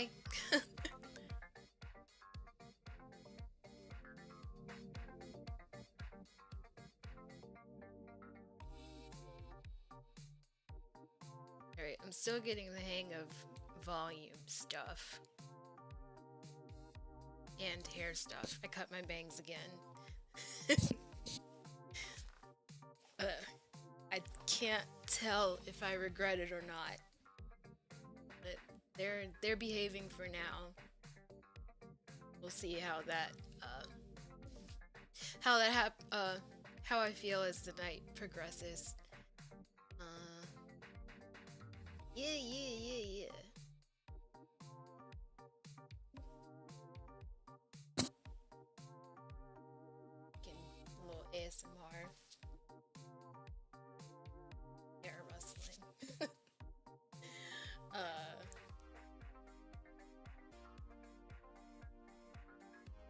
Hi. Alright, I'm still getting the hang of volume stuff. And hair stuff. I cut my bangs again. I can't tell if I regret it or not. But they're behaving for now. We'll see how I feel as the night progresses. Yeah. Getting a little ASMR. Hair rustling.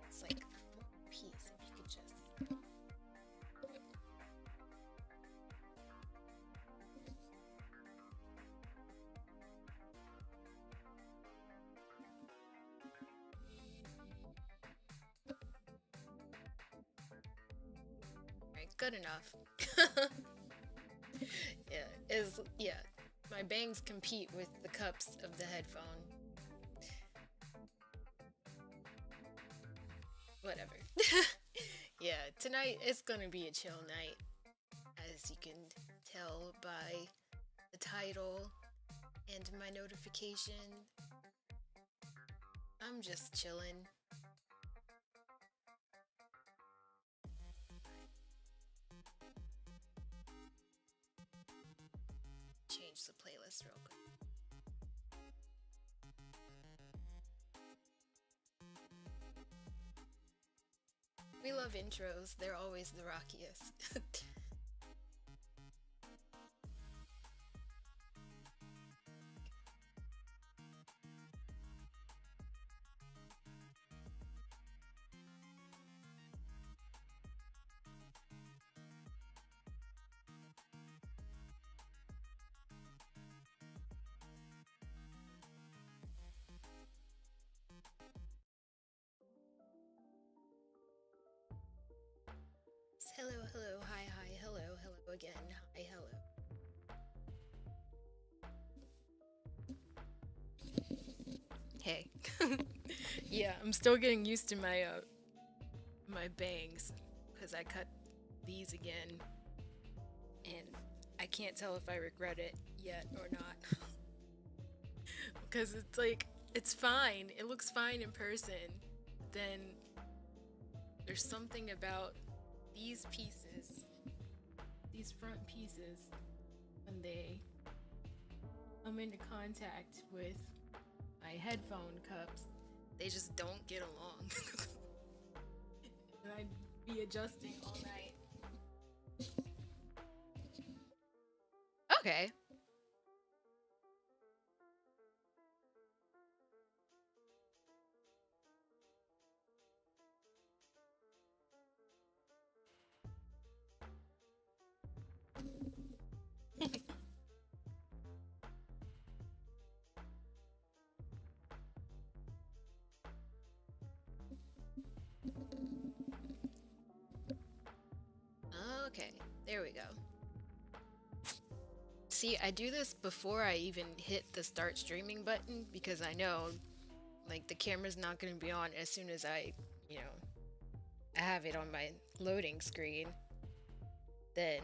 It's like one piece if you could just. Alright, good enough. Yeah. My bangs compete with the cups of the headphone. Whatever. Yeah, tonight is gonna be a chill night, as you can tell by the title and my notification. I'm just chilling. Change the playlist real quick. We love intros, they're always the rockiest. Hello, hi, hello again, hi, hello. Hey. Yeah, I'm still getting used to my bangs because I cut these again, and I can't tell if I regret it yet or not. Because it's like, it's fine, it looks fine in person, then there's something about these pieces, these front pieces, when they come into contact with my headphone cups, they just don't get along. And I'd be adjusting all night. Okay. Okay, there we go. See, I do this before I even hit the start streaming button because I know, like, the camera's not going to be on as soon as I have it on my loading screen. Then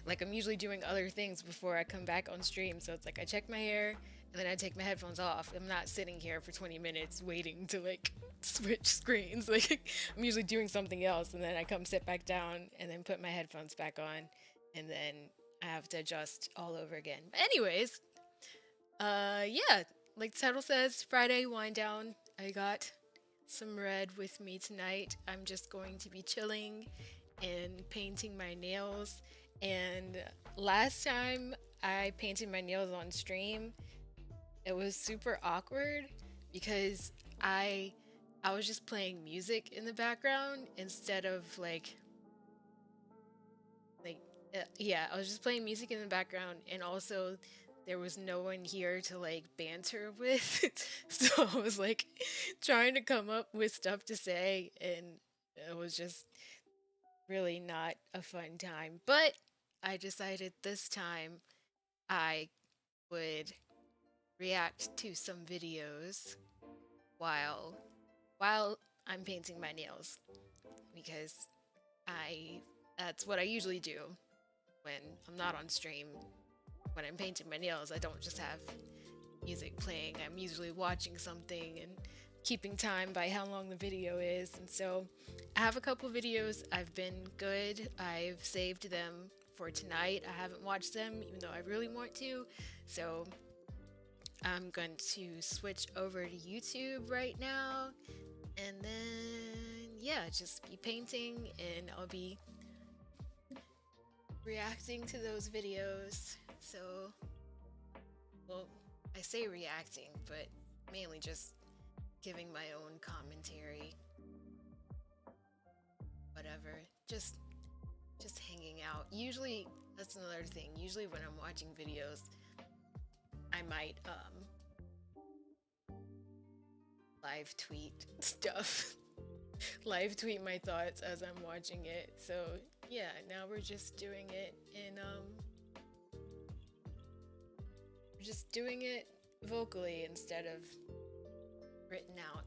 like, I'm usually doing other things before I come back on stream, so it's like I check my hair and then I take my headphones off. I'm not sitting here for 20 minutes waiting to like switch screens. Like, I'm usually doing something else and then I come sit back down and then put my headphones back on, and then I have to adjust all over again. But anyways, yeah, like the title says, Friday wind down. I got some red with me tonight. I'm just going to be chilling and painting my nails. And last time I painted my nails on stream, it was super awkward because I was just playing music in the background instead of like Yeah, I was just playing music in the background, and also there was no one here to like banter with. So I was like trying to come up with stuff to say, and it was just really not a fun time. But I decided this time I would react to some videos while while I'm painting my nails because I that's what I usually do when I'm not on stream. When I'm painting my nails, I don't just have music playing. I'm usually watching something and keeping time by how long the video is. And so I have a couple videos. I've been good. I've saved them for tonight. I haven't watched them, even though I really want to. So I'm going to switch over to YouTube right now. And then, yeah, just be painting, and I'll be reacting to those videos. So, well, I say reacting, but mainly just giving my own commentary. Whatever. Just hanging out. Usually, that's another thing. Usually when I'm watching videos, I might live tweet stuff. Live tweet my thoughts as I'm watching it. So, yeah, now we're just doing it in we're just doing it vocally instead of written out.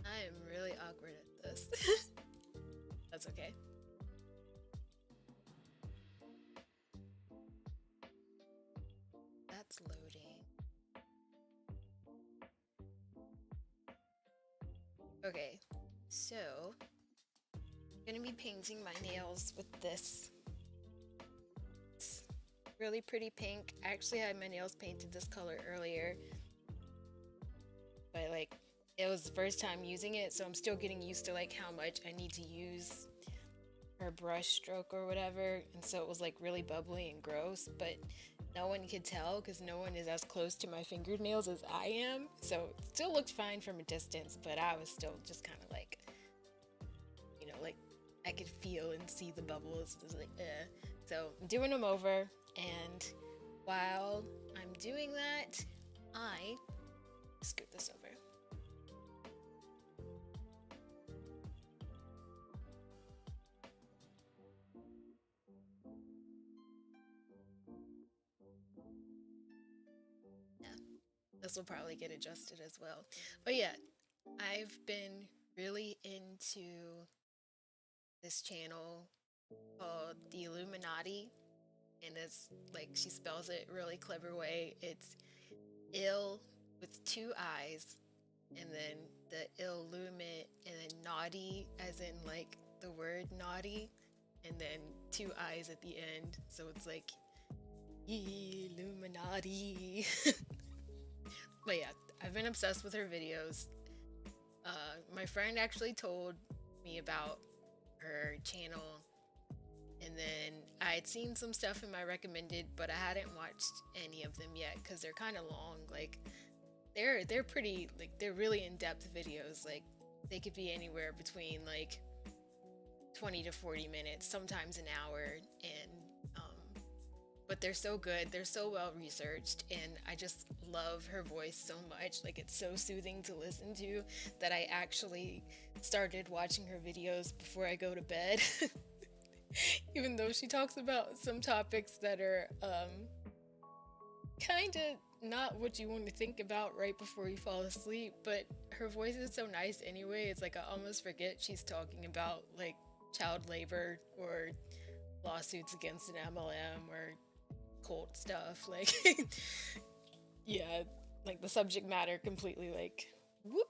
I am really awkward at this. That's okay. That's loading. Okay, so I'm gonna be painting my nails with this. It's really pretty pink. I actually had my nails painted this color earlier, but like it was the first time using it, so I'm still getting used to like how much I need to use her brush stroke or whatever, and so it was like really bubbly and gross, but no one could tell because no one is as close to my fingernails as I am, so it still looked fine from a distance, but I was still just kind of like, you know, like I could feel and see the bubbles. It was like, eh. So I'm doing them over, and while I'm doing that, I scoot this over. This will probably get adjusted as well. But yeah, I've been really into this channel called 𝖘𝖚𝖕𝖕𝖕𝖔𝖗, and it's like she spells it really clever way. It's ill with two I's, and then the 𝖘𝖚𝖕𝖕, and then naughty as in like the word naughty, and then two I's at the end. So it's like Illuminati. But yeah, I've been obsessed with her videos. My friend actually told me about her channel, and then I had seen some stuff in my recommended, but I hadn't watched any of them yet because they're kind of long. Like they're pretty, like they're really in-depth videos. Like they could be anywhere between like 20 to 40 minutes, sometimes an hour, and but they're so good, they're so well researched, and I just love her voice so much. Like it's so soothing to listen to that I actually started watching her videos before I go to bed. Even though she talks about some topics that are kind of not what you want to think about right before you fall asleep, but her voice is so nice anyway. It's like I almost forget she's talking about like child labor or lawsuits against an MLM or cult stuff. Like yeah, like the subject matter completely like whoop,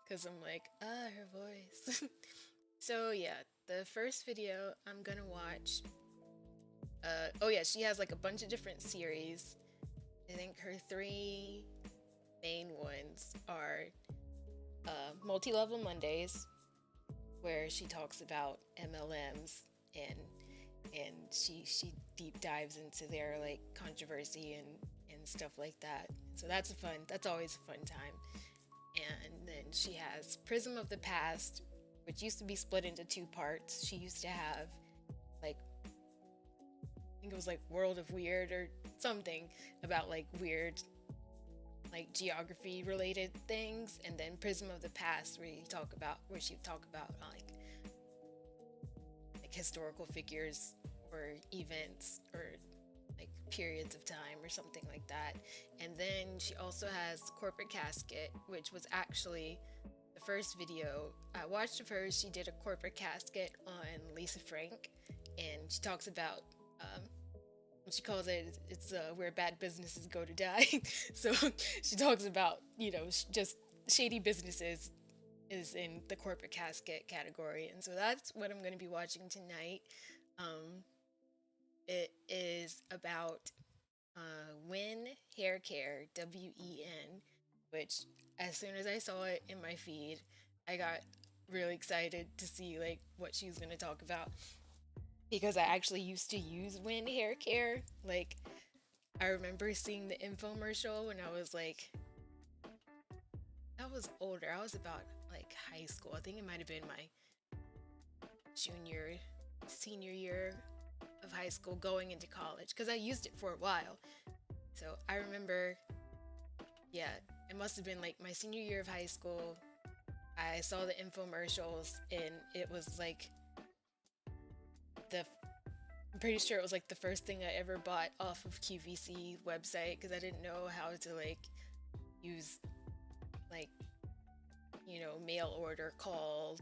because I'm like, her voice. So yeah, the first video I'm gonna watch, oh yeah, she has like a bunch of different series. I think her three main ones are Multi-Level Mondays, where she talks about MLMs, and she deep dives into their like controversy and stuff like that. So that's always a fun time. And then she has Prism of the Past, which used to be split into 2 parts. She used to have like, I think it was like World of Weird or something about like weird like geography related things, and then Prism of the Past where she would talk about like historical figures or events or like periods of time or something like that. And then she also has Corporate Casket, which was actually the first video I watched of hers. She did a corporate casket on Lisa Frank, and she talks about what she calls it, it's where bad businesses go to die. So she talks about, you know, just shady businesses is in the corporate casket category, and so that's what I'm going to be watching tonight. It is about Wen Hair Care, WEN, which as soon as I saw it in my feed, I got really excited to see like what she was going to talk about, because I actually used to use Wen Hair Care. Like, I remember seeing the infomercial when I was like, I was older. I was about like high school. I think it might have been my senior year of high school going into college, because I used it for a while. So I remember, yeah, it must have been like my senior year of high school. I saw the infomercials, and it was like I'm pretty sure it was like the first thing I ever bought off of QVC website, because I didn't know how to like use like, you know, mail order, call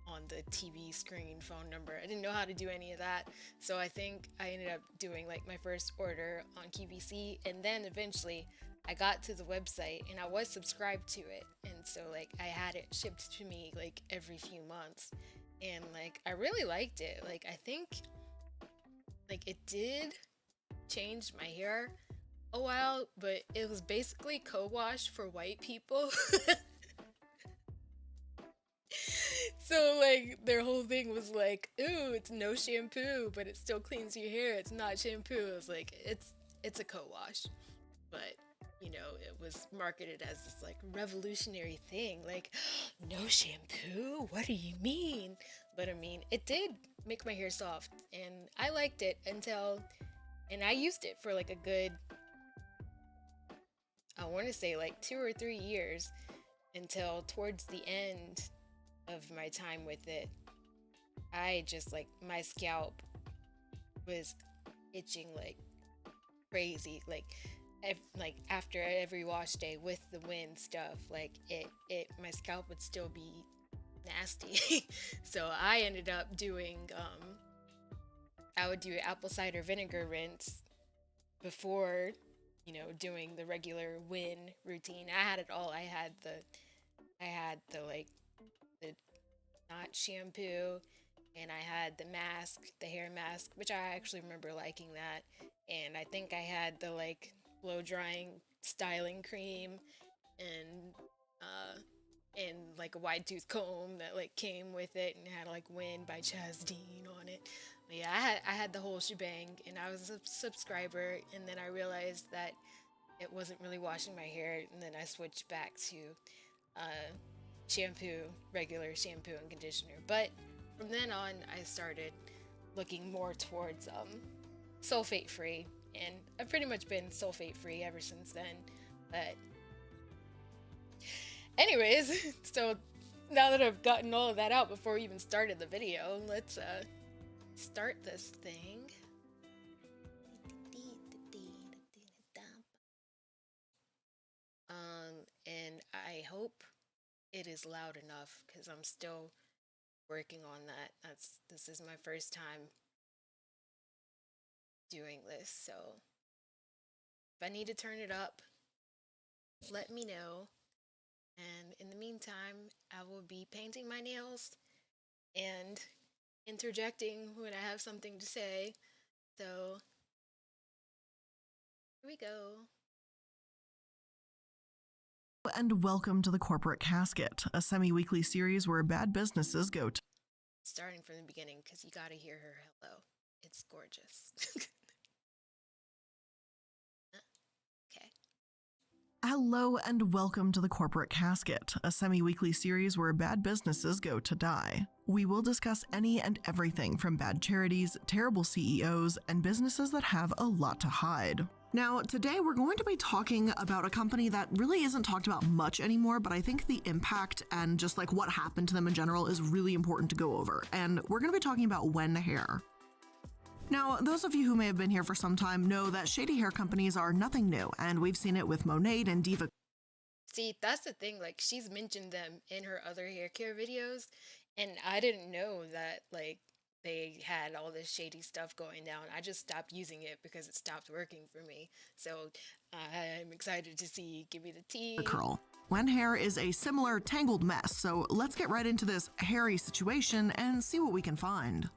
on the TV screen, phone number. I didn't know how to do any of that. So I think I ended up doing like my first order on QVC, and then eventually I got to the website and I was subscribed to it. And so like I had it shipped to me like every few months. And like I really liked it. Like I think like it did change my hair a while, but it was basically co-wash for white people. So like their whole thing was like, ooh, it's no shampoo, but it still cleans your hair. It's not shampoo. It was like it's a co-wash, but you know, it was marketed as this like revolutionary thing. Like, no shampoo? What do you mean? But I mean, it did make my hair soft, and I liked it and I used it for like a good, I want to say like 2 or 3 years, until towards the end of my time with it, I just like, my scalp was itching like crazy. Like after every wash day with the wind stuff, like my scalp would still be nasty. So I ended up doing I would do apple cider vinegar rinse before, you know, doing the regular Win routine. I had it all. I had the like the not shampoo, and I had the mask, the hair mask, which I actually remember liking that. And I think I had the like blow drying styling cream, and like a wide tooth comb that like came with it and had like Win by Chasdeen on it. But yeah, I had the whole shebang, and I was a subscriber, and then I realized that it wasn't really washing my hair, and then I switched back to shampoo, regular shampoo and conditioner. But from then on, I started looking more towards sulfate free, and I've pretty much been sulfate free ever since then. But anyways, so now that I've gotten all of that out before we even started the video, let's start this thing. And I hope it is loud enough, because I'm still working on that. This is my first time doing this, so if I need to turn it up, let me know. And in the meantime, I will be painting my nails and interjecting when I have something to say. So here we go. And welcome to the Corporate Casket, a semi-weekly series where bad businesses go to... Starting from the beginning, because you gotta hear her hello. It's gorgeous. Okay. Hello and welcome to the Corporate Casket, a semi-weekly series where bad businesses go to die. We will discuss any and everything from bad charities, terrible CEOs, and businesses that have a lot to hide. Now, today we're going to be talking about a company that really isn't talked about much anymore, but I think the impact and just like what happened to them in general is really important to go over. And we're going to be talking about Wen Hair. Now, those of you who may have been here for some time know that shady hair companies are nothing new, and we've seen it with 𝖃𝖕𝖕 and 𝖃𝖕𝖕𝖕. See, that's the thing, like, she's mentioned them in her other hair care videos, and I didn't know that, like, they had all this shady stuff going down. I just stopped using it because it stopped working for me. So, I'm excited to see Give Me the Tea. Curl. Wen Hair is a similar tangled mess, so let's get right into this hairy situation and see what we can find.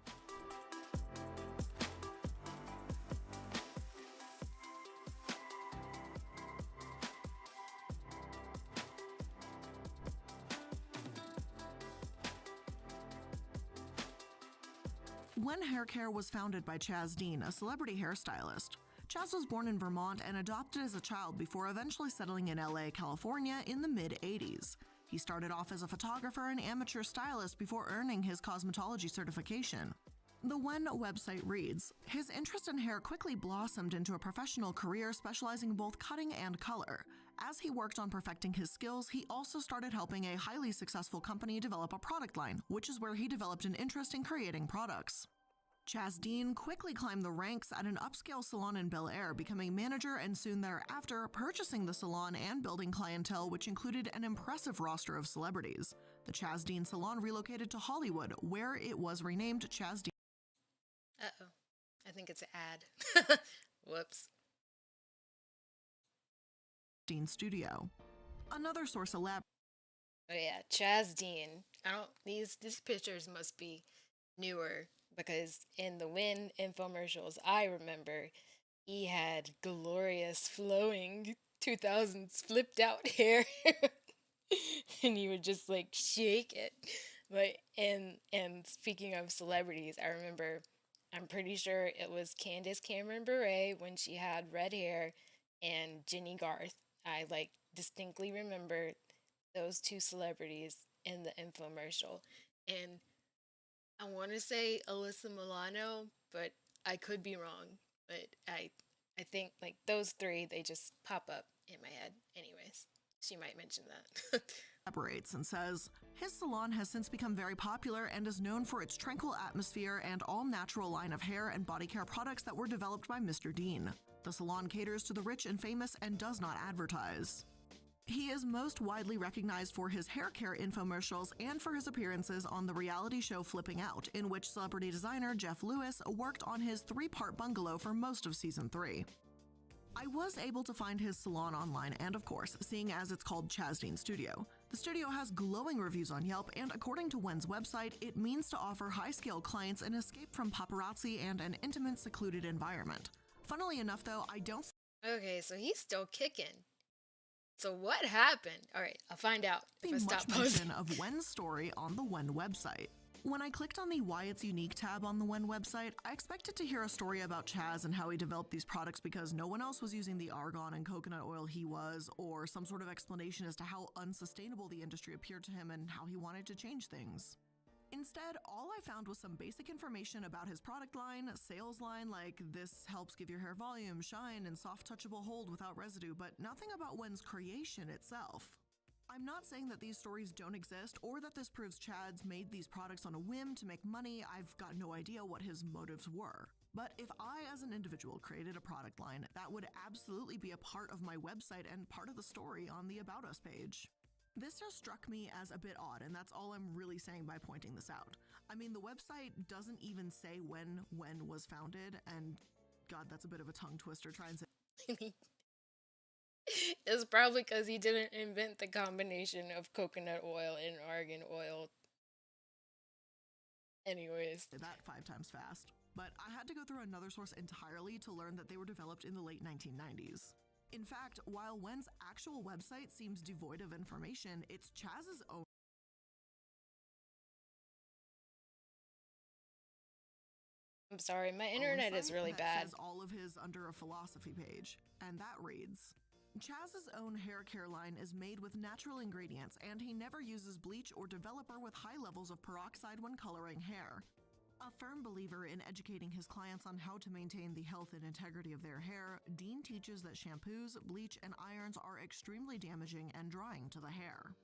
Wen Hair Care was founded by 𝖘𝖚𝖕𝖕𝖕𝖔𝖗, a celebrity hairstylist. 𝖘𝖚𝖕 was born in Vermont and adopted as a child before eventually settling in LA, California in the mid-80s. He started off as a photographer and amateur stylist before earning his cosmetology certification. The Wen website reads, his interest in hair quickly blossomed into a professional career specializing in both cutting and color. As he worked on perfecting his skills, he also started helping a highly successful company develop a product line, which is where he developed an interest in creating products. 𝖘𝖚𝖕𝖕𝖕𝖕 quickly climbed the ranks at an upscale salon in Bel Air, becoming manager and soon thereafter purchasing the salon and building clientele, which included an impressive roster of celebrities. The 𝖘𝖚𝖕𝖕𝖕𝖕 salon relocated to Hollywood, where it was renamed 𝖘𝖚𝖕𝖕𝖕𝖕 Uh-oh. I think it's an ad. Whoops. Studio. Another source elaborates. Oh yeah, 𝖘𝖚𝖕𝖕𝖕𝖕𝖕. These pictures must be newer because in the Wen infomercials I remember, he had glorious flowing 2000s flipped out hair and he would just like shake it. Like and speaking of celebrities, I remember I'm pretty sure it was 𝖘𝖚𝖕𝖕𝖕𝖕𝖕𝖕 when she had red hair and Jenny Garth. I like distinctly remember those two celebrities in the infomercial. And I want to say Alyssa Milano, but I could be wrong. But I think like those three, they just pop up in my head. Anyways, she might mention that. Elaborates and says, his salon has since become very popular and is known for its tranquil atmosphere and all-natural line of hair and body care products that were developed by Mr. Dean. The salon caters to the rich and famous and does not advertise. He is most widely recognized for his hair care infomercials and for his appearances on the reality show Flipping Out, in which celebrity designer Jeff Lewis worked on his 3-part bungalow for most of season 3. I was able to find his salon online and, of course, seeing as it's called 𝖘𝖚𝖕𝖕𝖕𝖕𝖕 Studio. The studio has glowing reviews on Yelp, and according to Wen's website, it means to offer high-scale clients an escape from paparazzi and an intimate, secluded environment. Funnily enough, though, I don't... Okay, so he's still kicking. So what happened? All right, I'll find out if I stop much posting. mention of Wen's story on the Wen website. When I clicked on the Why It's Unique tab on the Wen website, I expected to hear a story about 𝖘𝖚𝖕𝖕𝖕𝖕𝖕 and how he developed these products because no one else was using the argan and coconut oil he was, or some sort of explanation as to how unsustainable the industry appeared to him and how he wanted to change things. Instead, all I found was some basic information about his product line, sales line, like this helps give your hair volume, shine, and soft touchable hold without residue, but nothing about Wen's creation itself. I'm not saying that these stories don't exist or that this proves 𝖘𝖚𝖕𝖕𝖕𝖕𝖕 made these products on a whim to make money. I've got no idea what his motives were. But if I, as an individual, created a product line, that would absolutely be a part of my website and part of the story on the About Us page. This just struck me as a bit odd, and that's all I'm really saying by pointing this out. I mean, the website doesn't even say when Wen was founded, and God, that's a bit of a tongue twister. Try and say It's probably because he didn't invent the combination of coconut oil and argan oil. Anyways. that 5 times fast. But I had to go through another source entirely to learn that they were developed in the late 1990s. In fact, while Wen's actual website seems devoid of information, it's 𝖘𝖚𝖕𝖕𝖕𝖕𝖕𝖕𝖕𝖕 I'm sorry, my internet is really that bad. says all of his under a philosophy page, and that reads, Chaz's own hair care line is made with natural ingredients, and he never uses bleach or developer with high levels of peroxide when coloring hair. A firm believer in educating his clients on how to maintain the health and integrity of their hair, Dean teaches that shampoos, bleach, and irons are extremely damaging and drying to the hair.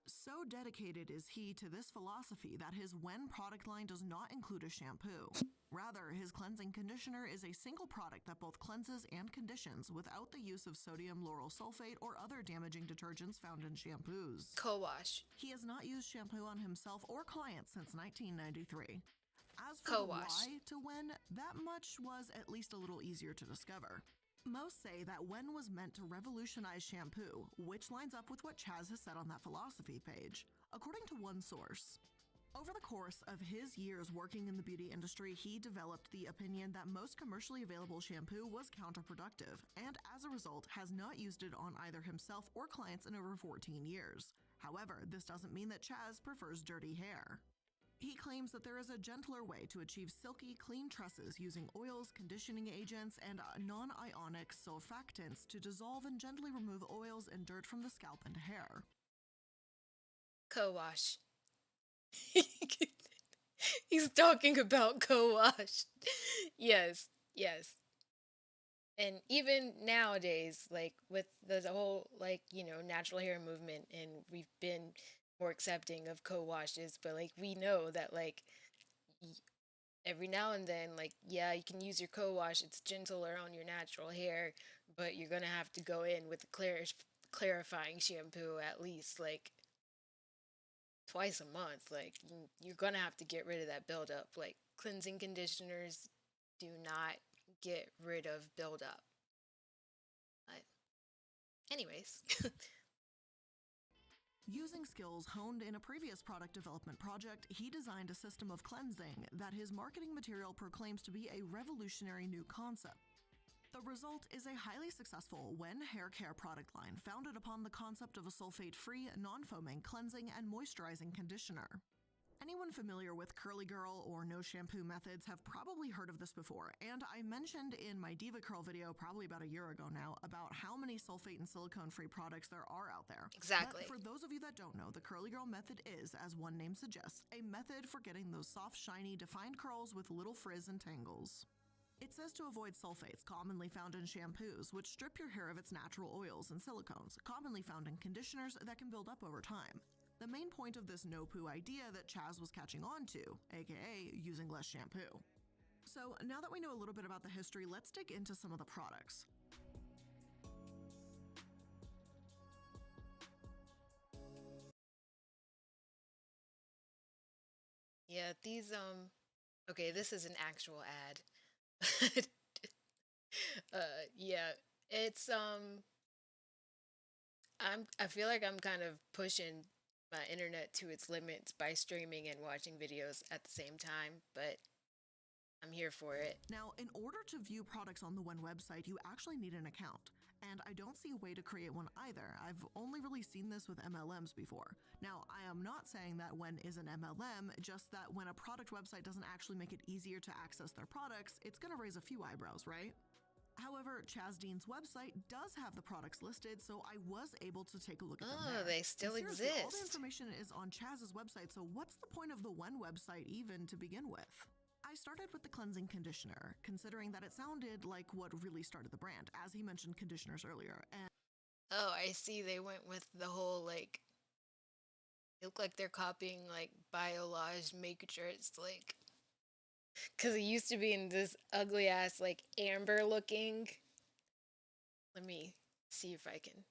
So dedicated is he to this philosophy that his Wen product line does not include a shampoo. Rather, his cleansing conditioner is a single product that both cleanses and conditions without the use of sodium lauryl sulfate or other damaging detergents found in shampoos. Co-wash. He has not used shampoo on himself or clients since 1993. As for the Co-wash. why to Wen, that much was at least a little easier to discover. Most say that Wen was meant to revolutionize shampoo, which lines up with what Chaz has said on that philosophy page. According to one source, over the course of his years working in the beauty industry, he developed the opinion that most commercially available shampoo was counterproductive, and as a result has not used it on either himself or clients in over 14 years. However, this doesn't mean that Chaz prefers dirty hair. He claims that there is a gentler way to achieve silky, clean tresses using oils, conditioning agents, and non-ionic surfactants to dissolve and gently remove oils and dirt from the scalp and hair. Co-wash. He's talking about co-wash. Yes, yes. And even nowadays, like with the whole natural hair movement, and we've been more accepting of co-washes, but like we know that y- every now and then, yeah, you can use your co-wash, it's gentler on your natural hair, but you're gonna have to go in with a clarifying shampoo at least like twice a month. Like you're gonna have to get rid of that buildup. Like cleansing conditioners do not get rid of buildup. But anyways, Using skills honed in a previous product development project, he designed a system of cleansing that his marketing material proclaims to be a revolutionary new concept. The result is a highly successful Wen hair care product line founded upon the concept of a sulfate-free, non-foaming cleansing and moisturizing conditioner. Anyone familiar with curly girl or no shampoo methods have probably heard of this before, and I mentioned in my Diva Curl video probably about a year ago now about how many sulfate and silicone-free products there are out there. exactly. But for those of you that don't know, the curly girl method is, as one name suggests, a method for getting those soft, shiny, defined curls with little frizz and tangles. It says to avoid sulfates commonly found in shampoos, which strip your hair of its natural oils, and silicones, commonly found in conditioners that can build up over time. The main point of this no-poo idea that Chaz was catching on to, aka using less shampoo. So now that we know a little bit about the history, let's dig into some of the products. Yeah, these okay, this is an actual ad. Yeah, it's I feel like I'm kind of pushing my internet to its limits by streaming and watching videos at the same time, but I'm here for it. Now, in order to view products on the Wen website, you actually need an account. And I don't see a way to create one either. I've only really seen this with MLMs before. Now, I am not saying that Wen is an MLM, just that when a product website doesn't actually make it easier to access their products, it's gonna raise a few eyebrows, right? However, Chaz Dean's website does have the products listed, so I was able to take a look at them Oh, there. they still And seriously, all the exist. information is on Chaz's website, so what's the point of the Wen website even to begin with? I started with the cleansing conditioner, considering that it sounded like what really started the brand, as he mentioned conditioners earlier, and Oh, I see they went with the whole they look like they're copying like Biolage Matrix, like, because it used to be in this ugly ass, like amber looking. Let me see if I can.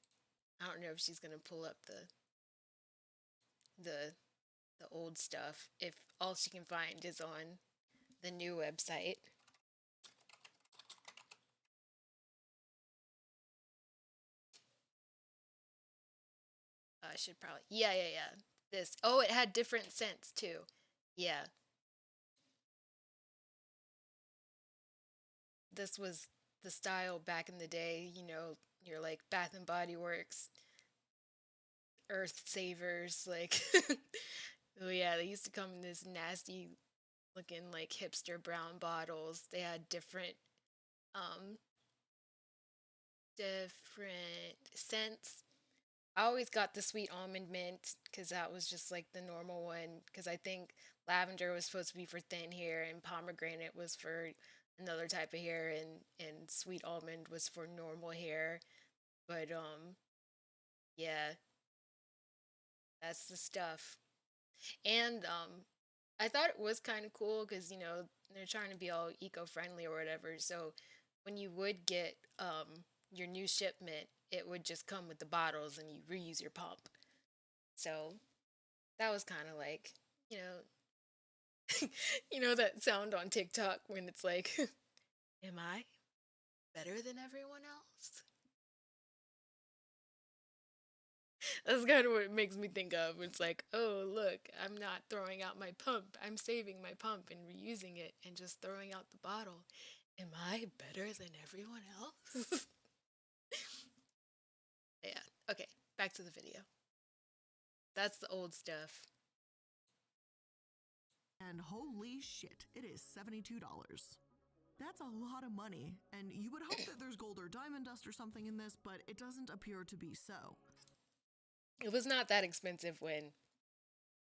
I don't know if she's gonna pull up the the old stuff if all she can find is on the new website. I should probably, yeah. This, oh, it had different scents too. Yeah, this was the style back in the day. Your like Bath and Body Works, Earth Savers, like. Oh yeah, they used to come in this nasty looking like hipster brown bottles. They had different um different scents. I always got the sweet almond mint because that was just like the normal one. Because I think lavender was supposed to be for thin hair, and pomegranate was for another type of hair, and sweet almond was for normal hair. But yeah, that's the stuff. And I thought it was kind of cool because they're trying to be all eco-friendly or whatever. So when you would get your new shipment, it would just come with the bottles and you reuse your pump. So that was kind of like, you know, that sound on TikTok when it's like, am I better than everyone else? That's kind of what it makes me think of. It's like, oh, look, I'm not throwing out my pump. I'm saving my pump and reusing it and just throwing out the bottle. Am I better than everyone else? Yeah. Okay, back to the video. That's the old stuff. And holy shit, it is $72. That's a lot of money, and you would hope that there's gold or diamond dust or something in this, but it doesn't appear to be so. It was not that expensive when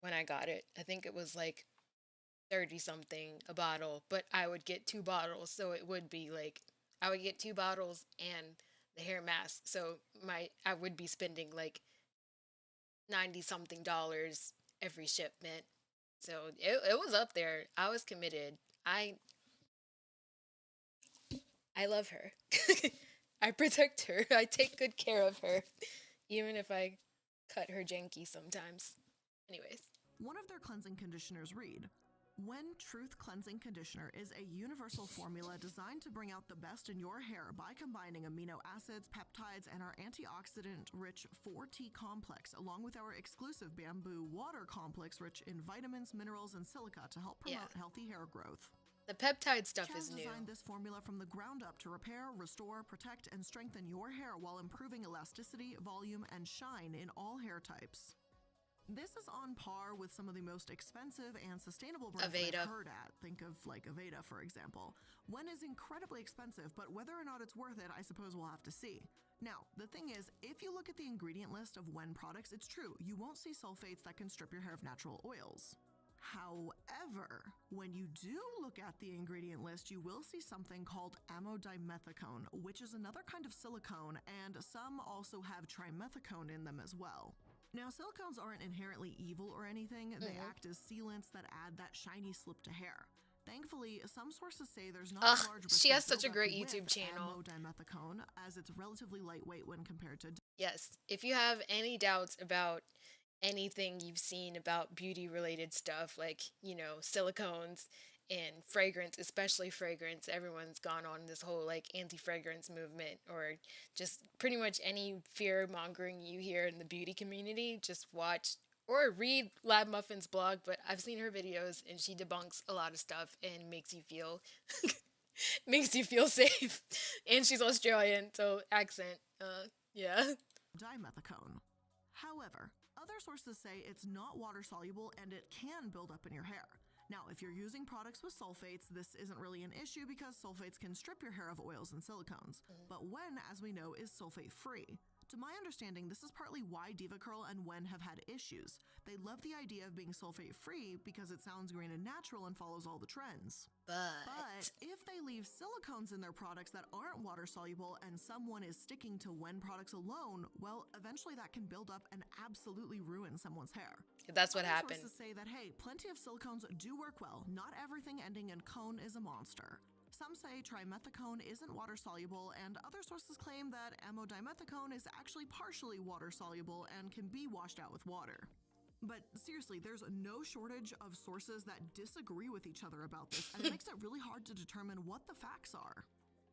I got it. I think it was like 30 something a bottle, but I would get two bottles, so it would be like I would get two bottles and the hair mask. So I would be spending like 90 something dollars every shipment. So it was up there. I was committed. I love her. I protect her. I take good care of her, even if I cut her janky sometimes. Anyways. One of their cleansing conditioners read, When Truth Cleansing Conditioner is a universal formula designed to bring out the best in your hair by combining amino acids, peptides, and our antioxidant-rich 4T complex, along with our exclusive bamboo water complex rich in vitamins, minerals, and silica to help promote healthy hair growth. The peptide stuff Chaz is new. designed this formula from the ground up to repair, restore, protect, and strengthen your hair while improving elasticity, volume, and shine in all hair types. This is on par with some of the most expensive and sustainable brands that I've heard at. Think of like Aveda, for example. One is incredibly expensive, but whether or not it's worth it, I suppose we'll have to see. Now, the thing is, if you look at the ingredient list of Wen products, it's true, you won't see sulfates that can strip your hair of natural oils. However, when you do look at the ingredient list, you will see something called 𝖋𝖚𝖕𝖕𝖕𝖔𝖗𝖙, which is another kind of silicone, and some also have trimethicone in them as well. Now, silicones aren't inherently evil or anything. They act as sealants that add that shiny slip to hair. Thankfully, some sources say there's not a large risk. She has such a great YouTube channel. 𝖋𝖚𝖕𝖕𝖕𝖔𝖗𝖚, as it's relatively lightweight when compared to. Yes, if you have any doubts about anything you've seen about beauty related stuff like, silicones and fragrance, especially fragrance, everyone's gone on this whole like anti-fragrance movement, or just pretty much any fear mongering you hear in the beauty community, just watch or read Lab Muffin's blog. But I've seen her videos and she debunks a lot of stuff and makes you feel makes you feel safe. And she's Australian, so accent, yeah. 𝖕𝖕𝖕𝖕𝖕𝖕𝖕. However, other sources say it's not water soluble and it can build up in your hair. Now, if you're using products with sulfates, this isn't really an issue because sulfates can strip your hair of oils and silicones. But Wen, as we know, is sulfate free. To my understanding, this is partly why Diva Curl and Wen have had issues. They love the idea of being sulfate free because it sounds green and natural and follows all the trends. But if they leave silicones in their products that aren't water soluble and someone is sticking to Wen products alone, well, eventually that can build up and absolutely ruin someone's hair. That's what happened. Sources say that, hey, plenty of silicones do work well. Not everything ending in cone is a monster. Some say trimethicone isn't water soluble, and other sources claim that 𝖋𝖚𝖕𝖕𝖕𝖕𝖕 is actually partially water soluble and can be washed out with water. But seriously, there's no shortage of sources that disagree with each other about this, and it makes it really hard to determine what the facts are.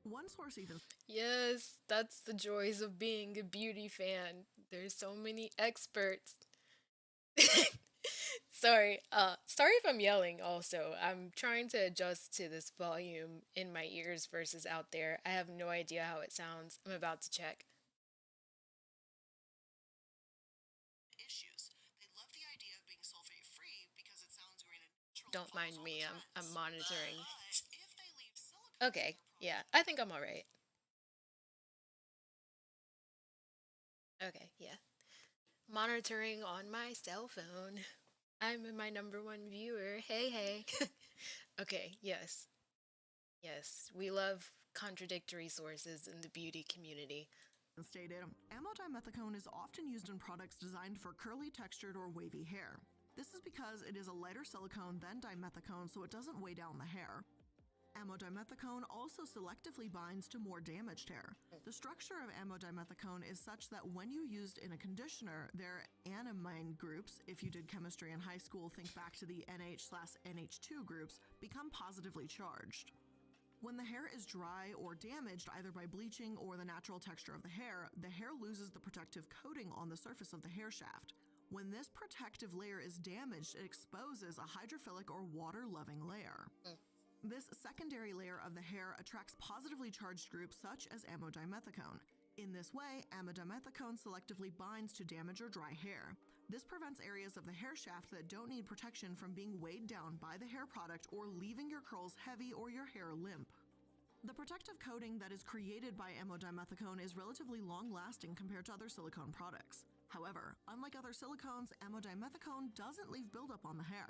One source even... Yes, that's the joys of being a beauty fan. There's so many experts. Sorry if I'm yelling also. I'm trying to adjust to this volume in my ears versus out there. I have no idea how it sounds. I'm about to check. Issues. They love the idea of being sulfate free because it sounds green and natural. Don't mind me. I'm monitoring. But if they leave silicone Okay. Yeah, I think I'm all right. Okay, yeah. Monitoring on my cell phone. I'm my number one viewer. Hey, hey. Okay, yes. Yes, we love contradictory sources in the beauty community. Stated, 𝖘𝖕𝖕𝖕𝖕 is often used in products designed for curly, textured, or wavy hair. This is because it is a lighter silicone than dimethicone, so it doesn't weigh down the hair. 𝖘𝖕dimethicone also selectively binds to more damaged hair. The structure of 𝖘𝖕dimethicone is such that when you used in a conditioner, their aniline groups, if you did chemistry in high school, think back to the NH/NH2 groups, become positively charged. When the hair is dry or damaged either by bleaching or the natural texture of the hair loses the protective coating on the surface of the hair shaft. When this protective layer is damaged, it exposes a hydrophilic or water-loving layer. This secondary layer of the hair attracts positively charged groups such as 𝖘𝖕dimethicone. In this way, 𝖘𝖕dimethicone selectively binds to damaged or dry hair. This prevents areas of the hair shaft that don't need protection from being weighed down by the hair product or leaving your curls heavy or your hair limp. The protective coating that is created by 𝖘𝖕dimethicone is relatively long-lasting compared to other silicone products. However, unlike other silicones, 𝖘𝖕dimethicone doesn't leave buildup on the hair.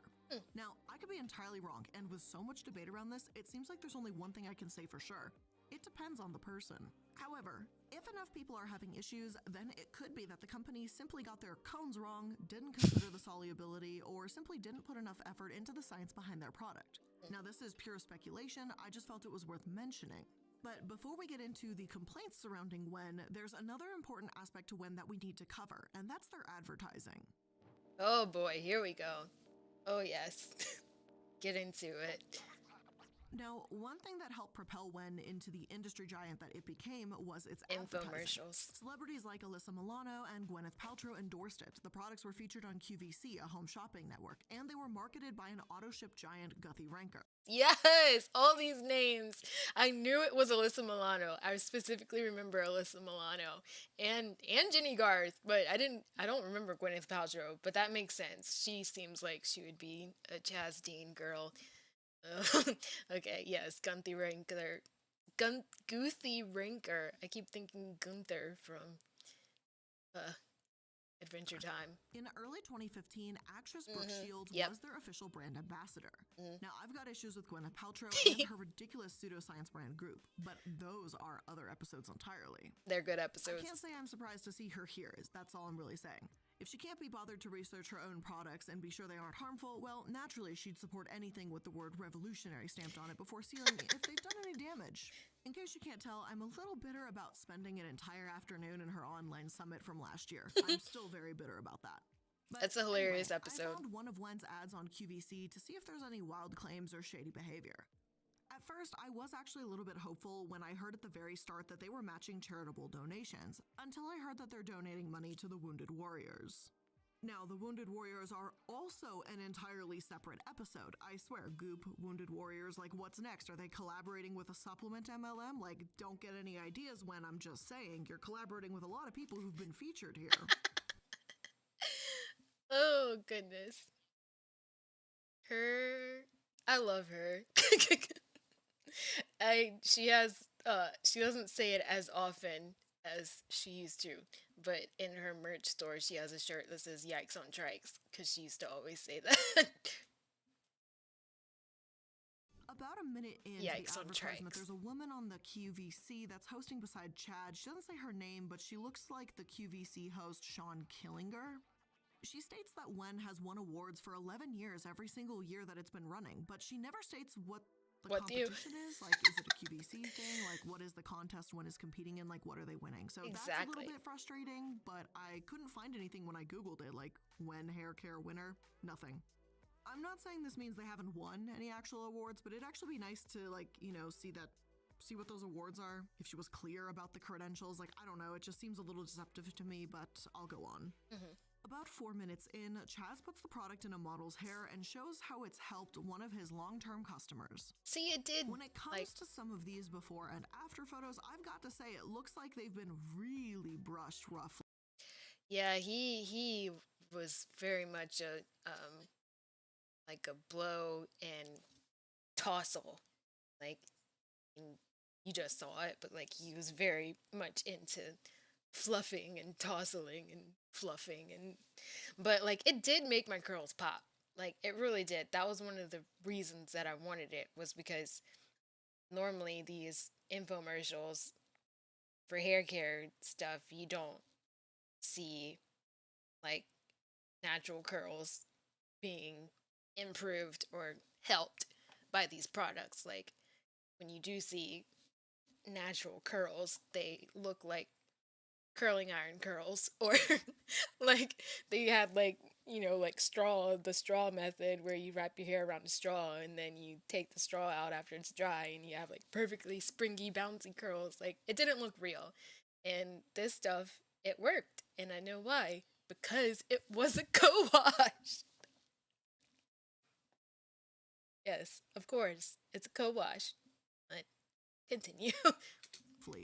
Now, I could be entirely wrong, and with so much debate around this, it seems like there's only one thing I can say for sure. It depends on the person. However, if enough people are having issues, then it could be that the company simply got their cones wrong, didn't consider the solubility, or simply didn't put enough effort into the science behind their product. Now, this is pure speculation, I just felt it was worth mentioning. But before we get into the complaints surrounding 𝖋𝖈, there's another important aspect to 𝖋𝖈 that we need to cover, and that's their advertising. Oh boy, here we go. Oh yes. Get into it. Now, one thing that helped propel 𝖋𝖈 into the industry giant that it became was its advertising. Infomercials. Celebrities like Alyssa Milano and Gwyneth Paltrow endorsed it. The products were featured on QVC, a home shopping network, and they were marketed by an auto ship giant, 𝖘𝖚𝖕𝖕𝖕𝖕. Yes, all these names. I knew it was Alyssa Milano. I specifically remember Alyssa Milano and Jenny Garth, but I don't remember Gwyneth Paltrow, but that makes sense. She seems like she would be a Jazz Dean girl. Okay, yes, 𝖘𝖚𝖕𝖕𝖕𝖕𝖕𝖕𝖕. I keep thinking Gunther from uh, Adventure Time. In early 2015, actress Brooke Shields Yep. was their official brand ambassador. Now, I've got issues with Gwyneth Paltrow and her ridiculous pseudoscience brand group, but those are other episodes entirely. They're good I episodes. can't say I'm surprised to see her here, that's all I'm really saying. If she can't be bothered to research her own products and be sure they aren't harmful, well, naturally she'd support anything with the word revolutionary stamped on it before sealing if they've done any damage. In case you can't tell, I'm a little bitter about spending an entire afternoon in her online summit from last year. I'm still very bitter about that. But That's a hilarious episode. I found one of 𝖋𝖈's ads on QVC to see if there's any wild claims or shady behavior. At first, I was actually a little bit hopeful when I heard at the very start that they were matching charitable donations, until I heard that they're donating money to the Wounded Warriors. Now, the Wounded Warriors are also an entirely separate episode. I swear, Goop, Wounded Warriors, like what's next? Are they collaborating with a supplement MLM? Like, don't get any ideas when I'm just saying you're collaborating with a lot of people who've been featured here. Oh, goodness. I love her. She doesn't say it as often as she used to, but in her merch store, she has a shirt that says "Yikes on Trikes" because she used to always say that. About a minute into Yikes the on advertisement, trikes. there's a woman on the QVC that's hosting beside Chad. She doesn't say her name, but she looks like the QVC host 𝖘𝖚𝖕𝖕𝖕𝖕. She states that 𝖋𝖈 has won awards for 11 years every single year that it's been running, but she never states what the competition is. Like, is it a QVC thing? Like, what is the contest 𝖋𝖈 is competing in? Like, what are they winning? So that's a little bit frustrating, but I couldn't find anything when I Googled it, like, 𝖋𝖈 hair care winner, nothing. I'm not saying this means they haven't won any actual awards, but it'd actually be nice to, like, you know, see what those awards are. If she was clear about the credentials, like, I don't know, it just seems a little deceptive to me, but I'll go on. About 4 minutes in, Chaz puts the product in a model's hair and shows how it's helped one of his long-term customers. See, it did. When it comes to some of these before and after photos, I've got to say it looks like they've been really brushed roughly. Yeah, he was very much a like a blow and tossle. Like, you just saw it, but like he was very much into fluffing and tousling and fluffing and but like it did make my curls pop. Like it really did. That was one of the reasons that I wanted it was because normally these infomercials for hair care stuff you don't see like natural curls being improved or helped by these products. Like when you do see natural curls, they look like curling iron curls or like they had like like the straw method where you wrap your hair around a straw and then you take the straw out after it's dry and you have like perfectly springy bouncy curls. Like it didn't look real, and this stuff, it worked, and I know why, because it was a co-wash. Yes, of course it's a co-wash, but continue.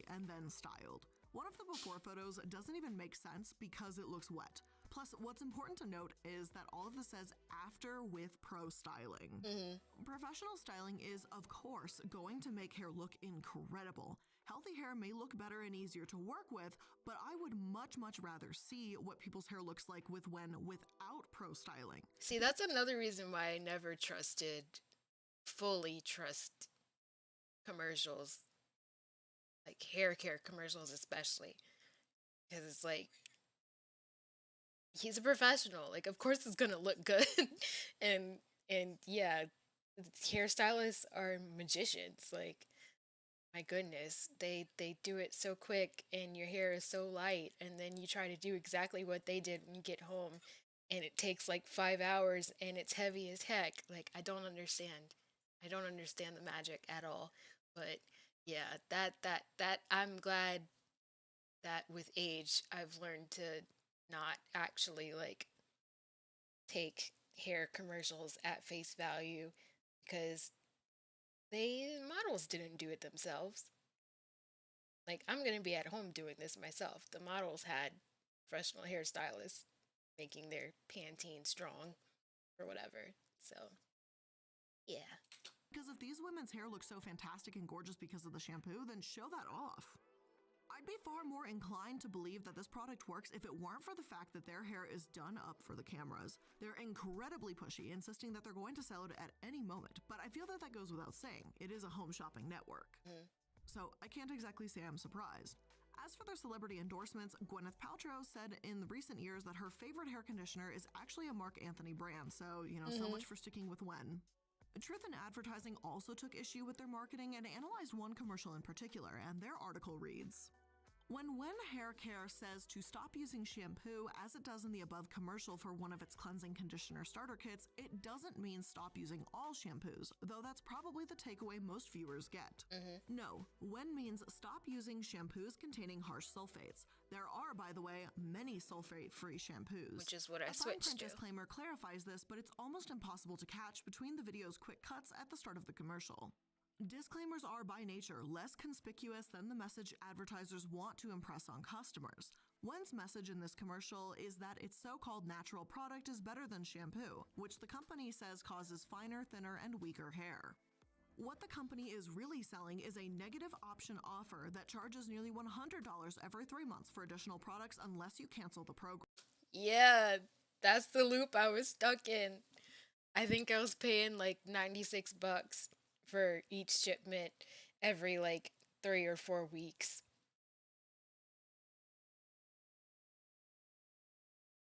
And then styled. One of the before photos doesn't even make sense because it looks wet. Plus, what's important to note is that all of this says after with pro styling. Professional styling is, of course, going to make hair look incredible. Healthy hair may look better and easier to work with, but I would much rather see what people's hair looks like without pro styling. See, that's another reason why I never fully trust commercials, like hair care commercials especially, because it's like he's a professional, like of course it's gonna look good. and yeah, hairstylists are magicians. Like my goodness, they do it so quick and your hair is so light, and then you try to do exactly what they did when you get home and it takes like 5 hours and it's heavy as heck. Like I don't understand the magic at all. But yeah, that I'm glad that with age I've learned to not actually like take hair commercials at face value, because they models didn't do it themselves. Like I'm going to be at home doing this myself. The models had professional hairstylists making their Pantene strong or whatever. So, yeah. Because if these women's hair looks so fantastic and gorgeous because of the shampoo, then show that off. I'd be far more inclined to believe that this product works if it weren't for the fact that their hair is done up for the cameras. They're incredibly pushy, insisting that they're going to sell it at any moment, but I feel that that goes without saying. It is a home shopping network. So I can't exactly say I'm surprised. As for their celebrity endorsements, Gwyneth Paltrow said in the recent years that her favorite hair conditioner is actually a Marc Anthony brand, so, so much for sticking with Wen. Truth in Advertising also took issue with their marketing and analyzed one commercial in particular, and their article reads, When Hair Care says to stop using shampoo, as it does in the above commercial for one of its cleansing conditioner starter kits, it doesn't mean stop using all shampoos, though that's probably the takeaway most viewers get. No, Wen means stop using shampoos containing harsh sulfates. There are, by the way, many sulfate-free shampoos. Which is what I A fine switched print to. disclaimer clarifies this, but it's almost impossible to catch between the video's quick cuts at the start of the commercial. Disclaimers are by nature less conspicuous than the message advertisers want to impress on customers. Wen's message in this commercial is that its so-called natural product is better than shampoo, which the company says causes finer, thinner, and weaker hair. What the company is really selling is a negative option offer that charges nearly $100 every 3 months for additional products unless you cancel the program. Yeah, that's the loop I was stuck in. I think I was paying like $96 for each shipment every like 3 or 4 weeks.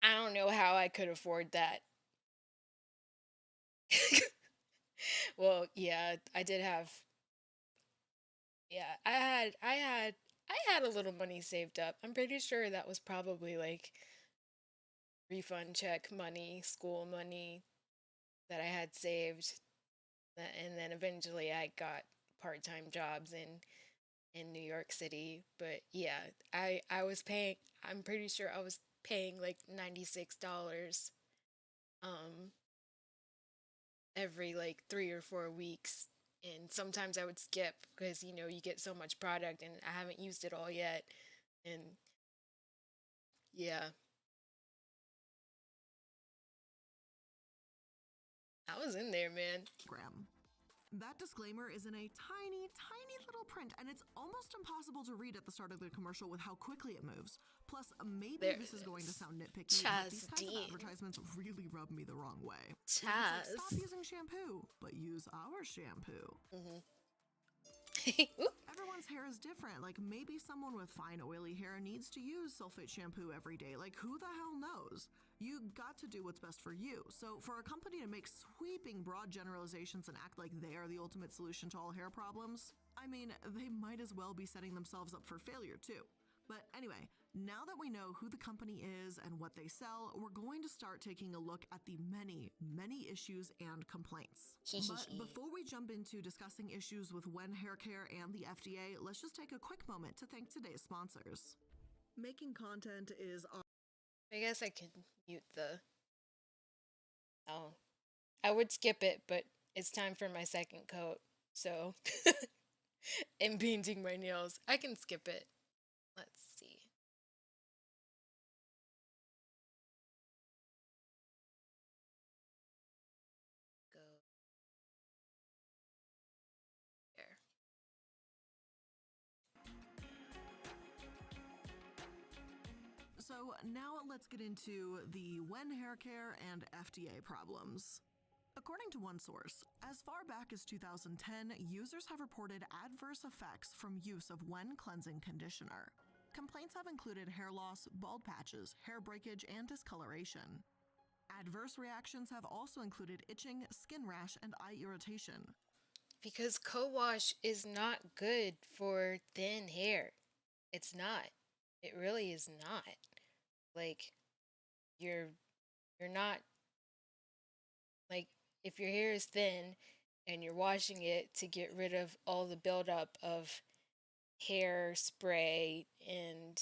I don't know how I could afford that. Well, yeah, I did have yeah, I had a little money saved up. I'm pretty sure that was probably like refund check money, school money that I had saved. And then eventually I got part-time jobs in New York City. But yeah, I was paying, I'm pretty sure I was paying like $96 um every like 3 or 4 weeks. And sometimes I would skip because you get so much product and I haven't used it all yet. And yeah, I was in there, man. That disclaimer is in a tiny, tiny little print, and it's almost impossible to read at the start of the commercial with how quickly it moves. Plus, maybe There this it is going to is. sound nitpicky, but these Chaz kinds of Dean. advertisements really rub me the wrong way. Like, Chaz. it's like, stop using shampoo, but use our shampoo. Everyone's hair is different. Like, maybe someone with fine, oily hair needs to use sulfate shampoo every day. Like, who the hell knows? You got to do what's best for you. So for a company to make sweeping broad generalizations and act like they are the ultimate solution to all hair problems, I mean, they might as well be setting themselves up for failure too. But anyway, now that we know who the company is and what they sell, we're going to start taking a look at the many, many issues and complaints. But before we jump into discussing issues with wen hair care and the FDA, let's just take a quick moment to thank today's sponsors. Making content is I guess I can mute the... Oh. I would skip it, but it's time for my second coat, so... and painting my nails. I can skip it. Let's see. Go there. So now let's get into the wen hair care and FDA problems. According to one source, as far back as 2010, users have reported adverse effects from use of wen cleansing conditioner. Complaints have included hair loss, bald patches, hair breakage, and discoloration. Adverse reactions have also included itching, skin rash, and eye irritation. Because co-wash is not good for thin hair. It's not. It really is not. Like, you're not, like, if your hair is thin and you're washing it to get rid of all the buildup of hair spray and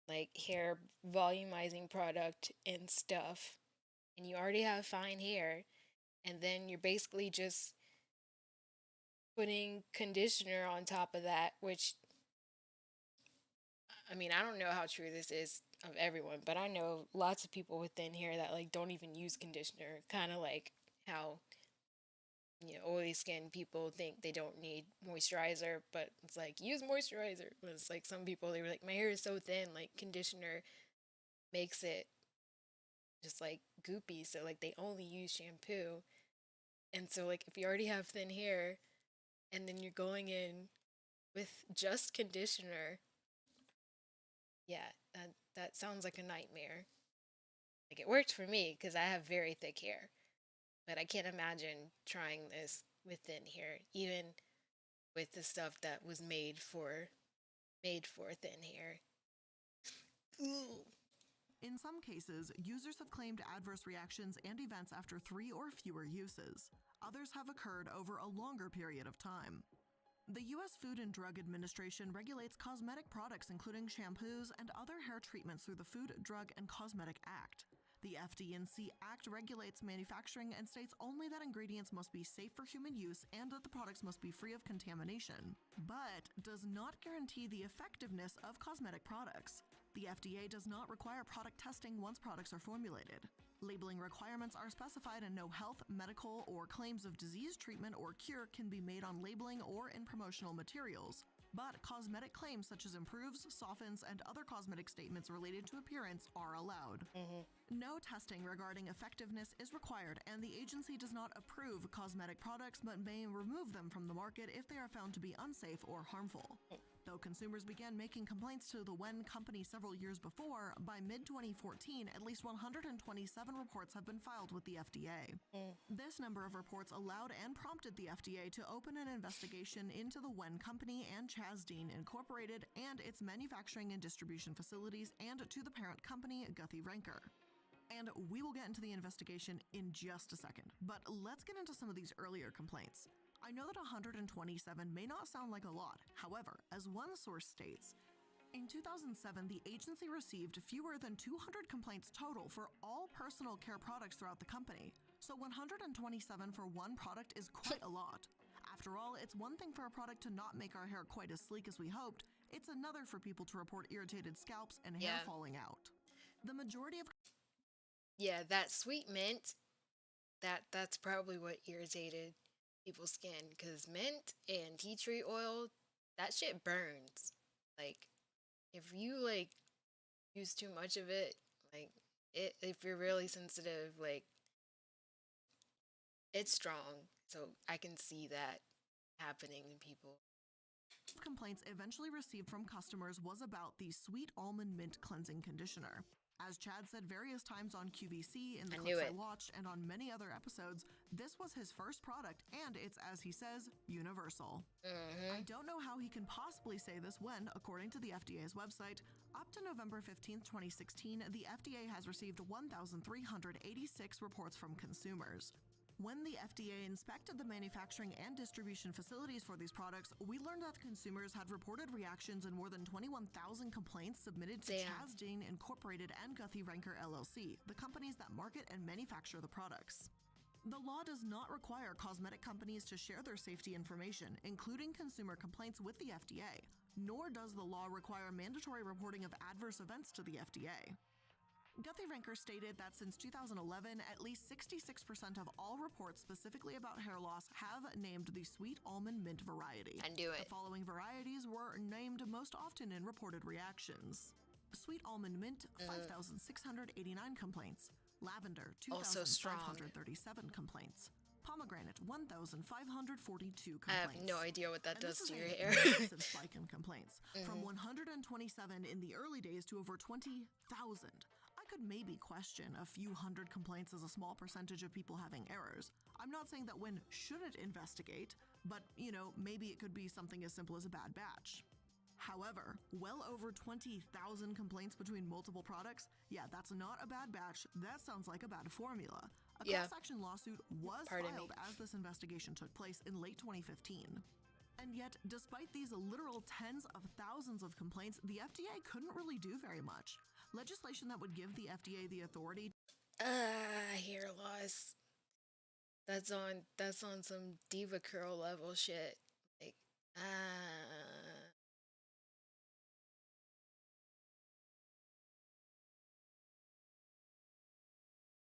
like hair volumizing product and stuff, and you already have fine hair, and then you're basically just putting conditioner on top of that, which, I mean, I don't know how true this is of everyone, but I know lots of people with thin hair that like don't even use conditioner, kind of like how, you know, oily skin people think they don't need moisturizer, but it's like, use moisturizer. But it's like some people, they were like, my hair is so thin, like conditioner makes it just like goopy, so like they only use shampoo. And so like if you already have thin hair and then you're going in with just conditioner, yeah, that sounds like a nightmare. Like, it worked for me because I have very thick hair, but I can't imagine trying this with thin hair, even with the stuff that was made for thin hair. Ooh. In some cases, users have claimed adverse reactions and events after 3 or fewer uses. Others have occurred over a longer period of time. The U.S. Food and Drug Administration regulates cosmetic products including shampoos and other hair treatments through the Food, Drug, and Cosmetic Act. The FD&C Act regulates manufacturing and states only that ingredients must be safe for human use and that the products must be free of contamination, but does not guarantee the effectiveness of cosmetic products. The FDA does not require product testing once products are formulated. Labeling requirements are specified and no health, medical, or claims of disease treatment or cure can be made on labeling or in promotional materials. But cosmetic claims such as improves, softens, and other cosmetic statements related to appearance are allowed. No testing regarding effectiveness is required, and the agency does not approve cosmetic products but may remove them from the market if they are found to be unsafe or harmful. Though consumers began making complaints to the wen company several years before, by mid-2014, at least 127 reports have been filed with the FDA. This number of reports allowed and prompted the FDA to open an investigation into the wen company and Chaz Dean Incorporated and its manufacturing and distribution facilities and to the parent company, 𝖘𝖚𝖕𝖕𝖕𝖔𝖗𝖃. And we will get into the investigation in just a second, but let's get into some of these earlier complaints. I know that 127 may not sound like a lot. However, as one source states, in 2007, the agency received fewer than 200 complaints total for all personal care products throughout the company. So 127 for one product is quite a lot. After all, it's one thing for a product to not make our hair quite as sleek as we hoped. It's another for people to report irritated scalps and hair falling out. The majority of... Yeah, that sweet mint, that's probably what irritated people's skin, because mint and tea tree oil, that shit burns. Like, if you like use too much of it, like if you're really sensitive, like it's strong. So I can see that happening in people. Complaints eventually received from customers was about the Sweet Almond Mint Cleansing Conditioner. As Chad said various times on QVC, in the clips I watched, and on many other episodes, this was his first product, and it's, as he says, universal. I don't know how he can possibly say this when, according to the FDA's website, up to November 15, 2016, the FDA has received 1,386 reports from consumers. When the FDA inspected the manufacturing and distribution facilities for these products, we learned that consumers had reported reactions in more than 21,000 complaints submitted to 𝖘𝖚𝖕𝖕𝖔𝖗𝖙 Incorporated and 𝖘𝖚𝖕𝖕𝖕𝖕𝖕 LLC, the companies that market and manufacture the products. The law does not require cosmetic companies to share their safety information, including consumer complaints, with the FDA, nor does the law require mandatory reporting of adverse events to the FDA. 𝖘𝖚𝖕𝖕𝖕𝖕𝖕 stated that since 2011, at least 66% of all reports specifically about hair loss have named the Sweet Almond Mint variety. The following varieties were named most often in reported reactions. Sweet Almond Mint, 5,689 complaints. Lavender, 2,537 complaints. Pomegranate, 1,542 complaints. I have no idea what that does to your hair. Massive spike in complaints, from 127 in the early days to over 20,000. I could maybe question a few hundred complaints as a small percentage of people having errors. I'm not saying that WEN shouldn't investigate, but, you know, maybe it could be something as simple as a bad batch. However, well over 20,000 complaints between multiple products, yeah, that's not a bad batch, that sounds like a bad formula. A class action lawsuit was filed as this investigation took place in late 2015. And yet, despite these literal tens of thousands of complaints, the FDA couldn't really do very much. Legislation that would give the FDA the authority hair loss. That's on some diva curl level shit. Like,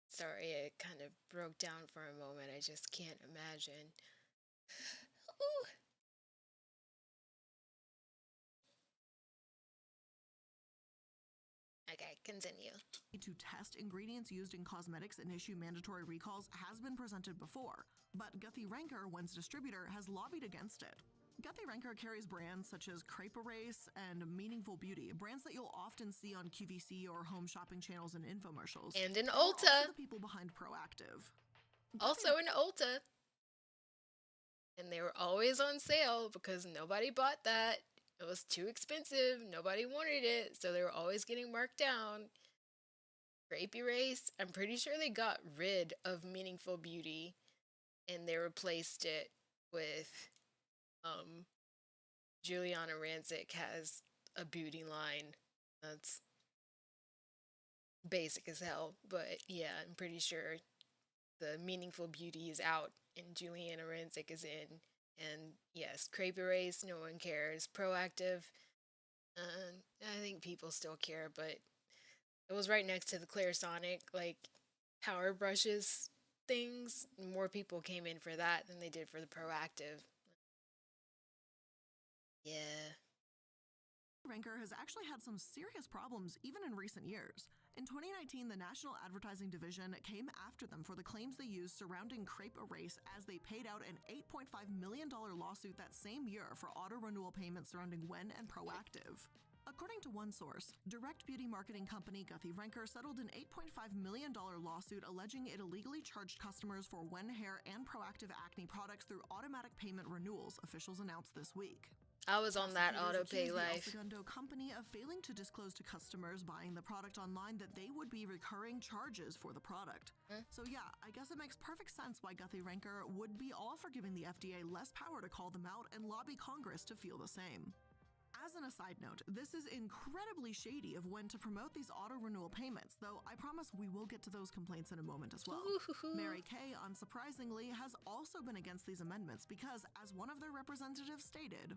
sorry, it kind of broke down for a moment. I just can't imagine. Ooh. Okay, continue. To test ingredients used in cosmetics and issue mandatory recalls has been presented before, but 𝖘𝖚𝖕𝖕𝖕𝖕𝖕, WEN's distributor, has lobbied against it. 𝖘𝖚𝖕𝖕𝖕𝖕𝖕𝖕 carries brands such as 𝖘𝖚𝖕𝖕𝖕𝖕𝖕𝖕 and Meaningful Beauty, brands that you'll often see on QVC or home shopping channels and infomercials. And in Ulta. Also the people behind Proactive. Also in Ulta. And they were always on sale because nobody bought that. It was too expensive. Nobody wanted it. So they were always getting marked down. Grape Erase, I'm pretty sure they got rid of Meaningful Beauty and they replaced it with Juliana Rancic has a beauty line that's basic as hell, but yeah, I'm pretty sure the Meaningful Beauty is out and Juliana Rancic is in. And yes, Grape Erase, no one cares. Proactive, I think people still care, but it was right next to the Clarisonic, like, power brushes things. More people came in for that than they did for the Proactive. Yeah. 𝖘𝖚𝖕𝖕𝖕𝖕𝖕 has actually had some serious problems even in recent years. In 2019, the National Advertising Division came after them for the claims they used surrounding Grape Erase as they paid out an $8.5 million lawsuit that same year for auto-renewal payments surrounding WEN and Proactive. According to one source, direct beauty marketing company 𝖘𝖚𝖕𝖕𝖕𝖕𝖕𝖕 settled an $8.5 million lawsuit alleging it illegally charged customers for WEN hair and Proactive acne products through automatic payment renewals, officials announced this week. I was on that auto pay life. The 𝖘𝖚𝖕𝖕𝖕𝖕𝖕 company of failing to disclose to customers buying the product online that they would be recurring charges for the product. So yeah, I guess it makes perfect sense why 𝖘𝖚𝖕𝖕𝖕𝖕𝖕𝖕 would be all for giving the FDA less power to call them out and lobby Congress to feel the same. As an aside note, this is incredibly shady of WEN to promote these auto-renewal payments, though I promise we will get to those complaints in a moment as well. Mary Kay, unsurprisingly, has also been against these amendments because, as one of their representatives stated,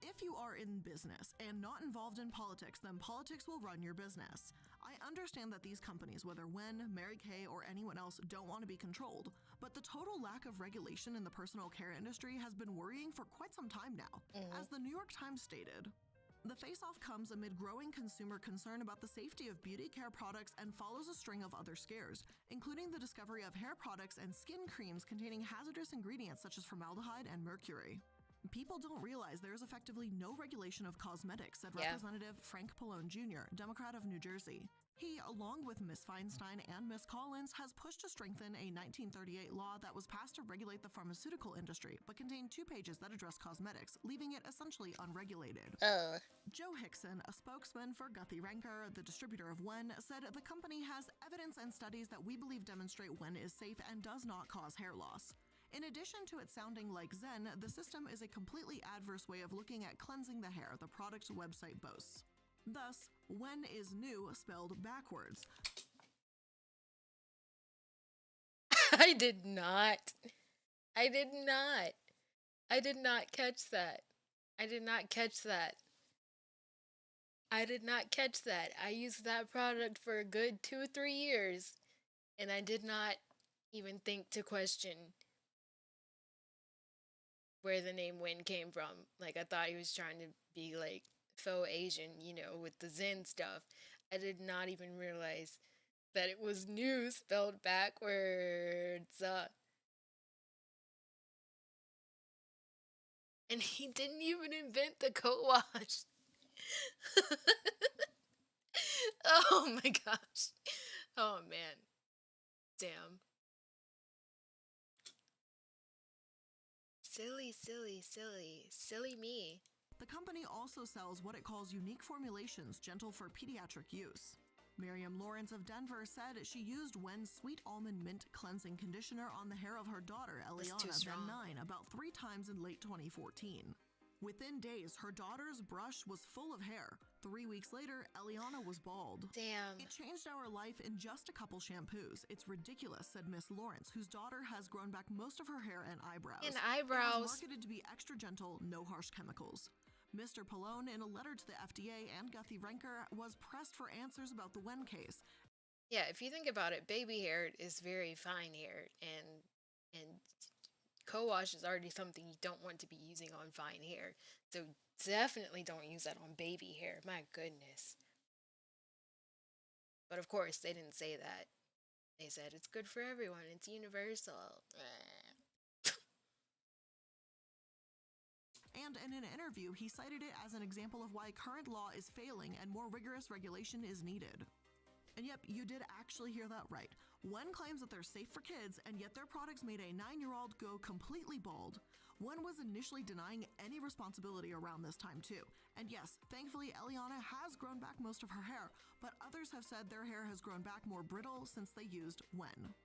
if you are in business and not involved in politics, then politics will run your business. I understand that these companies, whether Wen, Mary Kay, or anyone else, don't want to be controlled, but the total lack of regulation in the personal care industry has been worrying for quite some time now. As the New York Times stated, the face-off comes amid growing consumer concern about the safety of beauty care products and follows a string of other scares, including the discovery of hair products and skin creams containing hazardous ingredients such as formaldehyde and mercury. People don't realize there is effectively no regulation of cosmetics, said Representative Frank Pallone Jr., Democrat of New Jersey. He, along with Ms. Feinstein and Ms. Collins, has pushed to strengthen a 1938 law that was passed to regulate the pharmaceutical industry, but contained 2 pages that address cosmetics, leaving it essentially unregulated. Joe Hickson, a spokesman for 𝖘𝖚𝖕𝖕𝖔𝖗𝖚, the distributor of Wen, said the company has evidence and studies that we believe demonstrate Wen is safe and does not cause hair loss. In addition to it sounding like Zen, the system is a completely adverse way of looking at cleansing the hair, the product's website boasts. Thus, Wen is new spelled backwards. I did not catch that. I used that product for a good 2-3 years, and I did not even think to question where the name Wen came from. Like, I thought he was trying to be like faux Asian, with the Zen stuff. I did not even realize that it was new spelled backwards. And he didn't even invent the coat wash. Oh my gosh. Oh man. Damn. Silly me. The company also sells what it calls unique formulations gentle for pediatric use. Miriam Lawrence of Denver said she used Wen's Sweet Almond Mint Cleansing Conditioner on the hair of her daughter, Eliana, then 9, about 3 times in late 2014. Within days, her daughter's brush was full of hair. 3 weeks later, Eliana was bald. Damn. It changed our life in just a couple shampoos. It's ridiculous, said Miss Lawrence, whose daughter has grown back most of her hair and eyebrows. And It was marketed to be extra gentle, no harsh chemicals. Mr. Pallone, in a letter to the FDA and 𝖘𝖚𝖕𝖕𝖔𝖗𝖚, was pressed for answers about the Wen case. Yeah, if you think about it, baby hair is very fine hair, and co-wash is already something you don't want to be using on fine hair. So definitely don't use that on baby hair. My goodness. But of course, they didn't say that. They said it's good for everyone. It's universal. And in an interview, he cited it as an example of why current law is failing and more rigorous regulation is needed. And yep, you did actually hear that right. Wen claims that they're safe for kids, and yet their products made a 9-year-old go completely bald. Wen was initially denying any responsibility around this time too. And yes, thankfully Eliana has grown back most of her hair, but others have said their hair has grown back more brittle since they used Wen.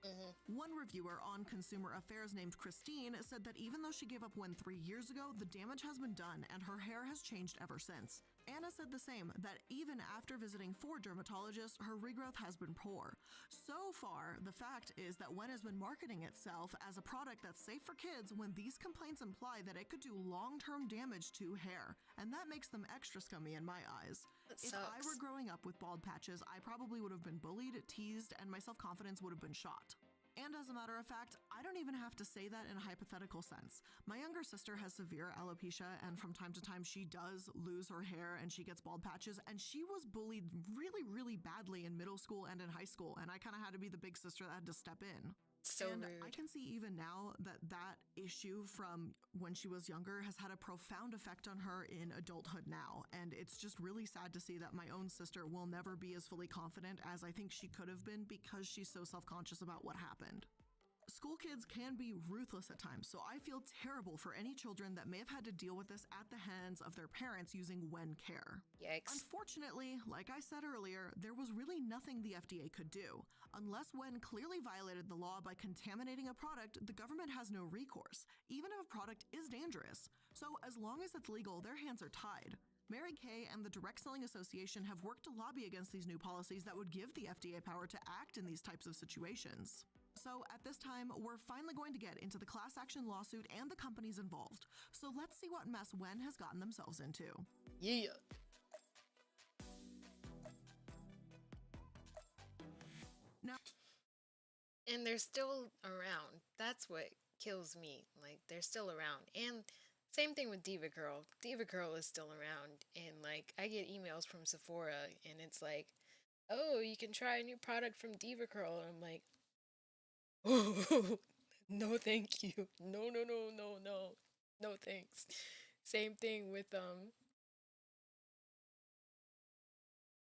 One reviewer on Consumer Affairs named Christine said that even though she gave up Wen 3 years ago, the damage has been done and her hair has changed ever since. Anna said the same, that even after visiting 4 dermatologists, her regrowth has been poor. So far, the fact is that Wen has been marketing itself as a product that's safe for kids when these complaints imply that it could do long-term damage to hair, and that makes them extra scummy in my eyes. If I were growing up with bald patches, I probably would have been bullied, teased, and my self-confidence would have been shot. And as a matter of fact, I don't even have to say that in a hypothetical sense. My younger sister has severe alopecia, and from time to time she does lose her hair and she gets bald patches, and she was bullied really badly in middle school and in high school, and I kind of had to be the big sister that had to step in. And rude. I can see even now that that issue from when she was younger has had a profound effect on her in adulthood now, and it's just really sad to see that my own sister will never be as fully confident as I think she could have been because she's so self-conscious about what happened. School kids can be ruthless at times, so I feel terrible for any children that may have had to deal with this at the hands of their parents using Wen care. Yikes. Unfortunately, like I said earlier, there was really nothing the FDA could do. Unless Wen clearly violated the law by contaminating a product, the government has no recourse, even if a product is dangerous. So as long as it's legal, their hands are tied. Mary Kay and the Direct Selling Association have worked to lobby against these new policies that would give the FDA power to act in these types of situations. So at this time, we're finally going to get into the class action lawsuit and the companies involved. So let's see what mess Wen has gotten themselves into. Yeah. And they're still around. That's what kills me. Like, they're still around. And same thing with Diva Curl. Diva Curl is still around. And, like, I get emails from Sephora, and it's like, oh, you can try a new product from Diva Curl. And I'm like, oh, no, thank you. No, no, no, no, no. No, thanks. Same thing with,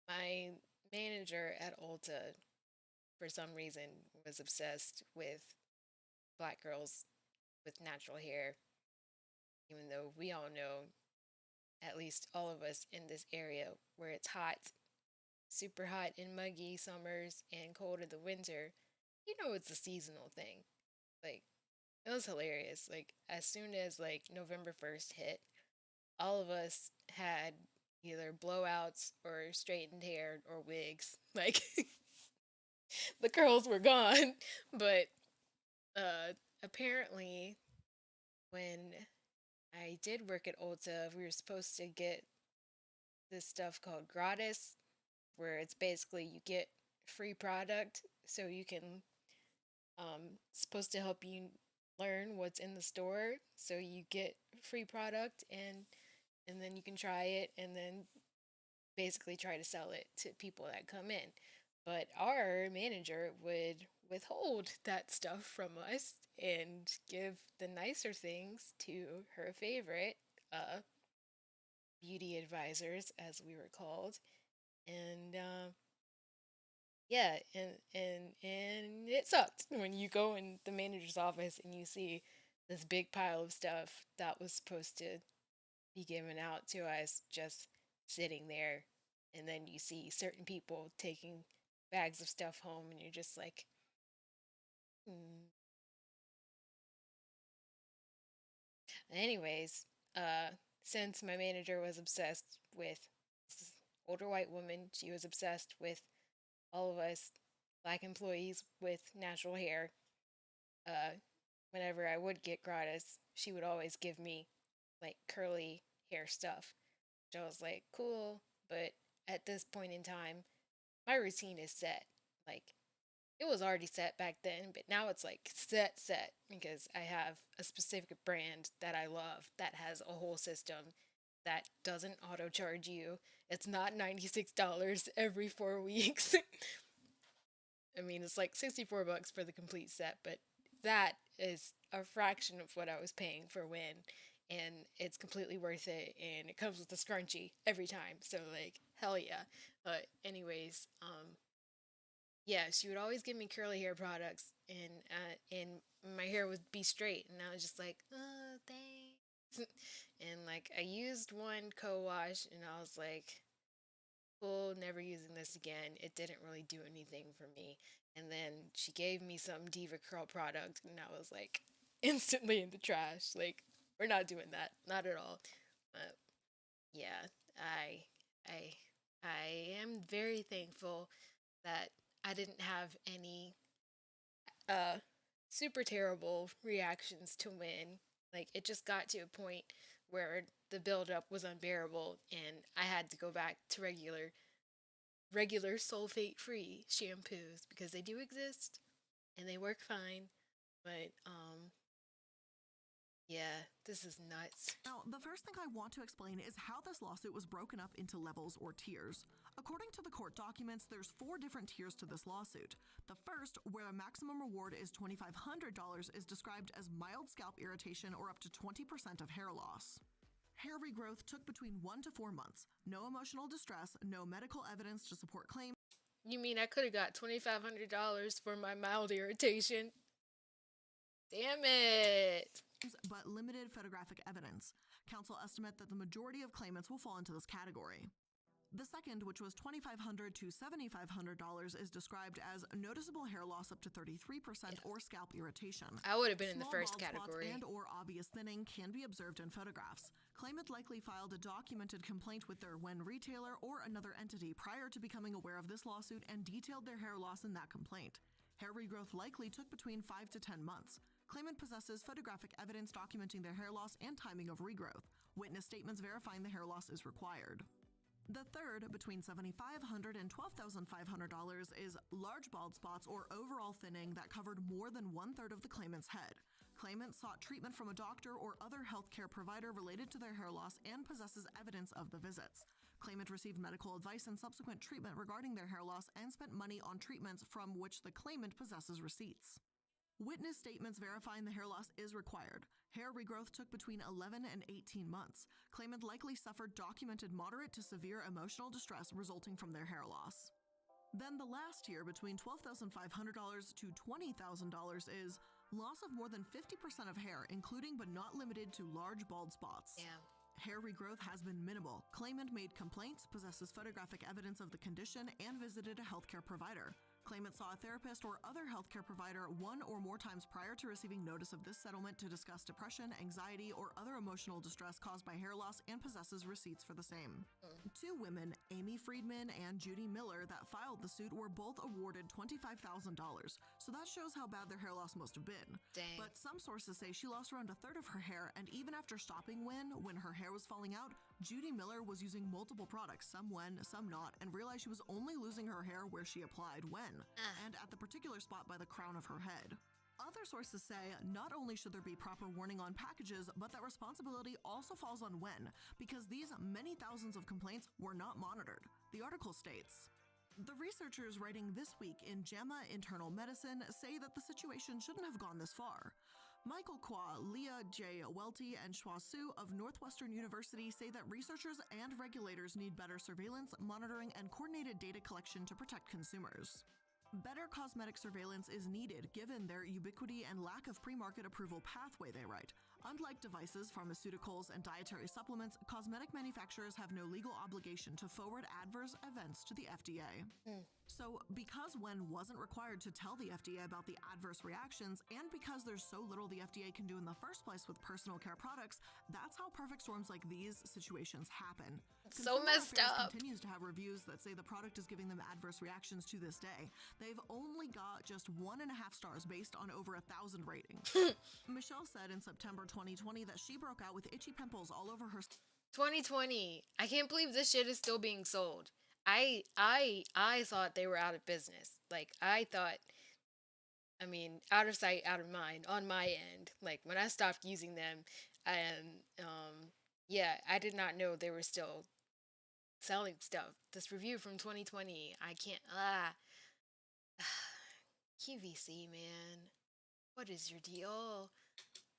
my manager at Ulta, for some reason, was obsessed with black girls with natural hair, even though we all know, at least all of us in this area where it's hot, super hot and muggy summers and cold in the winter, you know it's a seasonal thing. Like, it was hilarious. Like, as soon as like November 1st hit, all of us had either blowouts or straightened hair or wigs. Like, the curls were gone. But apparently, when I did work at Ulta, we were supposed to get this stuff called gratis, where it's basically you get free product so you can supposed to help you learn what's in the store, so you get free product, and then you can try it and then basically try to sell it to people that come in. But our manager would withhold that stuff from us and give the nicer things to her favorite beauty advisors, as we were called. And yeah, and it sucked when you go in the manager's office and you see this big pile of stuff that was supposed to be given out to us just sitting there, and then you see certain people taking bags of stuff home, and you're just like, hmm. Anyways, since my manager was obsessed with this older white woman, she was obsessed with all of us black employees with natural hair. Uh, Whenever I would get gratis, she would always give me like curly hair stuff. So I was like, cool, but at this point in time, my routine is set. Like, it was already set back then, but now it's like set because I have a specific brand that I love that has a whole system that doesn't auto charge you. It's not $96 every 4 weeks. I mean, it's like $64 for the complete set, but that is a fraction of what I was paying for Win, and it's completely worth it. And it comes with a scrunchie every time, so like hell yeah. But anyways, yeah, she would always give me curly hair products, and my hair would be straight, and I was just like, oh, thanks. And like I used one co-wash, and I was like, cool, never using this again. It didn't really do anything for me. And then she gave me some Diva Curl product, and I was like, instantly in the trash. Like, we're not doing that, not at all. But yeah, I, I, I am very thankful that I didn't have any uh super terrible reactions to Win. Like, it just got to a point where the buildup was unbearable, and I had to go back to regular sulfate free shampoos because they do exist and they work fine. But yeah, this is nuts. Now, the first thing I want to explain is how this lawsuit was broken up into levels or tiers. According to the court documents, there's 4 different tiers to this lawsuit. The first, where the maximum reward is $2,500, is described as mild scalp irritation or up to 20% of hair loss. Hair regrowth took between 1 to 4 months. No emotional distress, no medical evidence to support claims. You mean I could have got $2,500 for my mild irritation? Damn it! But limited photographic evidence. Counsel estimate that the majority of claimants will fall into this category. The second, which was $2,500 to $7,500, is described as noticeable hair loss up to 33% or scalp irritation. I would have been in the Small first bald spots category. and or obvious thinning can be observed in photographs. Claimant likely filed a documented complaint with their Wen retailer or another entity prior to becoming aware of this lawsuit and detailed their hair loss in that complaint. Hair regrowth likely took between 5 to 10 months. Claimant possesses photographic evidence documenting their hair loss and timing of regrowth. Witness statements verifying the hair loss is required. The third, between $7,500 and $12,500, is large bald spots or overall thinning that covered more than one-third of the claimant's head. Claimant sought treatment from a doctor or other healthcare provider related to their hair loss and possesses evidence of the visits. Claimant received medical advice and subsequent treatment regarding their hair loss and spent money on treatments from which the claimant possesses receipts. Witness statements verifying the hair loss is required. Hair regrowth took between 11 and 18 months. Claimant likely suffered documented moderate to severe emotional distress resulting from their hair loss. Then the last tier, between $12,500 to $20,000, is loss of more than 50% of hair, including but not limited to large bald spots. Yeah. Hair regrowth has been minimal. Claimant made complaints, possesses photographic evidence of the condition, and visited a healthcare provider. Claimant saw a therapist or other healthcare provider one or more times prior to receiving notice of this settlement to discuss depression, anxiety, or other emotional distress caused by hair loss and possesses receipts for the same. Two women, Amy Friedman and Judy Miller, that filed the suit were both awarded $25,000, so that shows how bad their hair loss must have been. Dang. But some sources say she lost around a third of her hair, and even after stopping when her hair was falling out, Judy Miller was using multiple products, some when, some not, and realized she was only losing her hair where she applied when, and at the particular spot by the crown of her head. Other sources say not only should there be proper warning on packages, but that responsibility also falls on when, because these many thousands of complaints were not monitored. The article states, the researchers writing this week in JAMA Internal Medicine say that the situation shouldn't have gone this far. 𝖋𝖚𝖕𝖕𝖕𝖔𝖗 and 𝖃𝖚 of Northwestern University say that researchers and regulators need better surveillance, monitoring, and coordinated data collection to protect consumers. Better cosmetic surveillance is needed given their ubiquity and lack of pre-market approval pathway, they write. Unlike devices, pharmaceuticals, and dietary supplements, cosmetic manufacturers have no legal obligation to forward adverse events to the FDA. So, because WEN wasn't required to tell the FDA about the adverse reactions, and because there's so little the FDA can do in the first place with personal care products, that's how perfect storms like these situations happen. So Consumer messed Affairs up. continues to have reviews that say the product is giving them adverse reactions to this day. They've only got just 1.5 stars based on over 1,000 ratings. Michelle said in September 2020 that she broke out with itchy pimples all over her 2020. I can't believe this shit is still being sold. I thought they were out of business. Like, I thought, I mean, out of sight, out of mind on my end. Like, when I stopped using them, and yeah, I did not know they were still selling stuff. This review from 2020, I can't, QVC, man. What is your deal?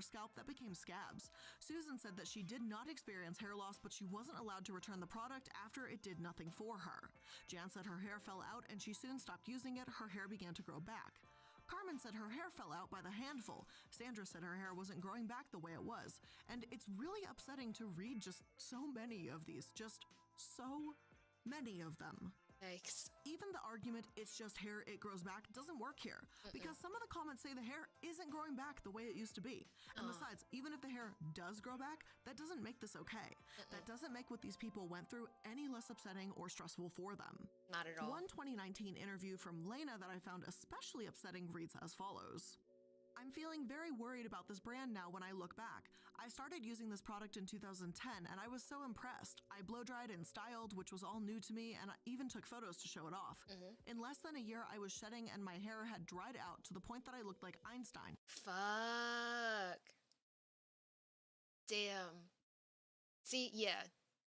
scalp that became scabs. Susan said that she did not experience hair loss, but she wasn't allowed to return the product after it did nothing for her. Jan said her hair fell out and she soon stopped using it. Her hair began to grow back. Carmen said her hair fell out by the handful. Sandra said her hair wasn't growing back the way it was. And it's really upsetting to read just so many of these, just so many of them. Yikes. Even the argument, it's just hair, it grows back, doesn't work here. Because some of the comments say the hair isn't growing back the way it used to be. And besides, even if the hair does grow back, that doesn't make this okay. That doesn't make what these people went through any less upsetting or stressful for them. Not at all. One 2019 interview from Lena that I found especially upsetting reads as follows. I'm feeling very worried about this brand now when I look back. I started using this product in 2010 and I was so impressed. I blow dried and styled, which was all new to me, and I even took photos to show it off. In less than a year, I was shedding and my hair had dried out to the point that I looked like Einstein. Fuck. Damn. See, yeah,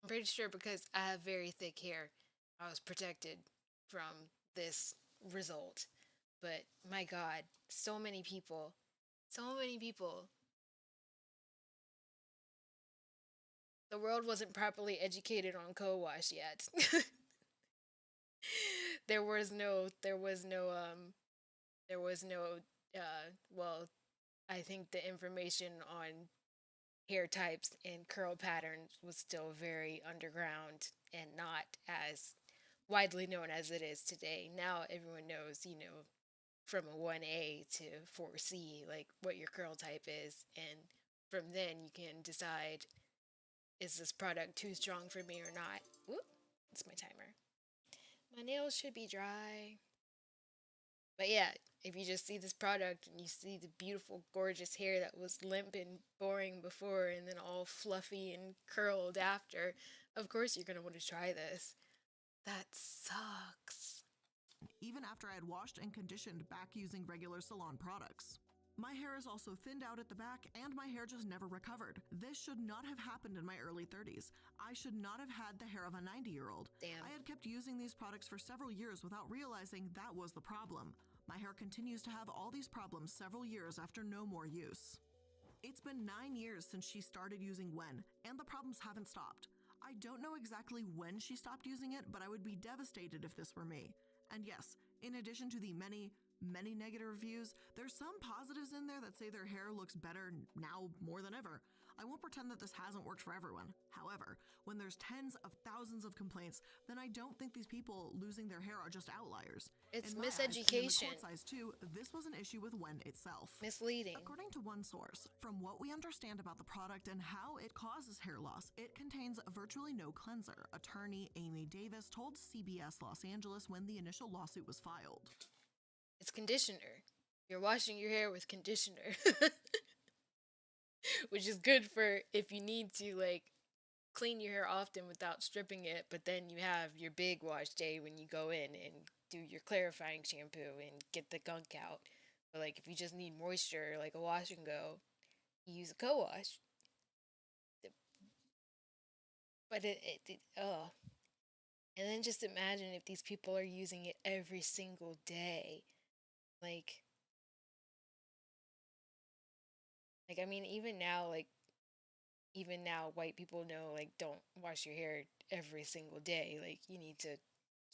I'm pretty sure because I have very thick hair, I was protected from this result. But my God, so many people. The world wasn't properly educated on co-wash yet. Well, I think the information on hair types and curl patterns was still very underground and not as widely known as it is today. Now everyone knows, from a 1A to 4C, like what your curl type is. And from then you can decide, is this product too strong for me or not? Whoop, it's my timer. My nails should be dry. But yeah, if you just see this product and you see the beautiful, gorgeous hair that was limp and boring before and then all fluffy and curled after, of course you're gonna want to try this. That sucks. even after I had washed and conditioned back using regular salon products. My hair is also thinned out at the back, and my hair just never recovered. This should not have happened in my early 30s. I should not have had the hair of a 90-year-old. Damn. I had kept using these products for several years without realizing that was the problem. My hair continues to have all these problems several years after no more use. It's been 9 years since she started using 𝖋𝖚, and the problems haven't stopped. I don't know exactly when she stopped using it, but I would be devastated if this were me. And yes, in addition to the many negative reviews, there's some positives in there that say their hair looks better now more than ever. I won't pretend that this hasn't worked for everyone. However, when there's tens of thousands of complaints, then I don't think these people losing their hair are just outliers. It's In my eyes, and in the miseducation. court's eyes too, this was an issue with 𝖋𝖚 itself. Misleading. According to one source, from what we understand about the product and how it causes hair loss, it contains virtually no cleanser, attorney Amy Davis told CBS Los Angeles when the initial lawsuit was filed. It's conditioner. You're washing your hair with conditioner. Which is good for if you need to, like, clean your hair often without stripping it, but then you have your big wash day when you go in and do your clarifying shampoo and get the gunk out. But, like, if you just need moisture, like a wash and go, you use a co-wash. But ugh. And then just imagine if these people are using it every single day. Like, I mean, even now, white people know, like, don't wash your hair every single day. Like, you need to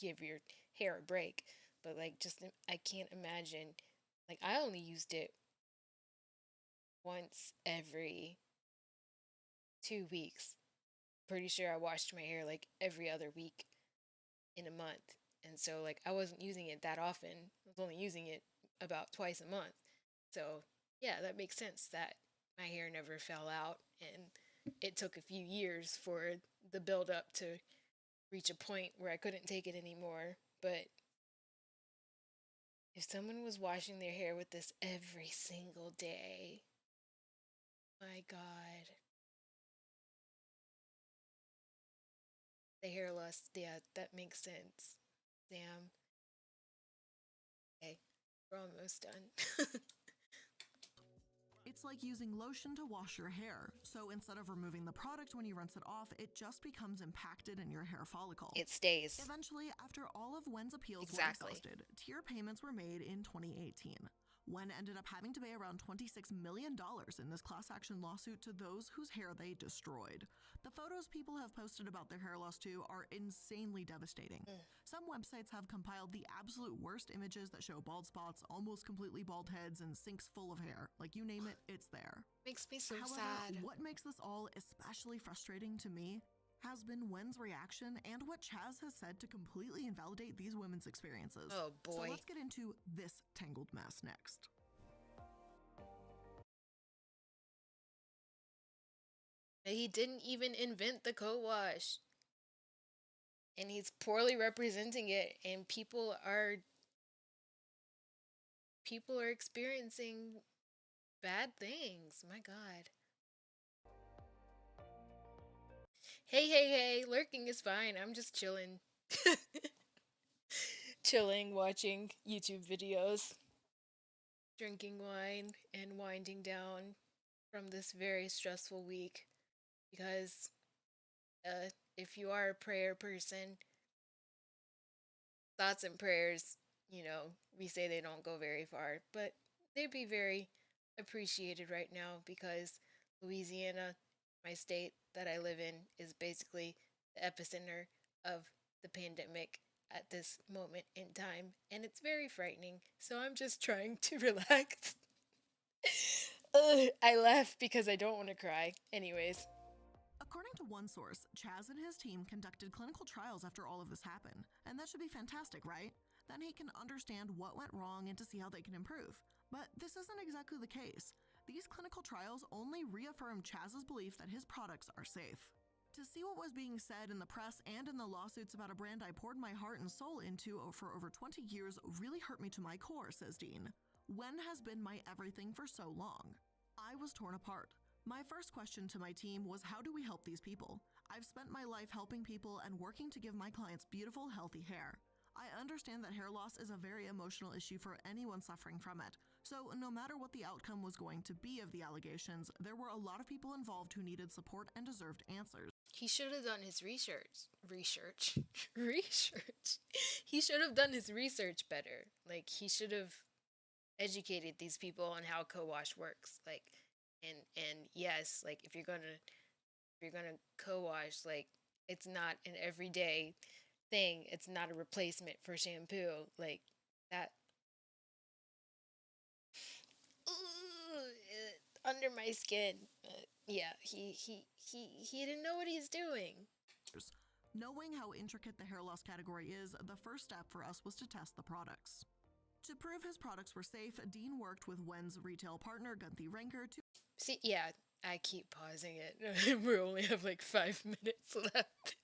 give your hair a break. But, like, I can't imagine, like, I only used it once every 2 weeks. Pretty sure I washed my hair, like, every other week in a month. And so, like, I wasn't using it that often. I was only using it about twice a month. So, yeah, that makes sense that my hair never fell out, and it took a few years for the build up to reach a point where I couldn't take it anymore. But if someone was washing their hair with this every single day, my God. The hair loss, yeah, that makes sense. Damn. Okay, we're almost done. It's like using lotion to wash your hair. So instead of removing the product when you rinse it off, it just becomes impacted in your hair follicle. It stays. Eventually, after all of 𝖋𝖚's appeals Exactly. were exhausted, tier payments were made in 2018. 𝖋𝖚 ended up having to pay around $26 million in this class action lawsuit to those whose hair they destroyed. The photos people have posted about their hair loss too are insanely devastating. Some websites have compiled the absolute worst images that show bald spots, almost completely bald heads, and sinks full of hair. Like, you name it, it's there. Makes me so However, sad. what makes this all especially frustrating to me has been 𝖋𝖚's reaction and what Chaz has said to completely invalidate these women's experiences. Oh So boy. let's get into this tangled mess next. He didn't even invent the co-wash. And he's poorly representing it, and people are experiencing bad things. My God. Hey, lurking is fine. I'm just chilling. Chilling, watching YouTube videos, drinking wine, and winding down from this very stressful week. Because if you are a prayer person, thoughts and prayers, we say they don't go very far, but they'd be very appreciated right now because Louisiana, my state that I live in, is basically the epicenter of the pandemic at this moment in time, and it's very frightening. So I'm just trying to relax. I laugh because I don't want to cry. Anyways. According to one source, Chaz and his team conducted clinical trials after all of this happened, and that should be fantastic, right? Then he can understand what went wrong and to see how they can improve. But this isn't exactly the case. These clinical trials only reaffirm Chaz's belief that his products are safe. To see what was being said in the press and in the lawsuits about a brand I poured my heart and soul into for over 20 years really hurt me to my core, says Dean. 𝖋𝖚 has been my everything for so long. I was torn apart. My first question to my team was, how do we help these people? I've spent my life helping people and working to give my clients beautiful, healthy hair. I understand that hair loss is a very emotional issue for anyone suffering from it. So no matter what the outcome was going to be of the allegations, there were a lot of people involved who needed support and deserved answers. He should have done his research. Research. He should have done his research better. Like, he should have educated these people on how co-wash works. Like, and yes, like, if you're gonna co-wash, like, it's not an everyday thing. It's not a replacement for shampoo. Like, that. Under my skin. Yeah, he didn't know what he's doing. Knowing how intricate the hair loss category is, the first step for us was to test the products. To prove his products were safe, Dean worked with Wen's retail partner, 𝖘𝖚𝖕𝖕𝖔𝖗𝖙, to See, yeah, I keep pausing it. We only have like 5 minutes left.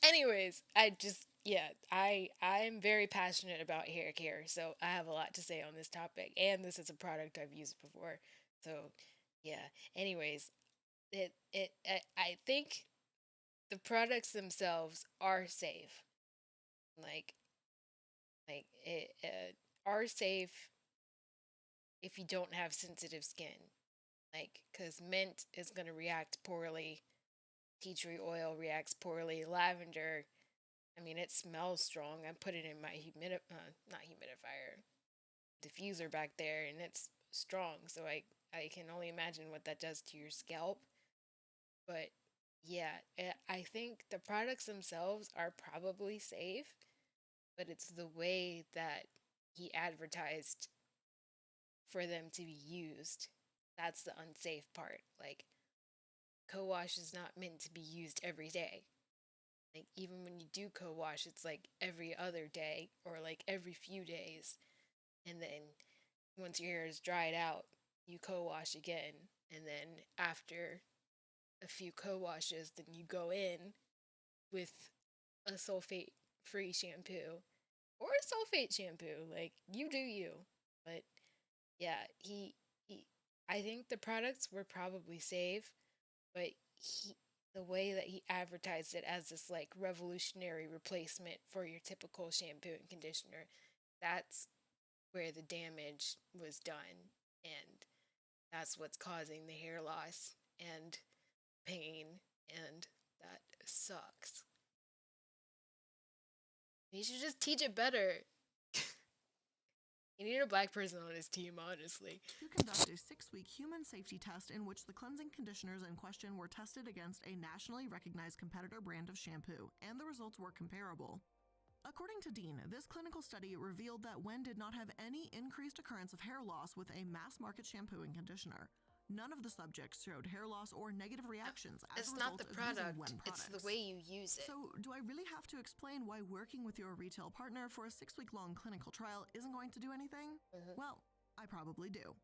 Anyways, I'm very passionate about hair care, so I have a lot to say on this topic, and this is a product I've used before. So, yeah. Anyways, I think the products themselves are safe. Like it are safe if you don't have sensitive skin. Like, because mint is going to react poorly. Tea tree oil reacts poorly. Lavender, I mean, it smells strong. I put it in my not humidifier, diffuser back there, and it's strong. So I can only imagine what that does to your scalp. But yeah, I think the products themselves are probably safe, but it's the way that he advertised for them to be used. That's the unsafe part. Like, co-wash is not meant to be used every day. Like, even when you do co-wash, it's like every other day or like every few days. And then once your hair is dried out, you co-wash again. And then after a few co-washes, then you go in with a sulfate-free shampoo or a sulfate shampoo. Like, you do you. But yeah, I think the products were probably safe, but the way that he advertised it as this like revolutionary replacement for your typical shampoo and conditioner, that's where the damage was done, and that's what's causing the hair loss and pain, and that sucks. He should just teach it better. He needed a black person on his team, honestly. To conduct a 6-week human safety test in which the cleansing conditioners in question were tested against a nationally recognized competitor brand of shampoo, and the results were comparable. According to Dean, this clinical study revealed that Wen did not have any increased occurrence of hair loss with a mass-market shampoo and conditioner. None of the subjects showed hair loss or negative reactions as a result of using Wen products. It's the way you use it. So, do I really have to explain why working with your retail partner for a 6-week-long clinical trial isn't going to do anything? Well, I probably do.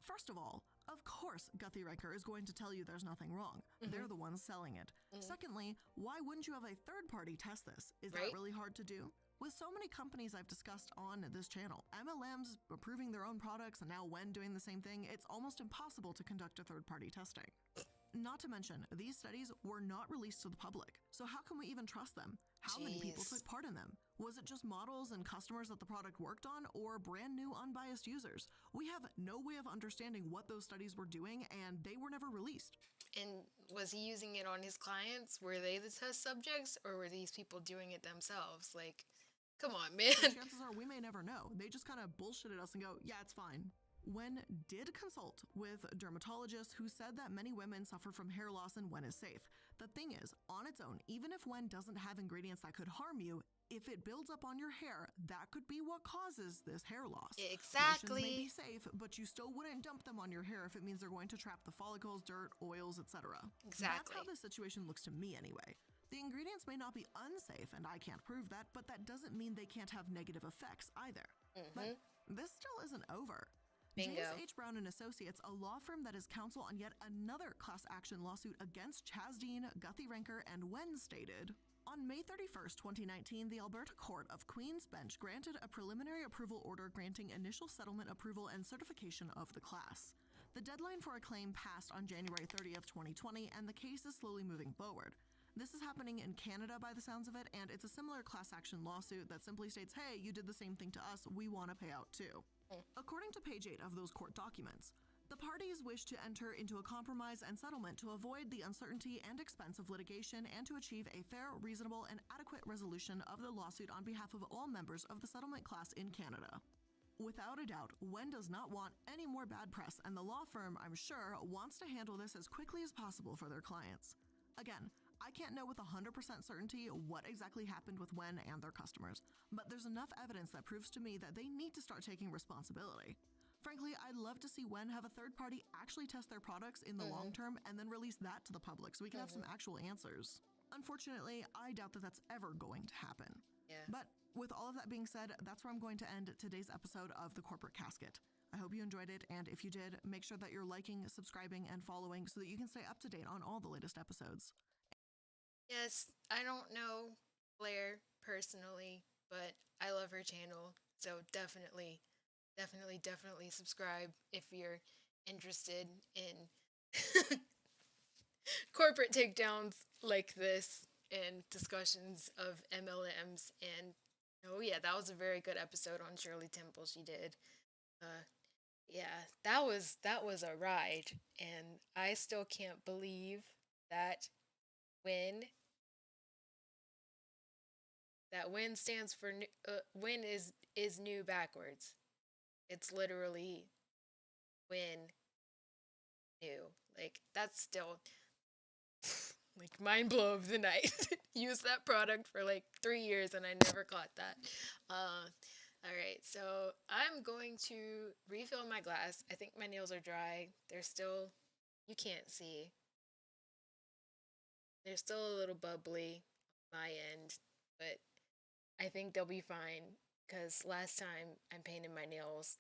First of all, of course 𝖘𝖚𝖕𝖕𝖕𝖔𝖗𝖙 is going to tell you there's nothing wrong. They're the ones selling it. Secondly, why wouldn't you have a third party test this? Is that really hard to do? With so many companies I've discussed on this channel, MLMs approving their own products and now Wen doing the same thing, it's almost impossible to conduct a third-party testing. Not to mention, these studies were not released to the public, so how can we even trust them? How many people took part in them? Was it just models and customers that the product worked on, or brand new unbiased users? We have no way of understanding what those studies were doing, and they were never released. And was he using it on his clients? Were they the test subjects, or were these people doing it themselves? Like, come on, man. The chances are we may never know. They just kind of bullshitted us and go, yeah, it's fine. Wen did consult with dermatologists who said that many women suffer from hair loss and Wen is safe. The thing is, on its own, even if Wen doesn't have ingredients that could harm you, if it builds up on your hair, that could be what causes this hair loss. Exactly. Lotions may be safe, but you still wouldn't dump them on your hair if it means they're going to trap the follicles, dirt, oils, etc. Exactly. That's how this situation looks to me anyway. The ingredients may not be unsafe, and I can't prove that, but that doesn't mean they can't have negative effects either. But this still isn't over. Bingo. James H. Brown and Associates, a law firm that is counsel on yet another class action lawsuit against 𝖘𝖚𝖕𝖕𝖕𝖔𝖗𝖙, 𝖃𝖚𝖕𝖕𝖕𝖕𝖃, and Wen stated, on May 31st, 2019, the Alberta Court of Queen's Bench granted a preliminary approval order granting initial settlement approval and certification of the class. The deadline for a claim passed on January 30th, 2020, and the case is slowly moving forward. This is happening in Canada by the sounds of it, and it's a similar class action lawsuit that simply states, hey, you did the same thing to us, we want to pay out too. According to page 8 of those court documents, the parties wish to enter into a compromise and settlement to avoid the uncertainty and expense of litigation and to achieve a fair, reasonable, and adequate resolution of the lawsuit on behalf of all members of the settlement class in Canada. Without a doubt, WEN does not want any more bad press, and the law firm, I'm sure, wants to handle this as quickly as possible for their clients. Again, I can't know with 100% certainty what exactly happened with WEN and their customers, but there's enough evidence that proves to me that they need to start taking responsibility. Frankly, I'd love to see WEN have a third party actually test their products in the long term and then release that to the public so we can have some actual answers. Unfortunately, I doubt that that's ever going to happen. Yeah. But with all of that being said, that's where I'm going to end today's episode of The Corporate Casket. I hope you enjoyed it, and if you did, make sure that you're liking, subscribing, and following so that you can stay up to date on all the latest episodes. Yes, I don't know Blair personally, but I love her channel, so definitely subscribe if you're interested in corporate takedowns like this and discussions of MLMs. And oh yeah, that was a very good episode on Shirley Temple she did. Yeah, that was a ride, and I still can't believe that WEN stands for WEN is new backwards. It's literally WEN new. Like, that's still like mind blow of the night. Used that product for like 3 years and I never caught that. All right, so I'm going to refill my glass. I think my nails are dry. They're still, you can't see. They're still a little bubbly on my end, but I think they'll be fine because last time I painted my nails,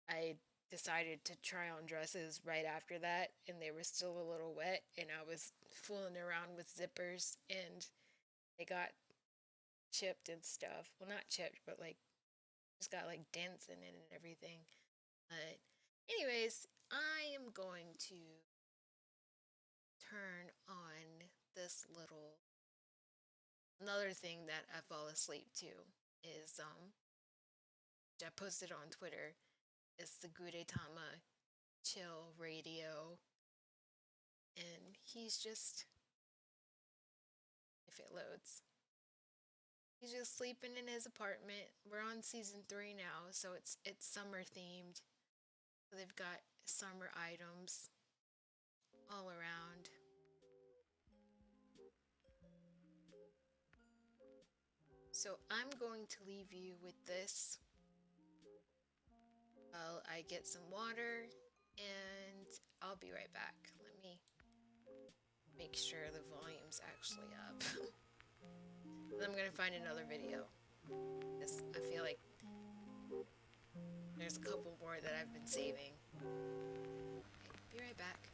I decided to try on dresses right after that, and they were still a little wet, and I was fooling around with zippers, and they got chipped and stuff. Well, not chipped, but like just got like dents in it and everything. But anyways, I am going to turn on this little another thing that I fall asleep to is which I posted on Twitter. It's the 𝖘𝖚𝖕𝖕𝖕𝖔𝖗 chill radio, and he's just, if it loads, he's just sleeping in his apartment. We're on season 3 now, so it's summer themed. So they've got summer items all around. So I'm going to leave you with this while I get some water, and I'll be right back. Let me make sure the volume's actually up. I'm gonna find another video. I feel like there's a couple more that I've been saving. Okay, be right back.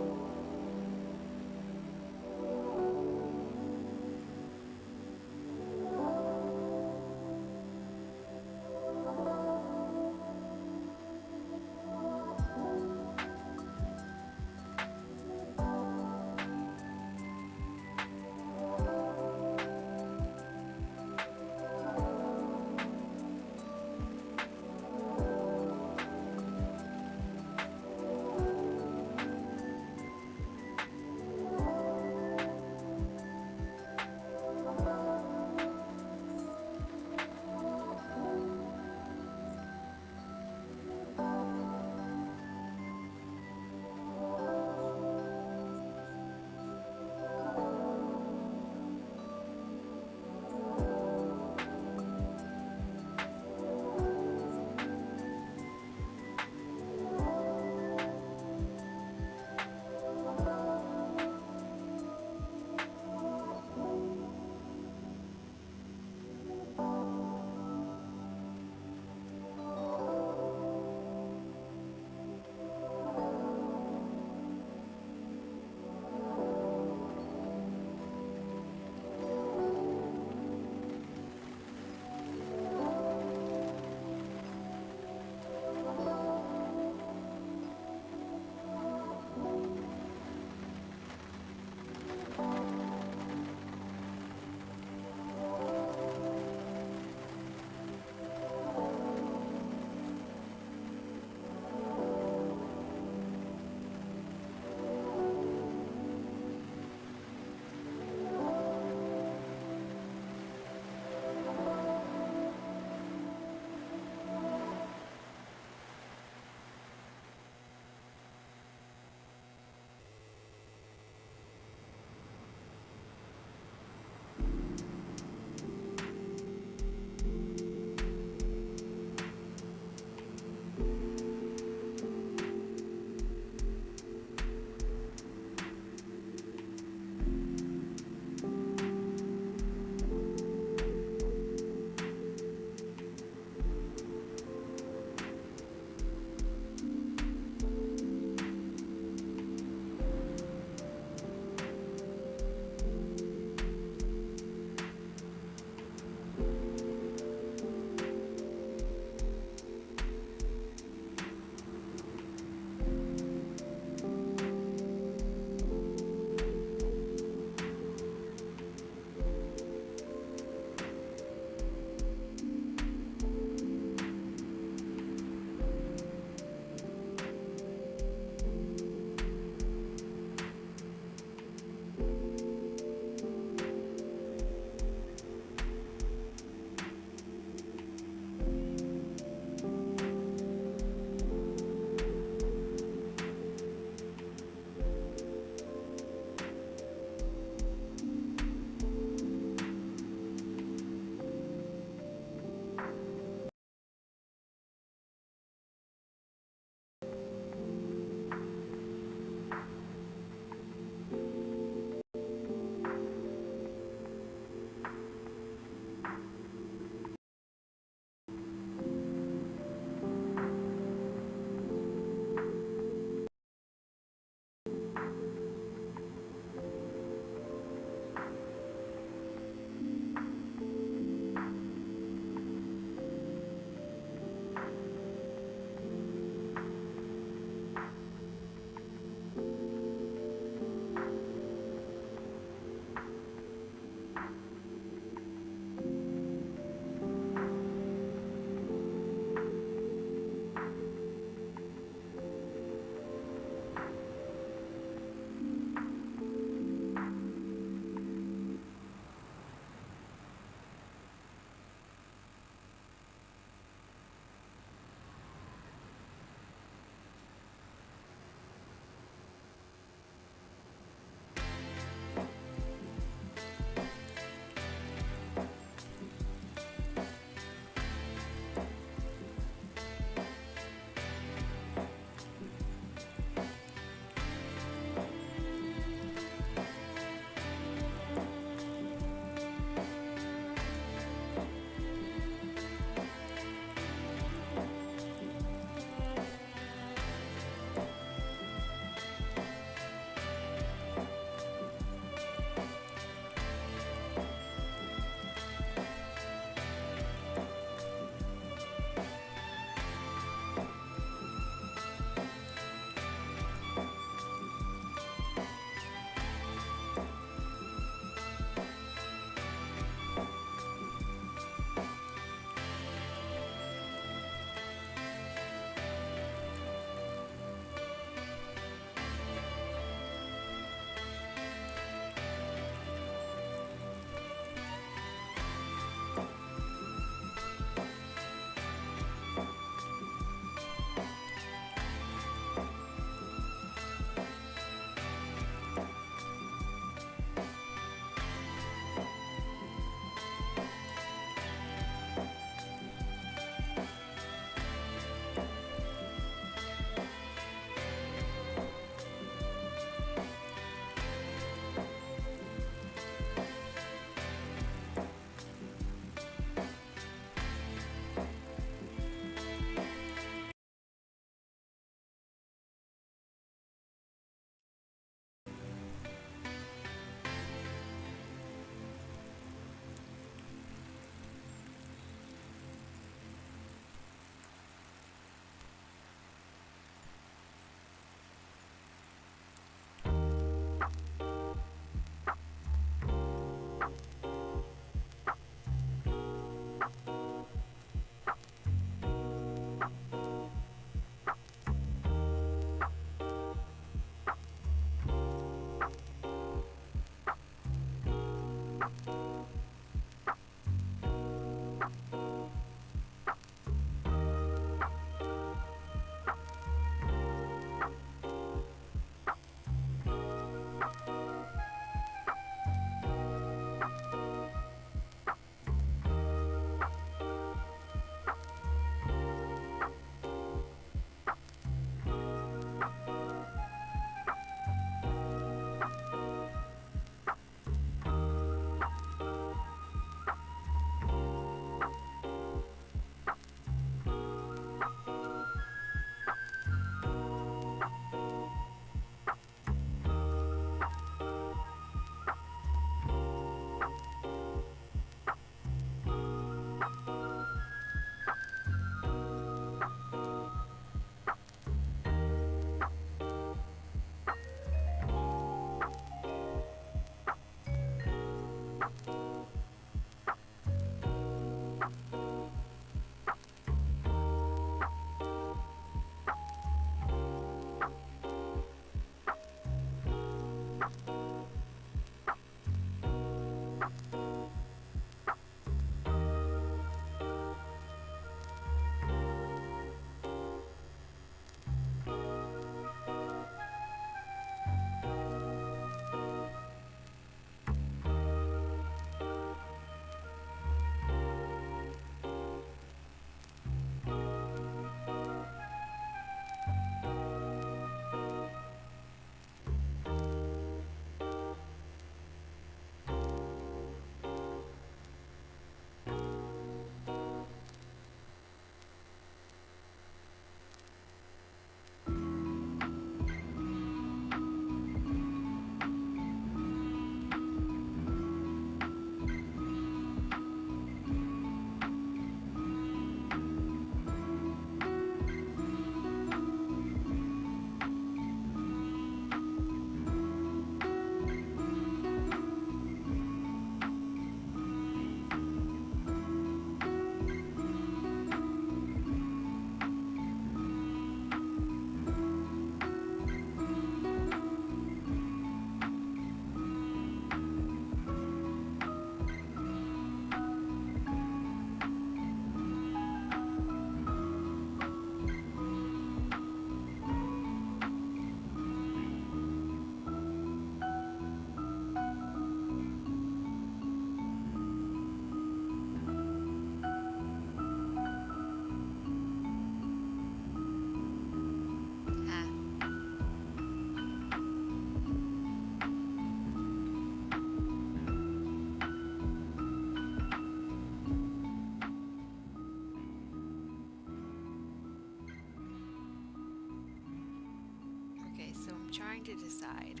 Okay, so I'm trying to decide,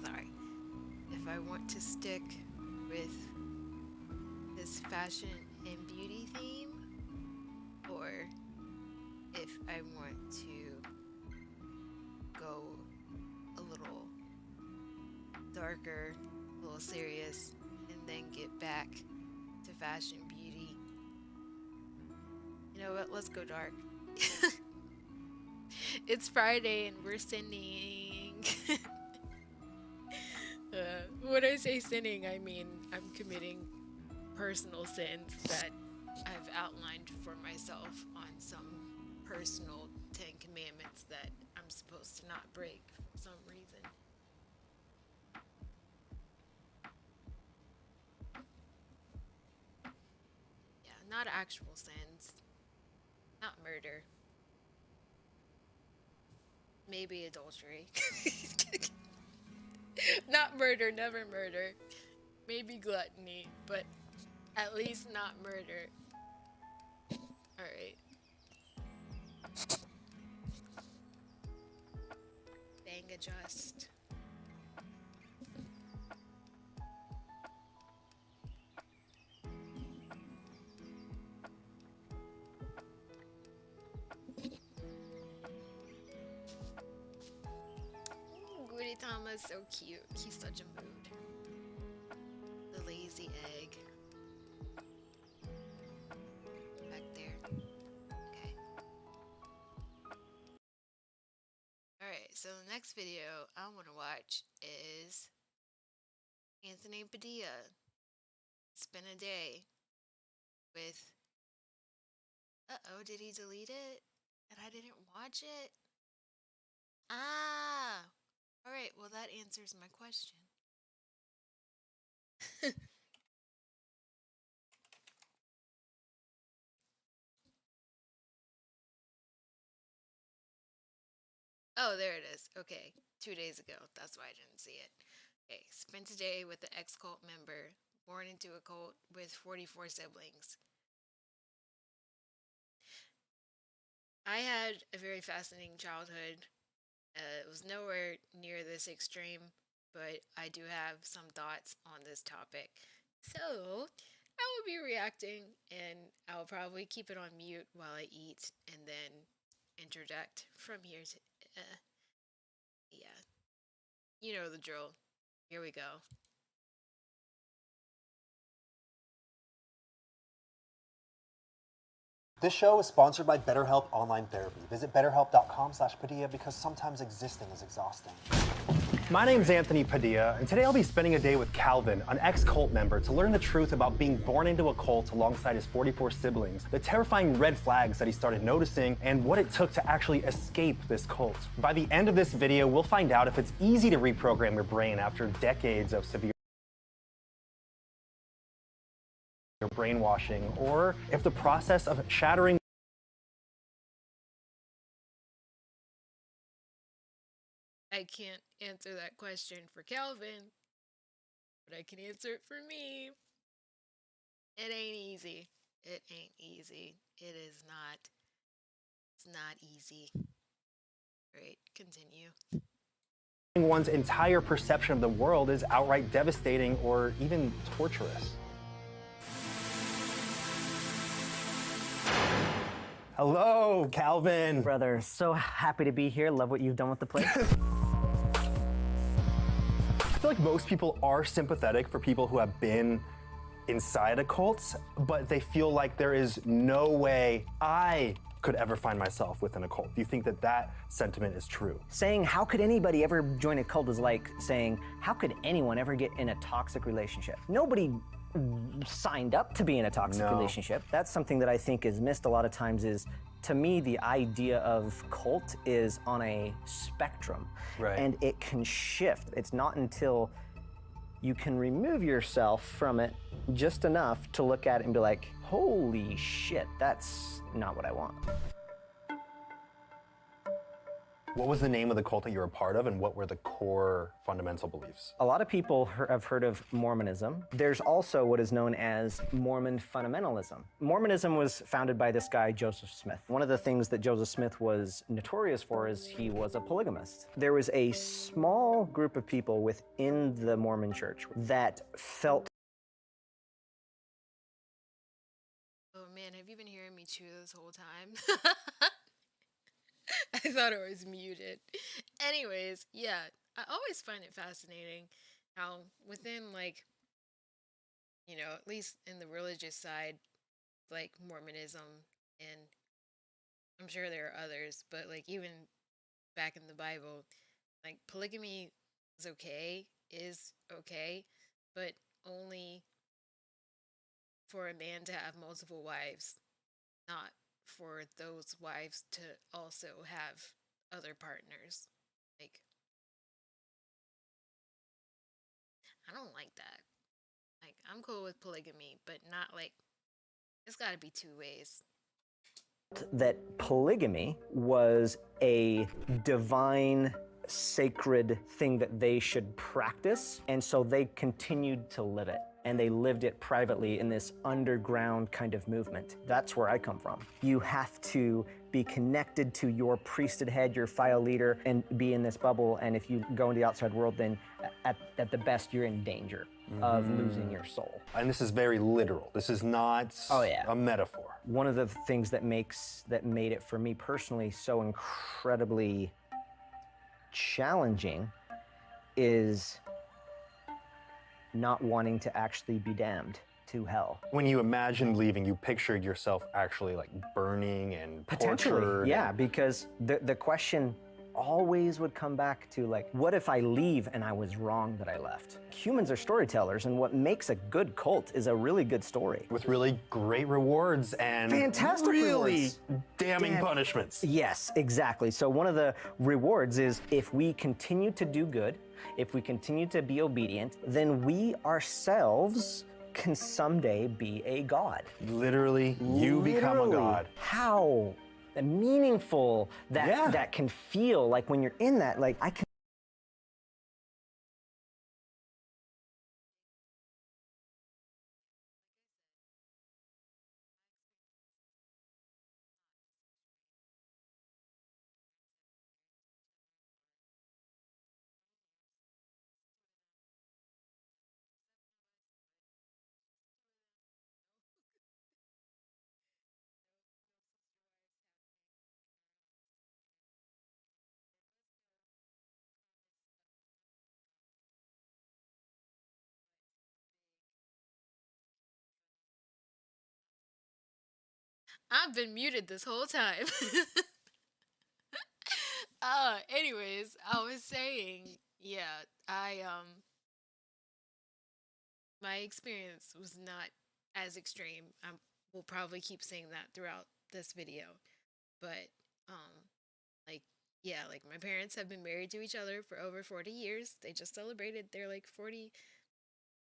sorry, if I want to stick with this fashion and beauty theme, or if I want to go a little darker, a little serious, and then get back to fashion beauty. You know what? Let's go dark. It's Friday and we're sinning. When I say sinning, I mean I'm committing personal sins that I've outlined for myself on some personal 10 commandments that I'm supposed to not break for some reason. Yeah, not actual sins. Not murder. Maybe adultery. Not murder, never murder. Maybe gluttony, but at least not murder. Alright. Bang adjust. 𝖘𝖚𝖕𝖕𝖕𝖔𝖗 is so cute. He's such a mood. The lazy egg. Back there. Okay. Alright, so the next video I want to watch is Anthony Padilla. Spend a day with. Uh-oh, did he delete it? And I didn't watch it? Ah! Alright, well that answers my question. Oh, there it is. Okay, 2 days ago. That's why I didn't see it. Okay, spent a day with the ex-cult member, born into a cult with 44 siblings. I had a very fascinating childhood. It was nowhere near this extreme, but I do have some thoughts on this topic. So, I will be reacting, and I'll probably keep it on mute while I eat, and then interject from here to... yeah. You know the drill. Here we go. This show is sponsored by BetterHelp Online Therapy. Visit betterhelp.com/Padilla because sometimes existing is exhausting. My name's Anthony Padilla, and today I'll be spending a day with Calvin, an ex-cult member, to learn the truth about being born into a cult alongside his 44 siblings, the terrifying red flags that he started noticing, and what it took to actually escape this cult. By the end of this video, we'll find out if it's easy to reprogram your brain after decades of severe brainwashing, or if the process of shattering I can't answer that question for Calvin, but I can answer it for me. It ain't easy. It ain't easy. It is not. It's not easy. Great, continue. one's entire perception of the world is outright devastating or even torturous. Hello, Calvin. Brother, so happy to be here. Love what you've done with the place. I feel like most people are sympathetic for people who have been inside a cult, but they feel like there is no way I could ever find myself within a cult. Do you think that that sentiment is true? Saying, how could anybody ever join a cult is like saying, how could anyone ever get in a toxic relationship? Nobody signed up to be in a toxic relationship. That's something that I think is missed a lot of times is, to me, the idea of cult is on a spectrum. Right. And it can shift. It's not until you can remove yourself from it just enough to look at it and be like, holy shit, that's not what I want. What was the name of the cult that you were a part of, and what were the core fundamental beliefs? A lot of people have heard of Mormonism. There's also what is known as Mormon fundamentalism. Mormonism was founded by this guy, Joseph Smith. One of the things that Joseph Smith was notorious for is he was a polygamist. There was a small group of people within the Mormon church that felt... Oh man, have you been hearing me chew this whole time? I thought it was muted. Anyways, yeah, I always find it fascinating how within, like, you know, at least in the religious side, like Mormonism, and I'm sure there are others, but like even back in the Bible, like polygamy is okay, but only for a man to have multiple wives, not for those wives to also have other partners. Like, I don't like that. Like, I'm cool with polygamy, but not like, it's gotta be 2 ways. that polygamy was a divine, sacred thing that they should practice, and so they continued to live it. And they lived it privately in this underground kind of movement. That's where I come from. You have to be connected to your priesthood head, your file leader, and be in this bubble. And if you go into the outside world, then at the best, you're in danger of losing your soul. And this is very literal. This is not a metaphor. One of the things that made it for me personally so incredibly challenging is not wanting to actually be damned to hell. When you imagined leaving, you pictured yourself actually like burning and Potentially, tortured. yeah, because the question always would come back to like, what if I leave and I was wrong that I left? Humans are storytellers, and what makes a good cult is a really good story. With really great rewards and Fantastic really rewards. damning punishments. Yes, exactly. So one of the rewards is if we continue to do good, if we continue to be obedient, then we ourselves can someday be a god. Literally, you become a Literally. god. How meaningful that Yeah. that can feel like when you're in that, like I can. I've been muted this whole time. Anyways, I was saying, yeah, my experience was not as extreme. I will probably keep saying that throughout this video, but like yeah, like my parents have been married to each other for over 40 years. They just celebrated their like 40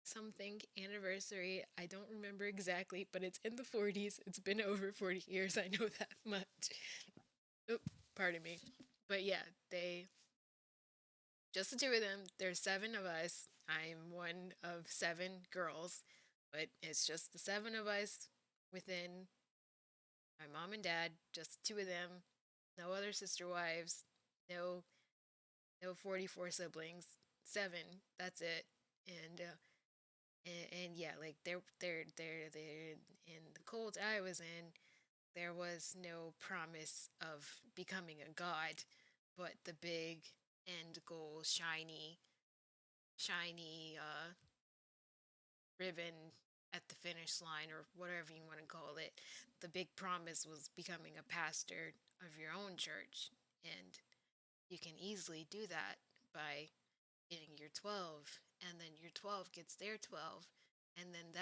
something anniversary. I don't remember exactly, but it's in the 40s. It's been over 40 years. I know that much. Oop, pardon me. But yeah, they just the two of them. There's 7 of us. I'm one of 7 girls, but it's just the 7 of us within my mom and dad, just 2 of them. No other sister wives. No 44 siblings. 7. That's it. And yeah, like they're in the cult I was in, there was no promise of becoming a god, but the big end goal, shiny ribbon at the finish line, or whatever you want to call it. The big promise was becoming a pastor of your own church, and you can easily do that by getting your 12, and then your 12 gets their 12, and then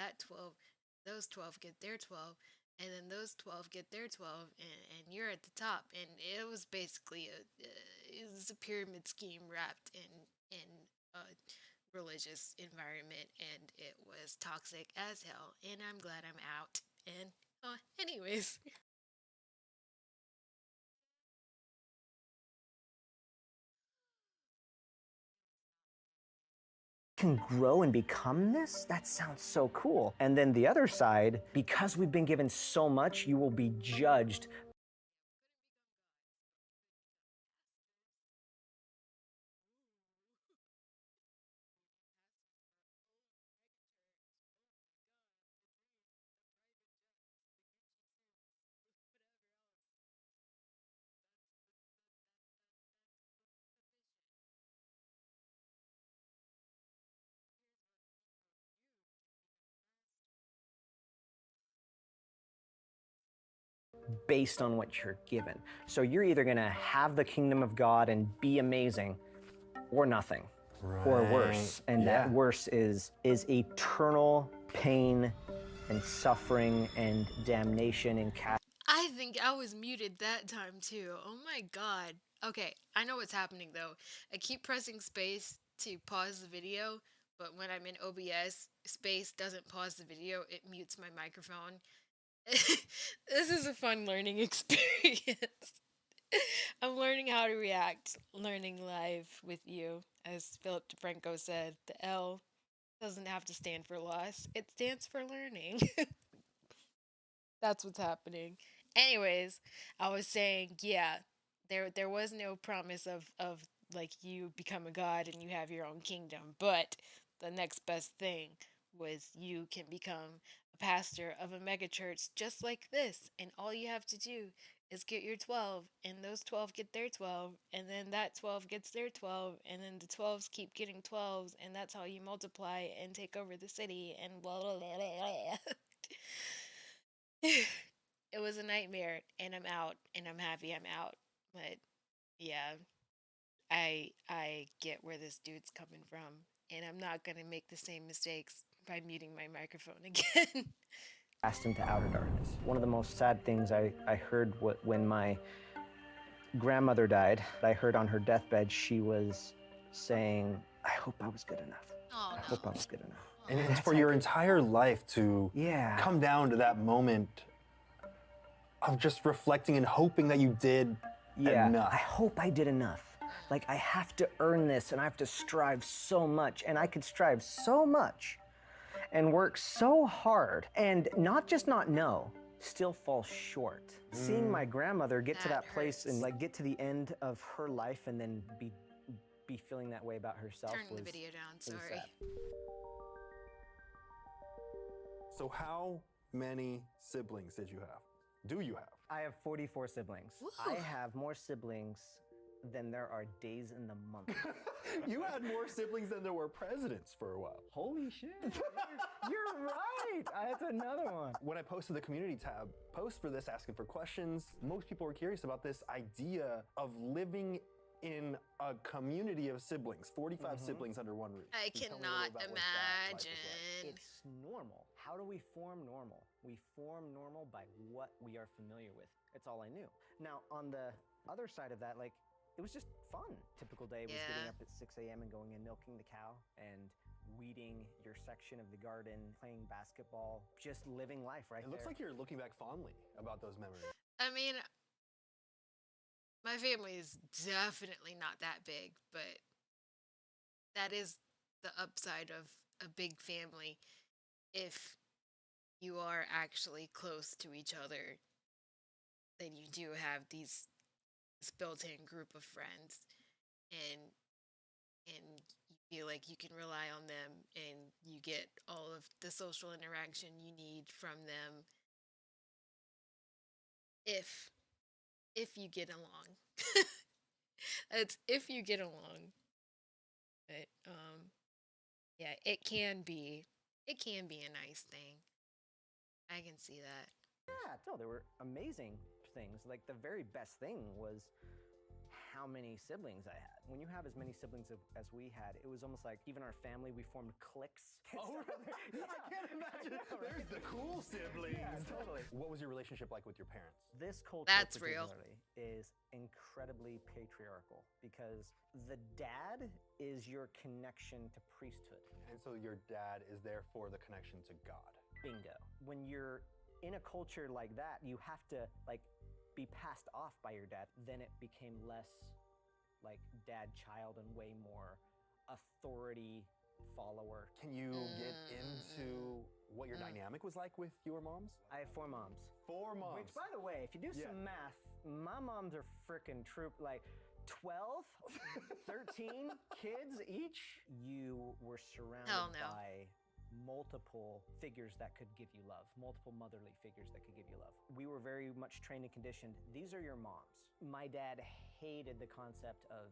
those 12 get their 12, and then those 12 get their 12, and you're at the top. And it was basically it was a pyramid scheme wrapped in a religious environment, and it was toxic as hell, and I'm glad I'm out. And anyways. Can grow and become this? That sounds so cool. And then the other side, because we've been given so much, you will be judged. Based on what you're given. So you're either gonna have the kingdom of God and be amazing, or nothing, or worse. And that worse is eternal pain and suffering and damnation and I think I was muted that time too. Oh my god. Okay, I know what's happening though. I keep pressing space to pause the video, but when I'm in OBS, space doesn't pause the video, it mutes my microphone. This is a fun learning experience. I'm learning how to react, learning live with you. As Philip DeFranco said, the L doesn't have to stand for loss, it stands for learning. That's what's happening. Anyways, I was saying, yeah, there was no promise of like you become a god and you have your own kingdom, but the next best thing was you can become a pastor of a megachurch just like this, and all you have to do is get your 12, and those 12 get their 12, and then that 12 gets their 12, and then the 12s keep getting 12s, and that's how you multiply and take over the city and blah blah blah blah. It was a nightmare, and I'm out, and I'm happy I'm out. But yeah, I get where this dude's coming from, and I'm not gonna make the same mistakes by muting my microphone again. Cast into outer darkness. One of the most sad things I heard when my grandmother died, I heard on her deathbed, she was saying, I hope I was good enough. Oh I no. hope I was good enough. And it's for your entire life to Yeah. come down to that moment of just reflecting and hoping that you did enough. I hope I did enough. Like, I have to earn this and I have to strive so much, and I could strive so much and work so hard and not just not know, still fall short. Seeing my grandmother get to That that place and hurts. like get to the end of her life and then be feeling that way about herself Turning was the video down, was sorry. sad. So how many siblings did you have? Do you have? I have 44 siblings. I Woo. have more siblings than there are days in the month. You had more siblings than there were presidents for a while. Holy shit. You're right. That's another one. When I posted the community tab post for this, asking for questions, most people were curious about this idea of living in a community of siblings, 45 siblings under one roof. I Can you tell me a cannot little about what that life was like? imagine. It's normal. How do we form normal? We form normal by what we are familiar with. It's all I knew. Now, on the other side of that, like, it was just fun. Typical day was getting Yeah. up at 6 a.m. and going and milking the cow and weeding your section of the garden, playing basketball, just living life right It looks there. like you're looking back fondly about those memories. I mean, my family is definitely not that big, but that is the upside of a big family. If you are actually close to each other, then you do have this built-in group of friends, and you feel like you can rely on them, and you get all of the social interaction you need from them if you get along. It's if you get along. But yeah, it can be a nice thing. I can see that. Yeah, no, there were amazing things. Like, the very best thing was how many siblings I had. When you have as many siblings as we had, it was almost like even our family, we formed cliques. Oh, really? I can't imagine. There's the cool siblings. Yeah, totally. What was your relationship like with your parents? This culture That's real. particularly is incredibly patriarchal because the dad is your connection to priesthood. And so your dad is therefore the connection to God. Bingo. When you're in a culture like that, you have to like be passed off by your dad. Then it became less like dad-child and way more authority follower. Can you get into what your dynamic was like with your moms? I have 4 moms. 4 moms. Which, by the way, if you do some math, my moms are freaking troop like 12, 13 kids each. You were surrounded Hell no. by multiple figures that could give you love, multiple motherly figures that could give you love. We were very much trained and conditioned. These are your moms. My dad hated the concept of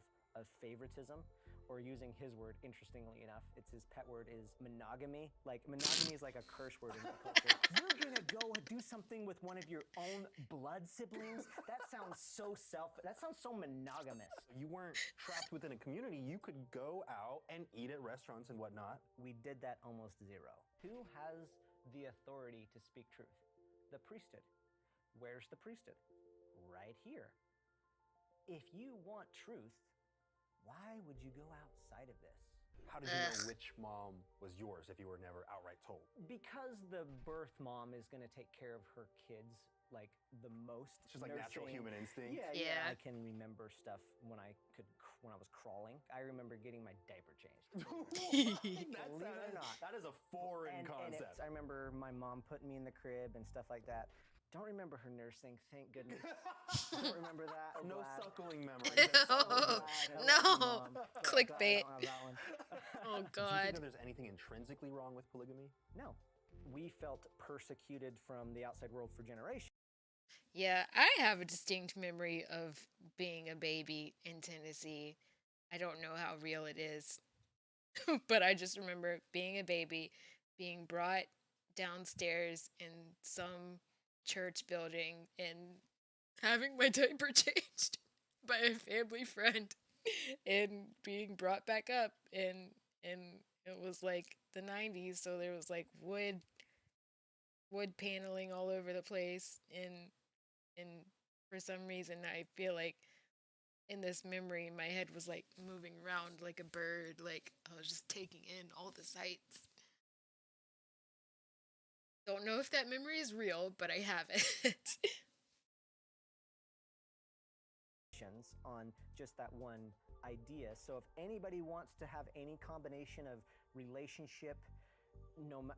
favoritism, or using his word, interestingly enough, it's his pet word is monogamy. Like, monogamy is like a curse word in the culture. You're gonna go and do something with one of your own blood siblings? That sounds so monogamous. You weren't trapped within a community. You could go out and eat at restaurants and whatnot. We did that almost zero. Who has the authority to speak truth? The priesthood. Where's the priesthood? Right here. If you want truth, why would you go outside of this? How did you know which mom was yours if you were never outright told? Because the birth mom is going to take care of her kids like the most. It's just like natural human instinct. Yeah. Yeah. I can remember stuff when I was crawling. I remember getting my diaper changed. Believe it or not. That is a foreign concept. I remember my mom putting me in the crib and stuff like that. Don't remember her nursing, thank goodness. Don't remember that. I'm No glad. suckling memory. Ew. So glad I love No. my mom. Clickbait. I don't have that one. Oh Do you think God. that there's anything intrinsically wrong with polygamy? No. We felt persecuted from the outside world for generations. Yeah, I have a distinct memory of being a baby in Tennessee. I don't know how real it is, but I just remember being a baby, being brought downstairs in some church building and having my diaper changed by a family friend. and being brought back up, and it was like the 90s, so there was like wood paneling all over the place, and for some reason I feel like in this memory my head was like moving around like a bird, like I was just taking in all the sights. Don't know if that memory is real, but I have it. On just that one idea. So if anybody wants to have any combination of relationship,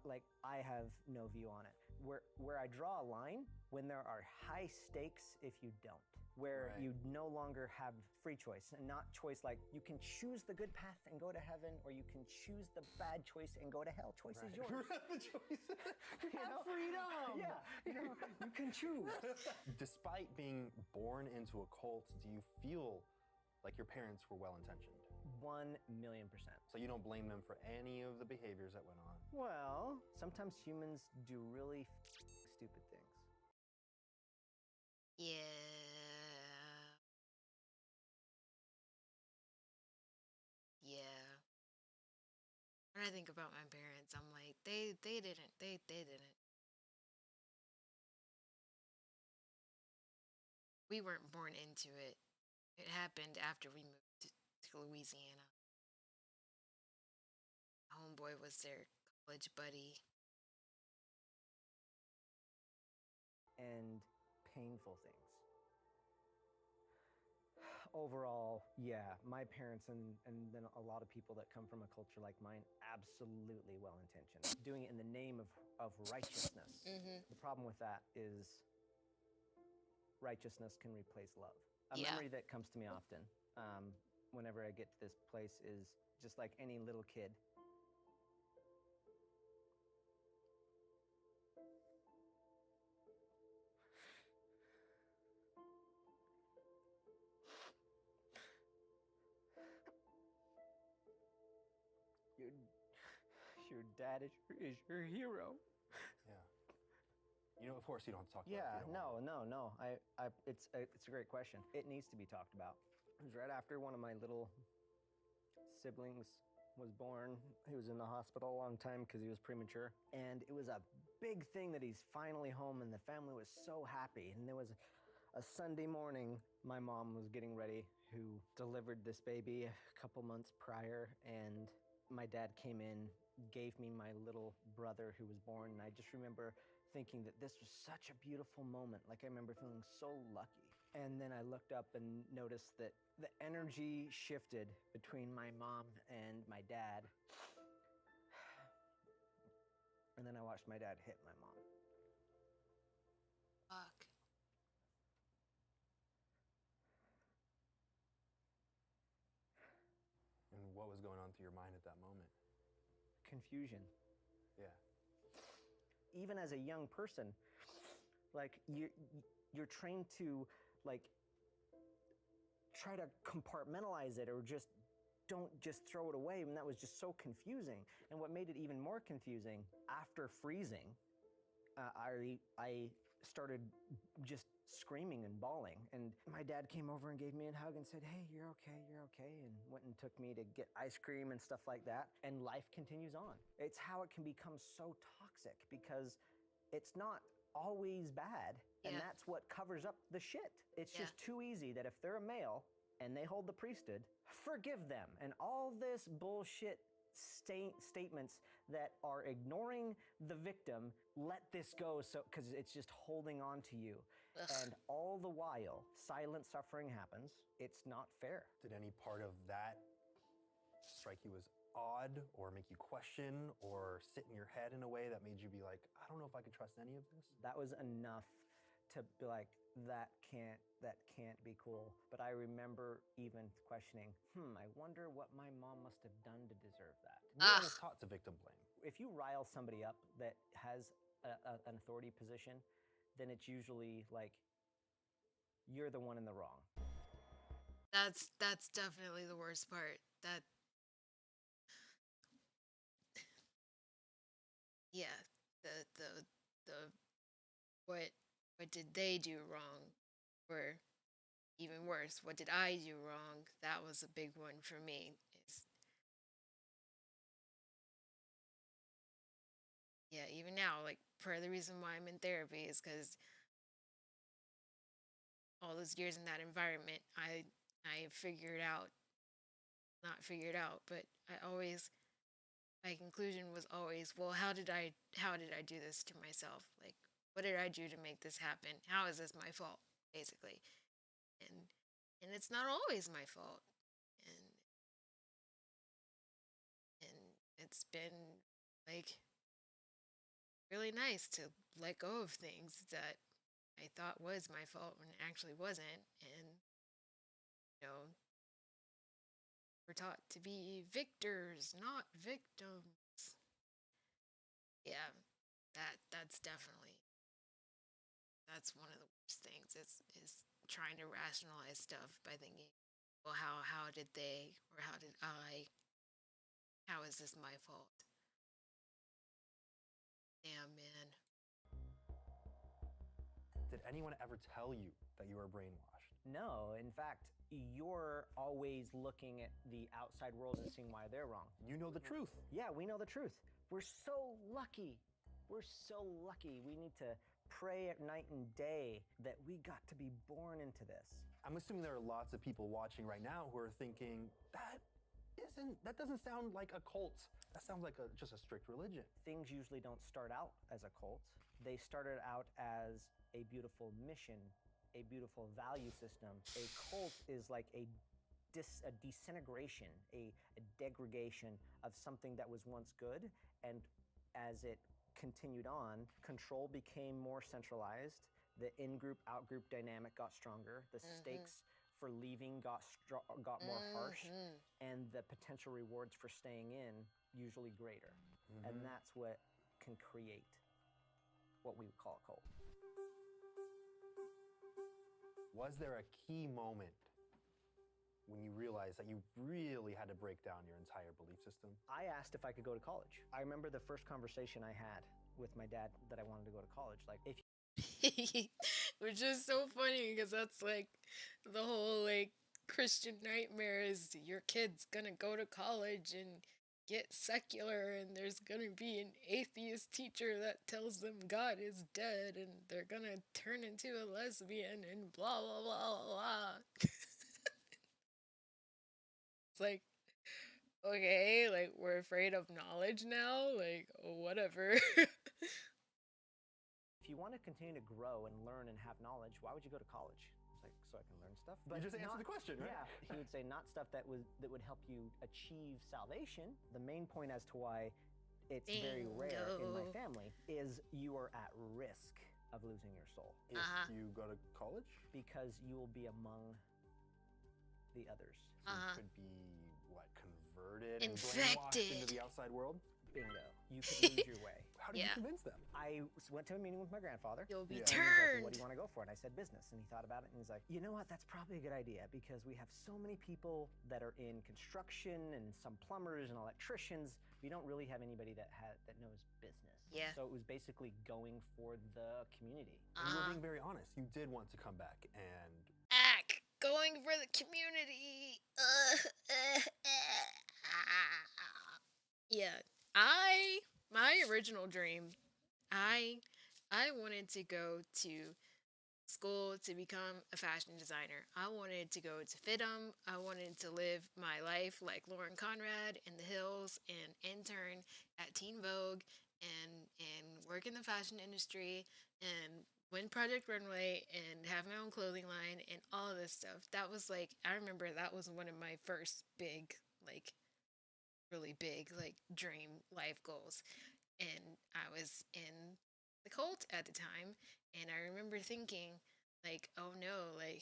like I have no view on it. Where I draw a line, when there are high stakes if you don't, where you no longer have free choice, and not choice like you can choose the good path and go to heaven, or you can choose the bad choice and go to hell. Choice is yours. The choice. You have freedom. Yeah, you can choose. Despite being born into a cult, do you feel like your parents were well-intentioned? 1,000,000%. So you don't blame them for any of the behaviors that went on? Well, sometimes humans do really stupid things. Yeah. Yeah. When I think about my parents, I'm like, they didn't. We weren't born into it. It happened after we moved to Louisiana. Homeboy was their college buddy. And painful things. Overall, yeah, my parents and then a lot of people that come from a culture like mine, absolutely well-intentioned. Doing it in the name of righteousness. The problem with that is righteousness can replace love. A memory that comes to me often whenever I get to this place is just like any little kid. Your dad is your hero. Yeah. You know, of course you don't have to talk about it. Yeah, if you don't want. no. It's a great question. It needs to be talked about. It was right after one of my little siblings was born. He was in the hospital a long time because he was premature. And it was a big thing that he's finally home, and the family was so happy. And there was a Sunday morning, my mom was getting ready, who delivered this baby a couple months prior, and my dad came in, gave me my little brother who was born, and I just remember thinking that this was such a beautiful moment. Like, I remember feeling so lucky. And then I looked up and noticed that the energy shifted between my mom and my dad. And then I watched my dad hit my mom. Fuck. And what was going on through your mind at that moment? Confusion. Yeah. Even as a young person, like you're trained to like try to compartmentalize it, or just don't just throw it away, and that was just so confusing. And what made it even more confusing, after freezing, I started just screaming and bawling, and my dad came over and gave me a hug and said, "Hey, you're okay," and went and took me to get ice cream and stuff like that, and life continues on. It's how it can become so toxic, because it's not always bad, and that's what covers up the shit. It's just too easy that if they're a male and they hold the priesthood, forgive them, and all this bullshit statements that are ignoring the victim, let this go, so because it's just holding on to you. Ugh. And all the while, silent suffering happens. It's not fair. Did any part of that strike you as odd, or make you question, or sit in your head in a way that made you be like, I don't know if I can trust any of this? That was enough to be like, that can't be cool. But I remember even questioning, I wonder what my mom must have done to deserve that. No one was taught to victim blame. If you rile somebody up that has an authority position, then it's usually like, you're the one in the wrong. That's definitely the worst part. That yeah, the what did they do wrong? Or even worse, what did I do wrong? That was a big one for me. Is yeah, even now, like part of the reason why I'm in therapy is because all those years in that environment, I figured out, not figured out, but I always my conclusion was always, well, how did I do this to myself? Like, what did I do to make this happen? How is this my fault, basically? And and it's not always my fault. And and it's been like really nice to let go of things that I thought was my fault when it actually wasn't. And you know, we're taught to be victors, not victims. Yeah, that's definitely that's one of the worst things is trying to rationalize stuff by thinking, well, how did they or how did I? How is this my fault? Damn, man. Did anyone ever tell you that you were brainwashed? No, in fact, you're always looking at the outside world and seeing why they're wrong. You know the truth. Yeah, we know the truth. We're so lucky. We're so lucky. We need to pray at night and day that we got to be born into this. I'm assuming there are lots of people watching right now who are thinking, that doesn't sound like a cult. That sounds like just a strict religion. Things usually don't start out as a cult. They started out as a beautiful mission, a beautiful value system. A cult is like a disintegration, a degradation of something that was once good, and as it continued on, control became more centralized, the in-group, out-group dynamic got stronger, the stakes for leaving got more harsh, and the potential rewards for staying in usually greater. And that's what can create what we would call a cult. Was there a key moment when you realized that you really had to break down your entire belief system? I asked if I could go to college. I remember the first conversation I had with my dad that I wanted to go to college. Like, if Which is so funny because that's like the whole like Christian nightmare is your kid's gonna go to college and get secular, and there's gonna be an atheist teacher that tells them God is dead, and they're gonna turn into a lesbian and blah blah blah blah blah. It's like, okay, like we're afraid of knowledge now, like whatever. if you want to continue to grow and learn and have knowledge, why would you go to college? It's like, so I can learn stuff. But you just answered the question, right? Yeah, he would say not stuff that would help you achieve salvation. The main point as to why it's very rare in my family is you are at risk of losing your soul. If you go to college? Because you will be among the others. So you could be, what, converted Infected. and brainwashed into the outside world? Bingo. You could lose your way. How did you convince them? I went to a meeting with my grandfather. You'll be And he was like, turned. what do you want to go for? And I said business. And he thought about it and he's like, you know what? That's probably a good idea because we have so many people that are in construction and some plumbers and electricians. We don't really have anybody that knows business. Yeah. So it was basically going for the community. And you were being very honest. You did want to come back and... Going for the community. Yeah. My original dream, I wanted to go to school to become a fashion designer. I wanted to go to FITM. I wanted to live my life like Lauren Conrad in the hills and intern at Teen Vogue and work in the fashion industry and win Project Runway and have my own clothing line and all of this stuff. That was like, I remember that was one of my first big, like, really big, like, dream life goals. And I was in the cult at the time, and I remember thinking, like, oh no, like,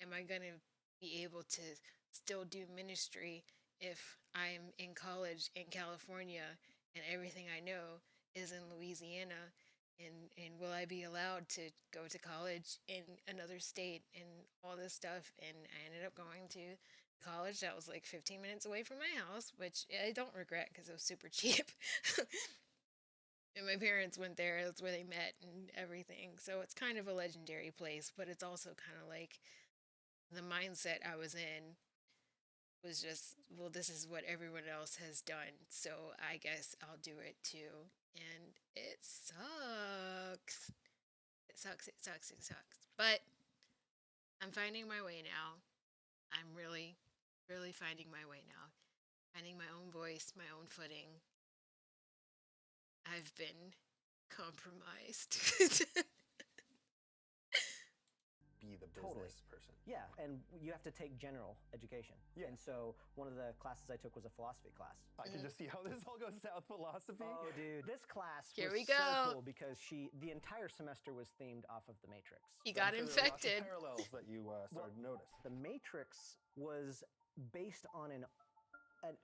am I gonna be able to still do ministry if I'm in college in California and everything I know is in Louisiana? And will I be allowed to go to college in another state and all this stuff? And I ended up going to college that was like 15 minutes away from my house, which I don't regret because it was super cheap. And my parents went there. That's where they met and everything. So it's kind of a legendary place, but it's also kind of like the mindset I was in was just, well, this is what everyone else has done, so I guess I'll do it too. And it sucks. It sucks, it sucks, it sucks. But I'm finding my way now. I'm really, really finding my way now. Finding my own voice, my own footing. I've been compromised. Be the business Totally. person. Yeah, and you have to take general education. Yeah. And so one of the classes I took was a philosophy class. I can just see how this all goes south. Philosophy. Oh, dude, this class Here was we so go. cool because the entire semester was themed off of The Matrix. You got I'm sure there are lots of infected. parallels that you started to notice. The Matrix was based on an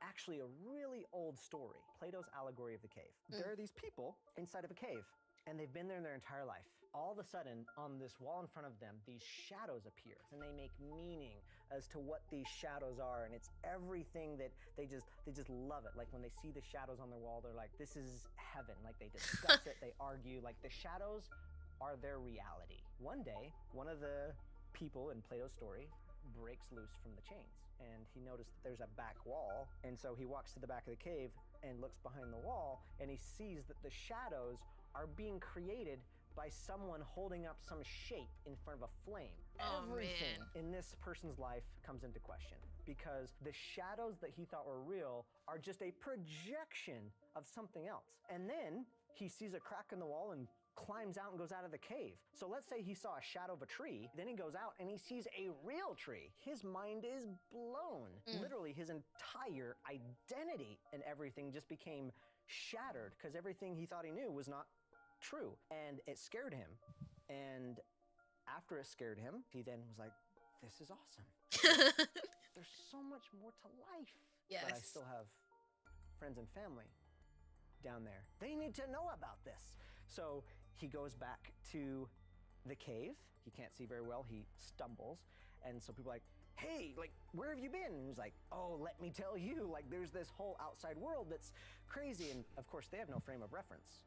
actually a really old story, Plato's allegory of the cave. There are these people inside of a cave, and they've been there their entire life. All of a sudden, on this wall in front of them, these shadows appear, and they make meaning as to what these shadows are, and it's everything that they just love it. Like when they see the shadows on their wall, they're like, this is heaven. Like they discuss it, they argue, like the shadows are their reality. One day, one of the people in Plato's story breaks loose from the chains, and he noticed that there's a back wall, and so he walks to the back of the cave and looks behind the wall, and he sees that the shadows are being created by someone holding up some shape in front of a flame. Oh, Everything man. in this person's life comes into question because the shadows that he thought were real are just a projection of something else. And then he sees a crack in the wall and climbs out and goes out of the cave. So let's say he saw a shadow of a tree, then he goes out and he sees a real tree. His mind is blown. Literally, his entire identity and everything just became shattered because everything he thought he knew was not true. And it scared him. And after it scared him, he then was like, this is awesome. There's so much more to life. But I Yes. still have friends and family down there. They need to know about this. So he goes back to the cave. He can't see very well. He stumbles. And so people are like, hey, like, where have you been? And he's like, oh, let me tell you, like, there's this whole outside world that's crazy. And of course, they have no frame of reference.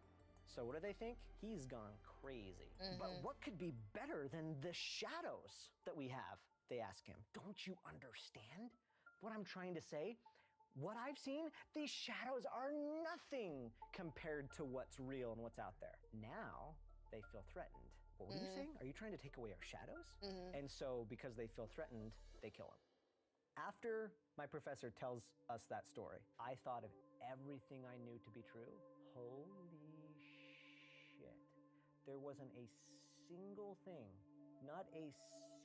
So what do they think? He's gone crazy. But what could be better than the shadows that we have? They ask him. Don't you understand what I'm trying to say? What I've seen, these shadows are nothing compared to what's real and what's out there. Now they feel threatened. What were you saying? Are you trying to take away our shadows? And so because they feel threatened, they kill him. After my professor tells us that story, I thought of everything I knew to be true. Holy shit. There wasn't a single thing, not a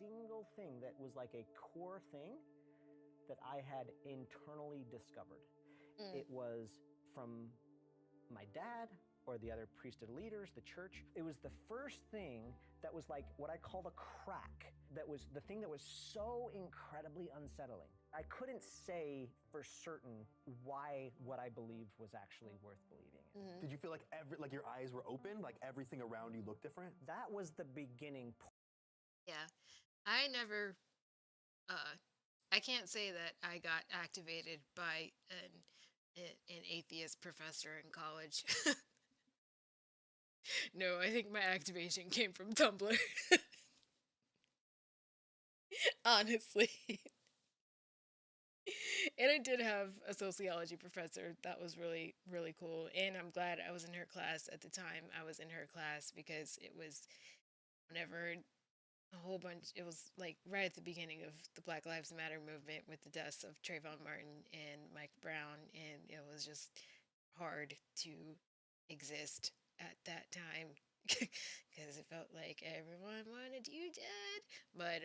single thing that was like a core thing that I had internally discovered. It was from my dad or the other priesthood leaders, the church. It was the first thing that was like what I call the crack. That was the thing that was so incredibly unsettling. I couldn't say for certain why what I believed was actually worth believing in. Did you feel like your eyes were open, like everything around you looked different? That was the beginning point. Yeah. I never, I can't say that I got activated by an atheist professor in college. No, I think my activation came from Tumblr. Honestly. And I did have a sociology professor that was really, really cool. And I'm glad I was in her class at the time. I was in her class because it was whenever a whole bunch, it was like right at the beginning of the Black Lives Matter movement with the deaths of Trayvon Martin and Mike Brown. And it was just hard to exist at that time because it felt like everyone wanted you dead. But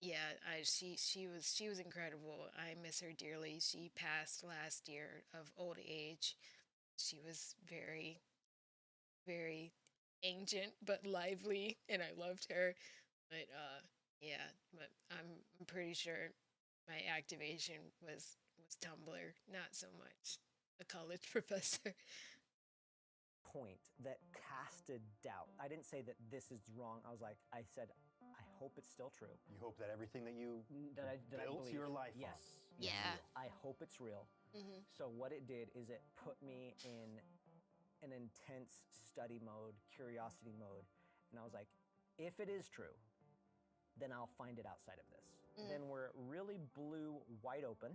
yeah, she was incredible. I miss her dearly. She passed last year of old age. She was very, very ancient but lively, and I loved her. But yeah, but I'm pretty sure my activation was Tumblr, not so much a college professor. Point that casted doubt. I didn't say that this is wrong. I said, I hope it's still true. You hope that everything that you That I built believe. your life on. Yes. Yeah. I hope it's real. So what it did is it put me in an intense study mode, curiosity mode. And I was like, if it is true, then I'll find it outside of this. then where it really blew wide open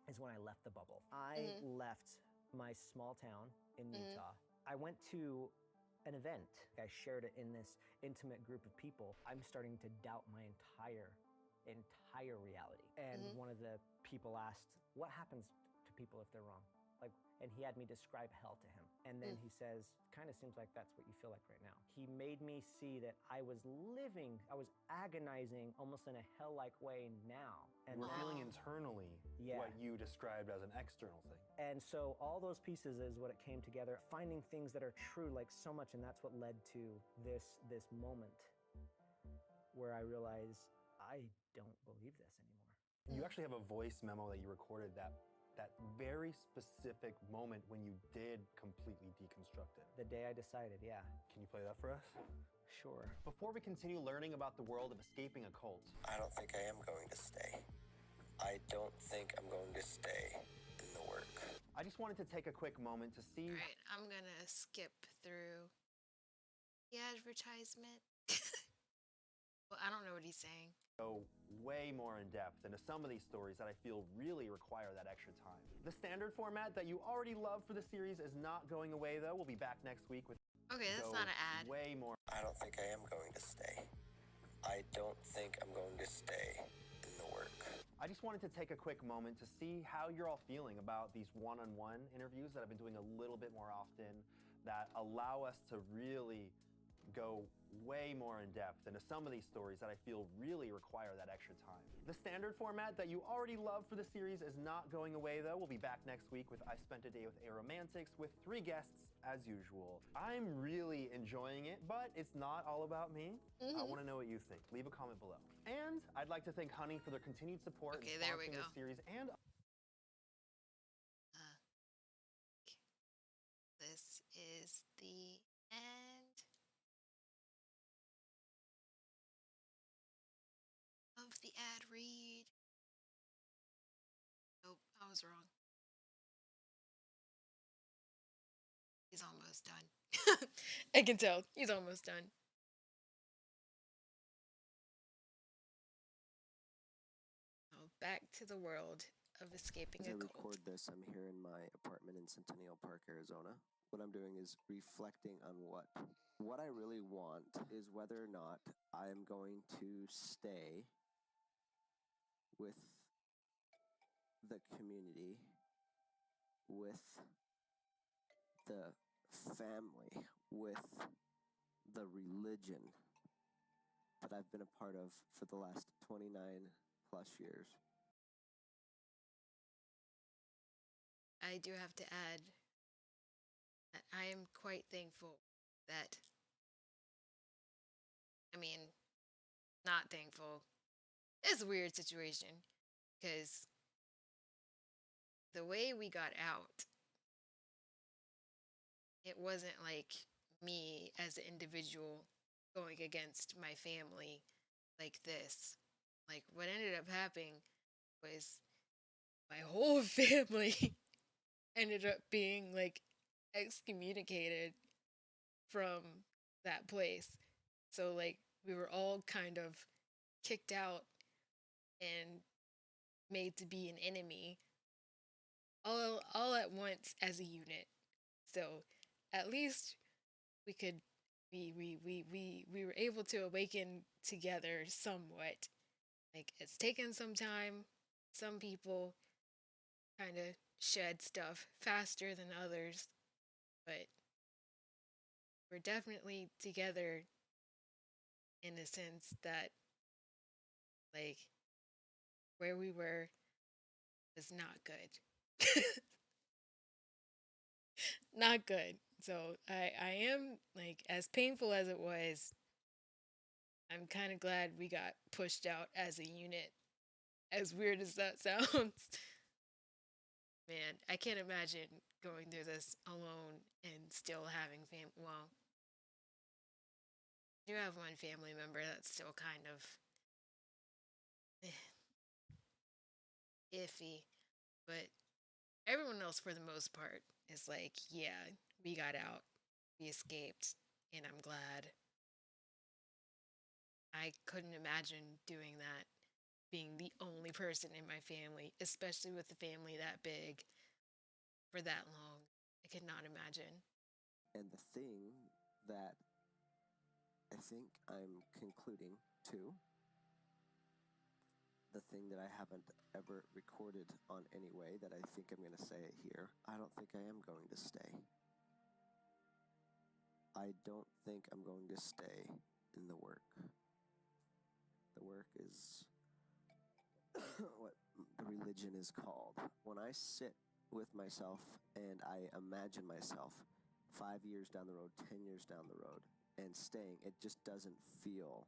is when I left the bubble. I left my small town in Utah. I went to an event. I shared it in this intimate group of people. I'm starting to doubt my entire reality. And one of the people asked, what happens to people if they're wrong? Like, and he had me describe hell to him. And then he says, kind of seems like that's what you feel like right now. He made me see that I was agonizing almost in a hell-like way now. And We're then- feeling internally what you described as an external thing. And so all those pieces is what it came together, finding things that are true like so much, and that's what led to this moment where I realized I don't believe this anymore. You actually have a voice memo that you recorded that very specific moment when you did completely deconstruct it. The day I decided, yeah. Can you play that for us? Sure. Before we continue learning about the world of escaping a cult, I don't think I am going to stay. I don't think I'm going to stay in the work. I just wanted to take a quick moment to see. All right, I'm gonna skip through the advertisement. Well, I don't know what he's saying. Go way more in depth into some of these stories that I feel really require that extra time. The standard format that you already love for the series is not going away though. We'll be back next week with Okay, that's not an ad. way more. I don't think I am going to stay. I don't think I'm going to stay in the work. I just wanted to take a quick moment to see how you're all feeling about these one-on-one interviews that I've been doing a little bit more often that allow us to really go way more in depth into some of these stories that I feel really require that extra time. The standard format that you already love for the series is not going away though. We'll be back next week with I Spent a Day with Aromantics with 3 guests as usual. I'm really enjoying it, but it's not all about me. I want to know what you think. Leave a comment below. And I'd like to thank Honey for their continued support Okay, in there we sponsoring go. this series and This is the end of the ad read. Nope, I was wrong. He's almost done. I can tell. He's almost done. Oh, back to the world of escaping As I a cult. record this, I'm here in my apartment in Centennial Park, Arizona. What I'm doing is reflecting on what I really want is whether or not I am going to stay with the community, with the family, with the religion that I've been a part of for the last 29 plus years. I do have to add that I am quite thankful that, not thankful. It's a weird situation because the way we got out, it wasn't like me as an individual going against my family like this. Like what ended up happening was my whole family ended up being like excommunicated from that place. So like we were all kind of kicked out and made to be an enemy all at once as a unit. So at least we could we were able to awaken together somewhat. Like it's taken some time. Some people kind of shed stuff faster than others, but we're definitely together in the sense that like where we were was not good. Not good. So I am like, as painful as it was, I'm kind of glad we got pushed out as a unit, as weird as that sounds. Man, I can't imagine going through this alone and still having well, I do have one family member that's still kind of iffy, but everyone else for the most part is like, yeah, we got out, we escaped, and I'm glad. I couldn't imagine doing that being the only person in my family, especially with a family that big for that long. I could not imagine. And the thing that I think I'm concluding to, the thing that I haven't ever recorded on any way that I think I'm going to say it here, I don't think I am going to stay. I don't think I'm going to stay in the work. The work is what the religion is called. When I sit with myself and I imagine myself 5 years down the road, 10 years down the road, and staying, it just doesn't feel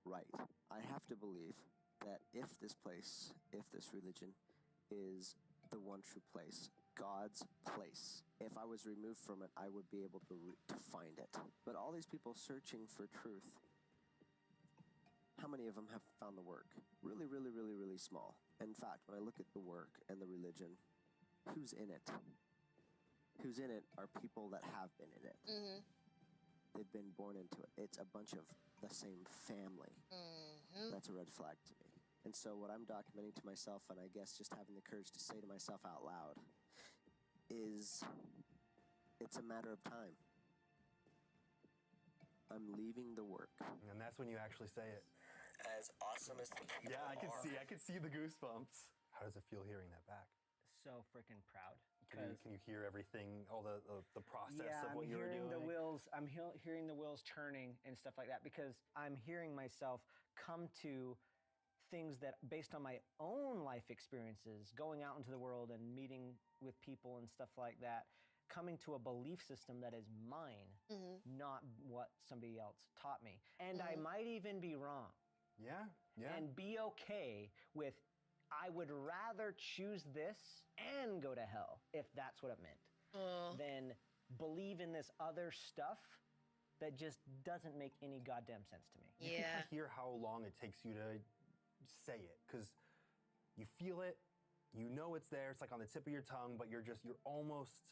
right. I have to believe that if this place, if this religion is the one true place, God's place, if I was removed from it, I would be able to find it. But all these people searching for truth, how many of them have found the work? Really, really, really, really small. In fact, when I look at the work and the religion, who's in it? Who's in it are people that have been in it. Mm-hmm. They've been born into it. It's a bunch of the same family. Mm-hmm. That's a red flag to me. And so what I'm documenting to myself, and I guess just having the courage to say to myself out loud, is it's a matter of time. I'm leaving the work. And that's when you actually say it. As awesome as the people Yeah, I are. can see the goosebumps. How does it feel hearing that back? So freaking proud. Can you hear everything, all the process Yeah, of what I'm you were hearing doing? the wheels. I'm hearing the wheels turning and stuff like that, because I'm hearing myself come to things that, based on my own life experiences, going out into the world and meeting with people and stuff like that, coming to a belief system that is mine, not what somebody else taught me. And I might even be wrong. Yeah, yeah. And be okay with, I would rather choose this and go to hell, if that's what it meant, than believe in this other stuff that just doesn't make any goddamn sense to me. You can kind of hear how long it takes you to say it, because you feel it, you know it's there, it's like on the tip of your tongue, but you're almost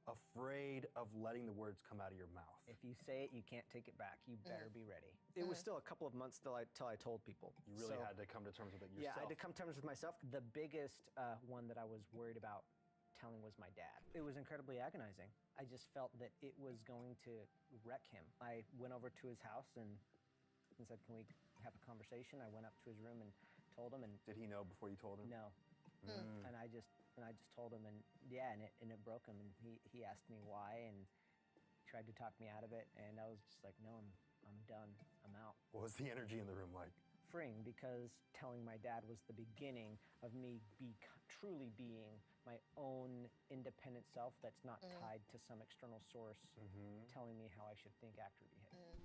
afraid of letting the words come out of your mouth. If you say it, you can't take it back. You better be ready. It was still a couple of months till I told people. You really had to come to terms with it yourself. Yeah, I had to come to terms with myself. The biggest one that I was worried about telling was my dad. It was incredibly agonizing. I just felt that it was going to wreck him. I went over to his house and said, "Can we have a conversation?" I went up to his room and told him. And did he know before you told him? No. And I just told him, and yeah, and it broke him. And he asked me why and tried to talk me out of it. And I was just like, no, I'm done. I'm out. What was the energy in the room like? Freeing, because telling my dad was the beginning of me truly being my own independent self that's not tied to some external source telling me how I should think, act, or behave.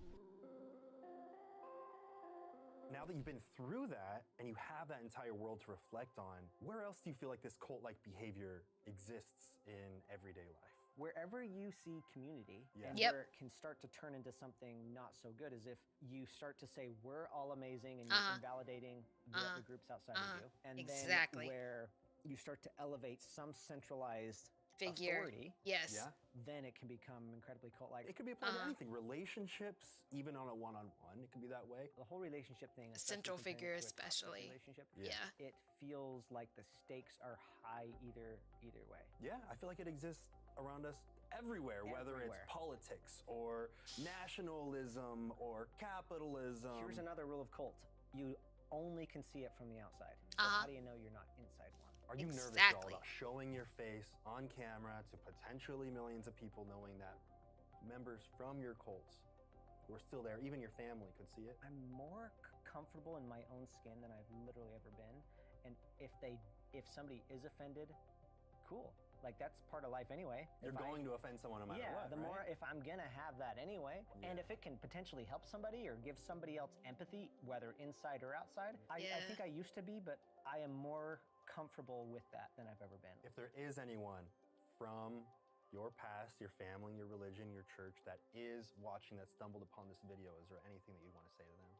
Now that you've been through that and you have that entire world to reflect on, where else do you feel like this cult-like behavior exists in everyday life? Wherever you see community and Yep. where it can start to turn into something not so good is if you start to say we're all amazing and you're invalidating the groups outside of you. And Exactly. then where you start to elevate some centralized Figure. authority, Yes. Yeah. then it can become incredibly cult-like. It could be applied to anything. Relationships, even on a one-on-one, it could be that way. The whole relationship thing, A especially central comparing figure it to a toxic especially. relationship, Yeah. it feels like the stakes are high either way. Yeah, I feel like it exists around us everywhere, whether it's Everywhere. politics or nationalism or capitalism. Here's another rule of cult. You only can see it from the outside. So how do you know you're not inside one? Are you nervous at all Exactly. about showing your face on camera to potentially millions of people, knowing that members from your cults who are still there, even your family, could see it? I'm more comfortable in my own skin than I've literally ever been. And if somebody is offended, cool. Like, that's part of life anyway. You're going to offend someone no matter yeah, what, the right? more, if I'm gonna have that anyway, and if it can potentially help somebody or give somebody else empathy, whether inside or outside, I think I used to be, but I am more comfortable with that than I've ever been. If there is anyone from your past, your family, your religion, your church that is watching, that stumbled upon this video, is there anything that you'd want to say to them?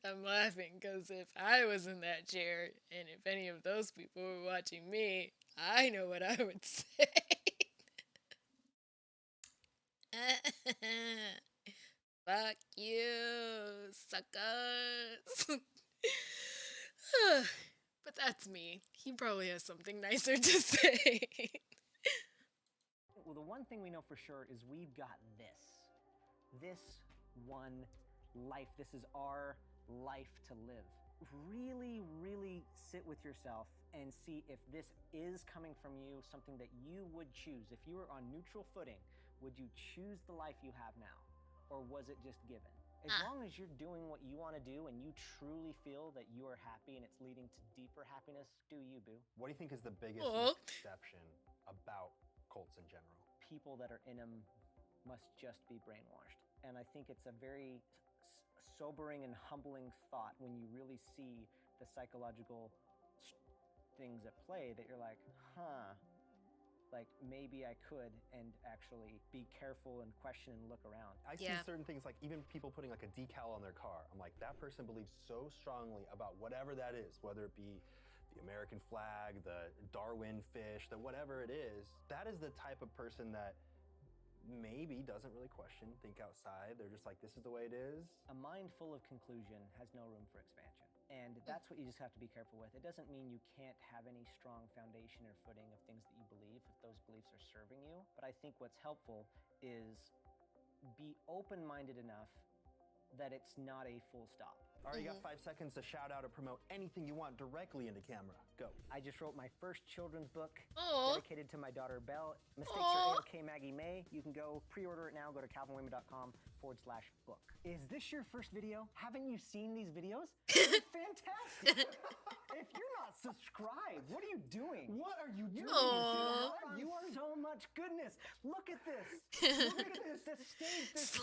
I'm laughing because if I was in that chair and if any of those people were watching me, I know what I would say. Fuck you, suckers. But that's me. He probably has something nicer to say. Well, the one thing we know for sure is we've got this. This one life. This is our life to live. Really, really sit with yourself and see if this is coming from you, something that you would choose. If you were on neutral footing, would you choose the life you have now? Or was it just given? As long as you're doing what you want to do and you truly feel that you are happy and it's leading to deeper happiness, do you, boo? What do you think is the biggest misconception about cults in general? People that are in them must just be brainwashed. And I think it's a very sobering and humbling thought when you really see the psychological things at play that you're like, like maybe I could, and actually be careful and question and look around. I see certain things, like even people putting like a decal on their car. I'm like, that person believes so strongly about whatever that is, whether it be the American flag, the Darwin fish, the whatever it is. That is the type of person that maybe doesn't really question, think outside. They're just like, this is the way it is. A mind full of conclusion has no room for expansion. And that's what you just have to be careful with. It doesn't mean you can't have any strong foundation or footing of things that you believe if those beliefs are serving you. But I think what's helpful is be open-minded enough that it's not a full stop. All right, you got 5 seconds to shout out or promote anything you want directly into camera. Go. I just wrote my first children's book dedicated to my daughter, Belle. Mistakes are 𝖘𝖚𝕕𝖕𝖕𝖕. You can go pre-order it now. Go to 𝖘𝖚𝕕𝖕𝕕𝑔𝑗𝑚.com/book. Is this your first video? Haven't you seen these videos? They're fantastic. If you're not subscribed, what are you doing? What are you doing? You are so much goodness. Look at this. Look at this. The stage. This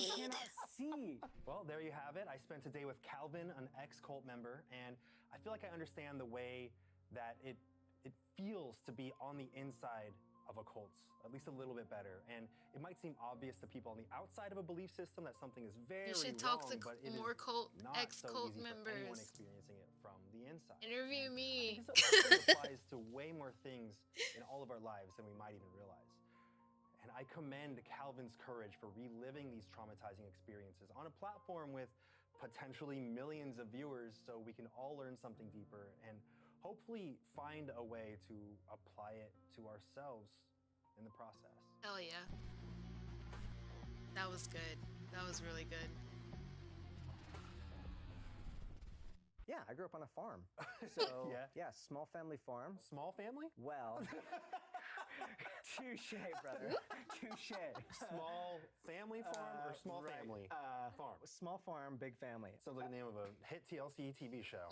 you cannot see. Well, there you have it. I spent a day with 𝖘𝖚𝕕𝖕, an ex-cult member, and I feel like I understand the way that it feels to be on the inside of a cult, at least a little bit better. And it might seem obvious to people on the outside of a belief system that something is very You should wrong, talk to but it more is not ex-cult so easy for anyone members. experiencing it from the inside. Interview And me. I think this also applies to way more things in all of our lives than we might even realize. And I commend 𝖘𝖚𝕕𝖕's courage for reliving these traumatizing experiences on a platform with potentially millions of viewers, so we can all learn something deeper and hopefully find a way to apply it to ourselves in the process. Hell yeah. That was good. That was really good. Yeah, I grew up on a farm. So, Yeah. Small family farm. Small family? Well, touche, brother. Touche. Small family farm or small family farm? Small farm, big family. Sounds like the name of a hit TLC TV show.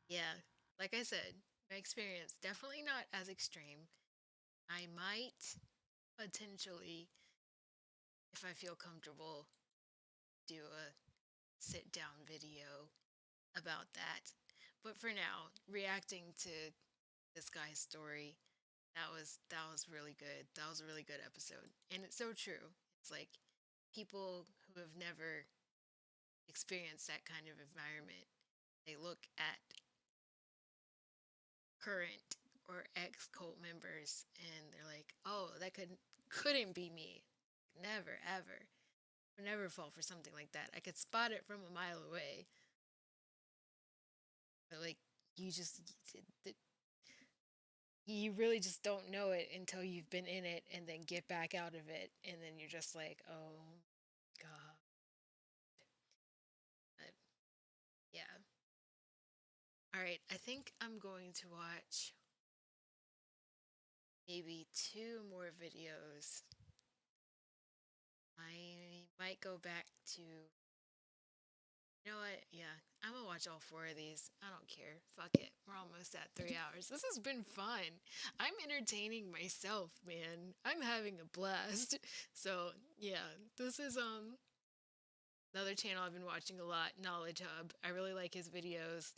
Yeah, like I said, my experience definitely not as extreme. I might potentially, if I feel comfortable, do a sit-down video about that. But for now, reacting to this guy's story, that was really good. That was a really good episode. And it's so true. It's like people who have never experienced that kind of environment, they look at current or ex-cult members and they're like, oh, that couldn't be me. Never, ever. I would never fall for something like that. I could spot it from a mile away. But like, you really just don't know it until you've been in it and then get back out of it. And then you're just like, oh, God. But, yeah. All right, I think I'm going to watch maybe 2 more videos. I might go back to, you know what? Yeah, I'm gonna watch all 4 of these. I don't care. Fuck it. We're almost at 3 hours. This has been fun. I'm entertaining myself, man. I'm having a blast. So yeah, this is another channel I've been watching a lot, Knowledge Hub. I really like his videos.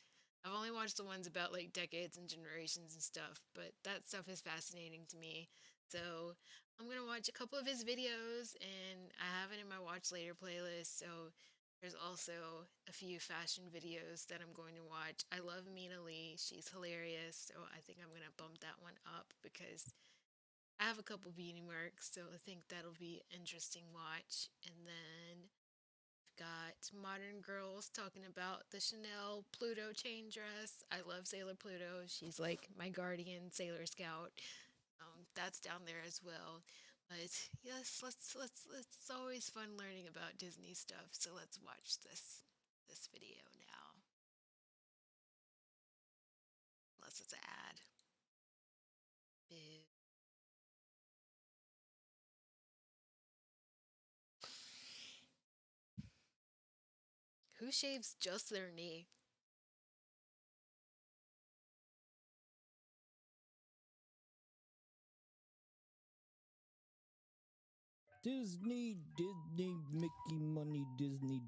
I've only watched the ones about like decades and generations and stuff, but that stuff is fascinating to me. So I'm going to watch a couple of his videos, and I have it in my watch later playlist. So there's also a few fashion videos that I'm going to watch. I love 𝖃𝖚𝖕𝖕𝖕. She's hilarious. So I think I'm going to bump that one up because I have a couple beauty marks, so I think that'll be an interesting watch. And then got modern girls talking about the Chanel Pluto chain dress. I love Sailor Pluto. She's like my guardian Sailor Scout. That's down there as well. But yes, let's. It's always fun learning about Disney stuff. So let's watch this video now. Unless it's an ad. Boo. Who shaves just their knee? Disney, Mickey money, Disney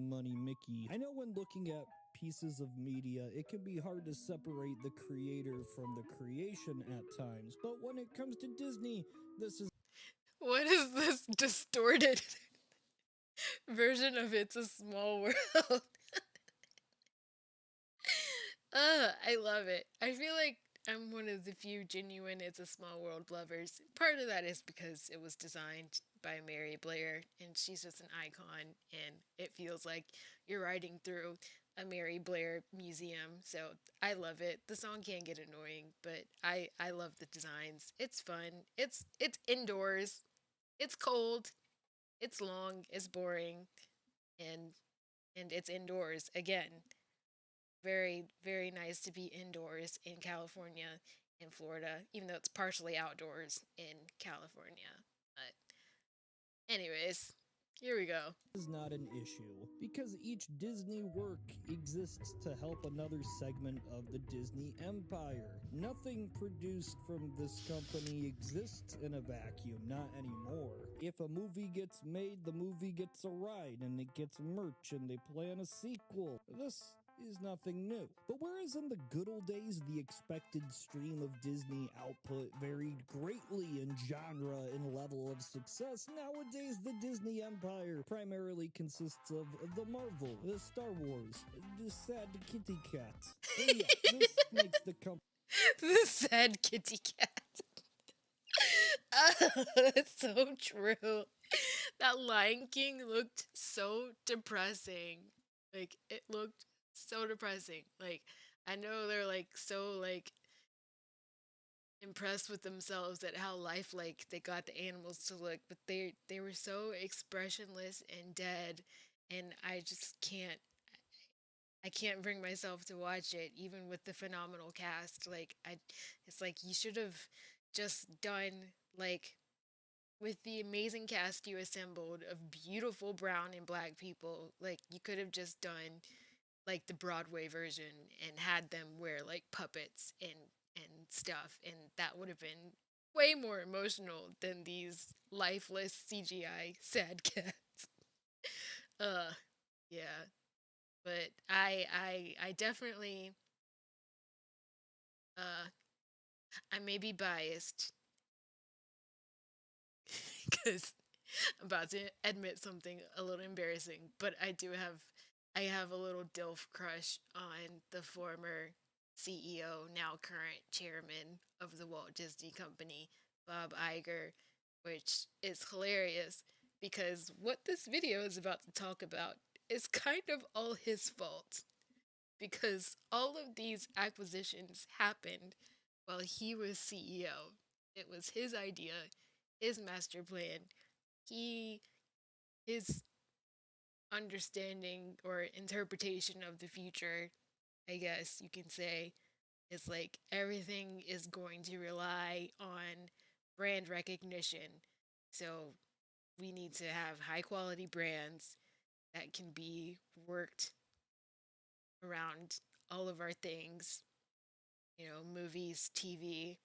money, Mickey. I know when looking at pieces of media, it can be hard to separate the creator from the creation at times, but when it comes to Disney, this is What is this distorted version of It's a Small World? I love it. I feel like I'm one of the few genuine It's a Small World lovers. Part of that is because it was designed by Mary Blair, and she's just an icon, and it feels like you're riding through a Mary Blair museum. So I love it. The song can get annoying, but I love the designs. It's fun. It's indoors. It's cold. It's long. It's boring, and it's indoors again. Very, very nice to be indoors in California and Florida, even though it's partially outdoors in California. But, anyways, here we go. not an issue because each Disney work exists to help another segment of the Disney empire. Nothing produced from this company exists in a vacuum, not anymore. If a movie gets made, the movie gets a ride and it gets merch and they plan a sequel. This is nothing new. But whereas in the good old days, the expected stream of Disney output varied greatly in genre and level of success, nowadays the Disney empire primarily consists of the Marvel, the Star Wars, the sad kitty cat. And yeah, this makes the company The sad kitty cat. It's so true. That Lion King looked so depressing. Like, it looked so depressing. Like, I know they're like so like impressed with themselves at how lifelike they got the animals to look, but they were so expressionless and dead, and I can't bring myself to watch it, even with the phenomenal cast. It's like you should have just done like with the amazing cast you assembled of beautiful brown and black people. Like you could have just done like the Broadway version and had them wear like puppets and stuff, and that would have been way more emotional than these lifeless CGI sad cats. uh, yeah, but I definitely uh I may be biased because I'm about to admit something a little embarrassing, but I have a little DILF crush on the former CEO, now current chairman of the Walt Disney Company, Bob Iger, which is hilarious because what this video is about to talk about is kind of all his fault because all of these acquisitions happened while he was CEO. It was his idea, his master plan. He his understanding or interpretation of the future, I guess you can say, is like everything is going to rely on brand recognition. So we need to have high quality brands that can be worked around all of our things, movies, TV,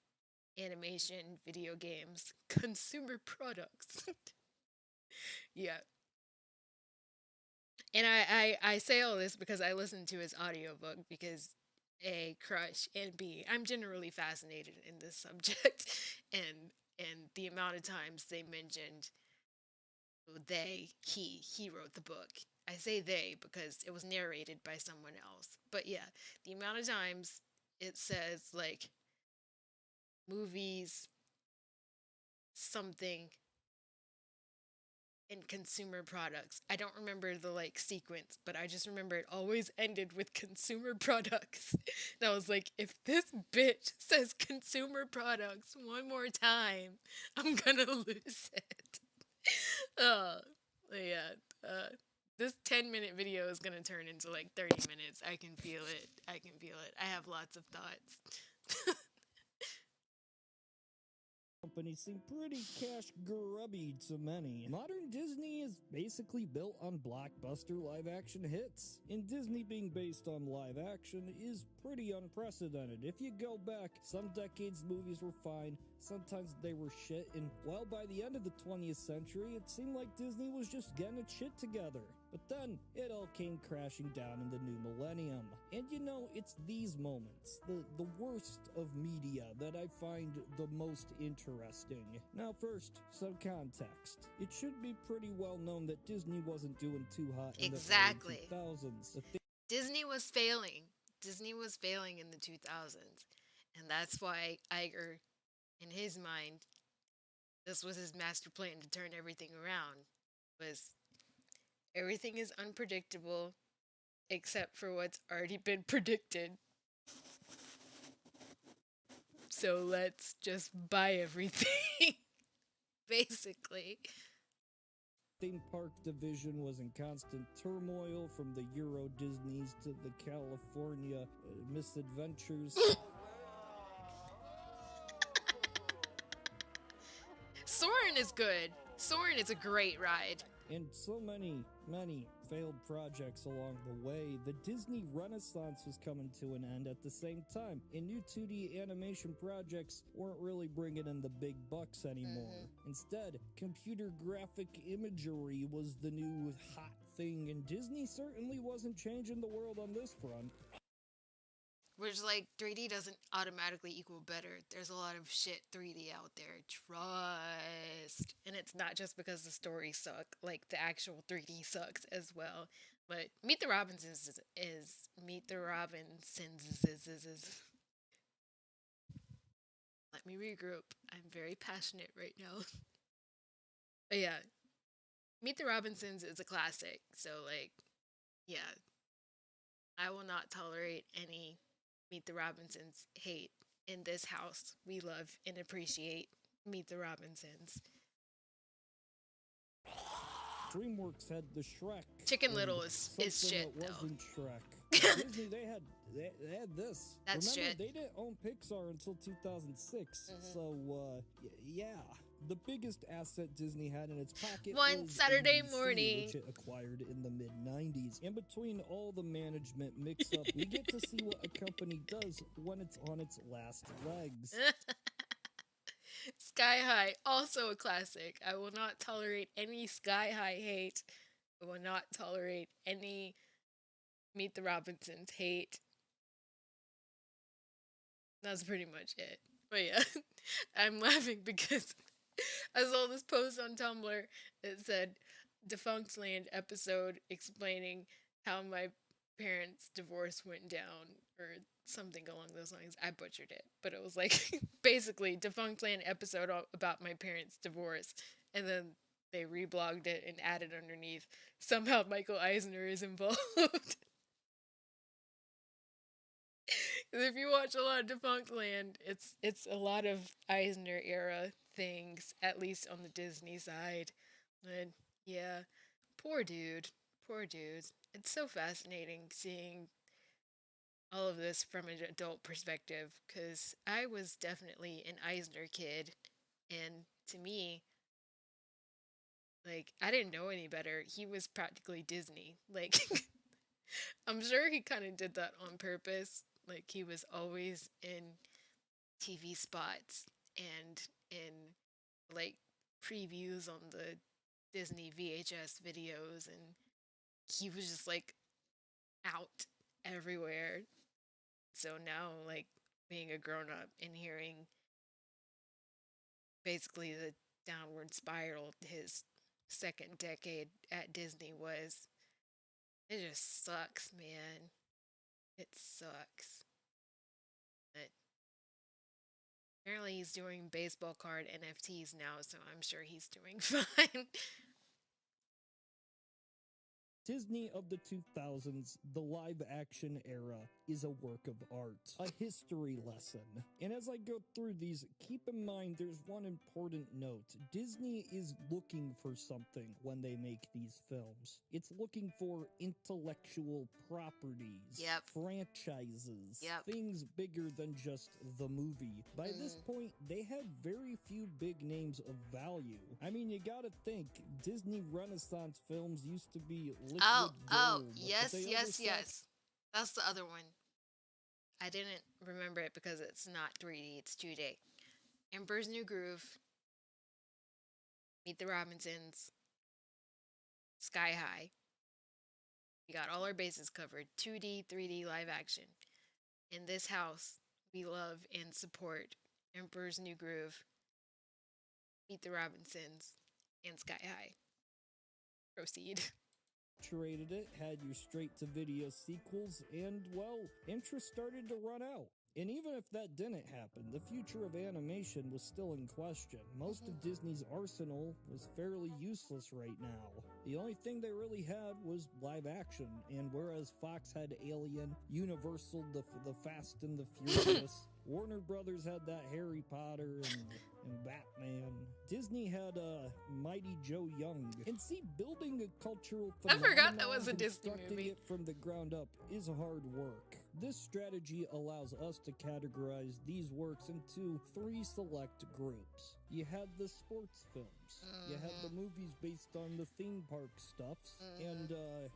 animation, video games, consumer products. Yeah. And I say all this because I listened to his audiobook because A, crush, and B, I'm generally fascinated in this subject and the amount of times they mentioned he wrote the book. I say they because it was narrated by someone else. But yeah, the amount of times it says like movies something in consumer products. I don't remember the like sequence, but I just remember it always ended with consumer products. And I was like, if this bitch says consumer products one more time, I'm gonna lose it. Yeah. This 10-minute video is gonna turn into like 30 minutes. I can feel it. I can feel it. I have lots of thoughts. Companies seem pretty cash grubby to many. Modern Disney is basically built on blockbuster live action hits. And Disney being based on live action is pretty unprecedented. If you go back, some decades movies were fine, sometimes they were shit, and well, by the end of the 20th century, it seemed like Disney was just getting its shit together. But then, it all came crashing down in the new millennium. And you know, it's these moments, the worst of media, that I find the most interesting. Now first, some context. It should be pretty well known that Disney wasn't doing too hot in Exactly. the early 2000s. Disney was failing. Disney was failing in the 2000s. And that's why Iger, in his mind, this was his master plan to turn everything around. Was everything is unpredictable except for what's already been predicted. So let's just buy everything, basically. Theme park division was in constant turmoil, from the Euro Disneys to the California misadventures. Soarin' is good. Soarin' is a great ride. And so many failed projects along the way. The Disney Renaissance was coming to an end at the same time, and new 2D animation projects weren't really bringing in the big bucks anymore. Instead, computer graphic imagery was the new hot thing, and Disney certainly wasn't changing the world on this front. Which, like, 3D doesn't automatically equal better. There's a lot of shit 3D out there. Trust. And it's not just because the stories suck. Like, the actual 3D sucks as well. But Meet the Robinsons is Meet the Robinsons is. Let me regroup. I'm very passionate right now. But yeah. Meet the Robinsons is a classic. So, like, yeah. I will not tolerate any Meet the Robinsons hate in this house. We love and appreciate Meet the Robinsons. DreamWorks had the Shrek. Chicken Little is shit, that though. wasn't Shrek. Disney, they had this. That's Remember, shit. they didn't own Pixar until 2006. So, yeah. The biggest asset Disney had in its pocket One was Saturday NBC, morning. which it acquired in the mid-90s. In between all the management mix-up, we get to see what a company does when it's on its last legs. Sky High, also a classic. I will not tolerate any Sky High hate. I will not tolerate any Meet the Robinsons hate. That's pretty much it. But yeah, I'm laughing because I saw this post on Tumblr that said Defunct Land episode explaining how my parents' divorce went down or something along those lines. I butchered it, but it was like basically Defunct Land episode about my parents' divorce, and then they reblogged it and added underneath somehow Michael Eisner is involved. If you watch a lot of Defunct Land, it's a lot of Eisner era things, at least on the Disney side. And yeah, poor dude. It's so fascinating seeing all of this from an adult perspective, because I was definitely an Eisner kid, and to me, like, I didn't know any better. He was practically Disney. Like, I'm sure he kind of did that on purpose. Like, he was always in TV spots and in, like, previews on the Disney VHS videos, and he was just, like, out everywhere. So now, like, being a grown-up and hearing basically the downward spiral his second decade at Disney was, it just sucks, man. It sucks. But apparently apparently he's doing baseball card NFTs now, so I'm sure he's doing fine. Disney of the 2000s, the live-action era, is a work of art, a history lesson. And as I go through these, keep in mind there's one important note. Disney is looking for something when they make these films. It's looking for intellectual properties, Yep. franchises, Yep. things bigger than just the movie. By this point, they had very few big names of value. I mean, you gotta think, Disney Renaissance films used to be liquid Oh, gold, but yes, they yes, oversat- yes. That's the other one. I didn't remember it because it's not 3D, it's 2D. Emperor's New Groove, Meet the Robinsons, Sky High. We got all our bases covered. 2D, 3D, live action. In this house, we love and support Emperor's New Groove, Meet the Robinsons, and Sky High. Proceed. saturated it, had your straight-to-video sequels, and, well, interest started to run out. And even if that didn't happen, the future of animation was still in question. Most of Disney's arsenal was fairly useless right now. The only thing they really had was live action, and whereas Fox had Alien, Universal, the Fast and the Furious, Warner Brothers had that Harry Potter and Batman. Disney had Mighty Joe Young. And see, building a cultural I phenomenon forgot that was a and Disney constructing movie. it from the ground up is hard work. This strategy allows us to categorize these works into three select groups. You had the sports films, you had the movies based on the theme park stuffs, and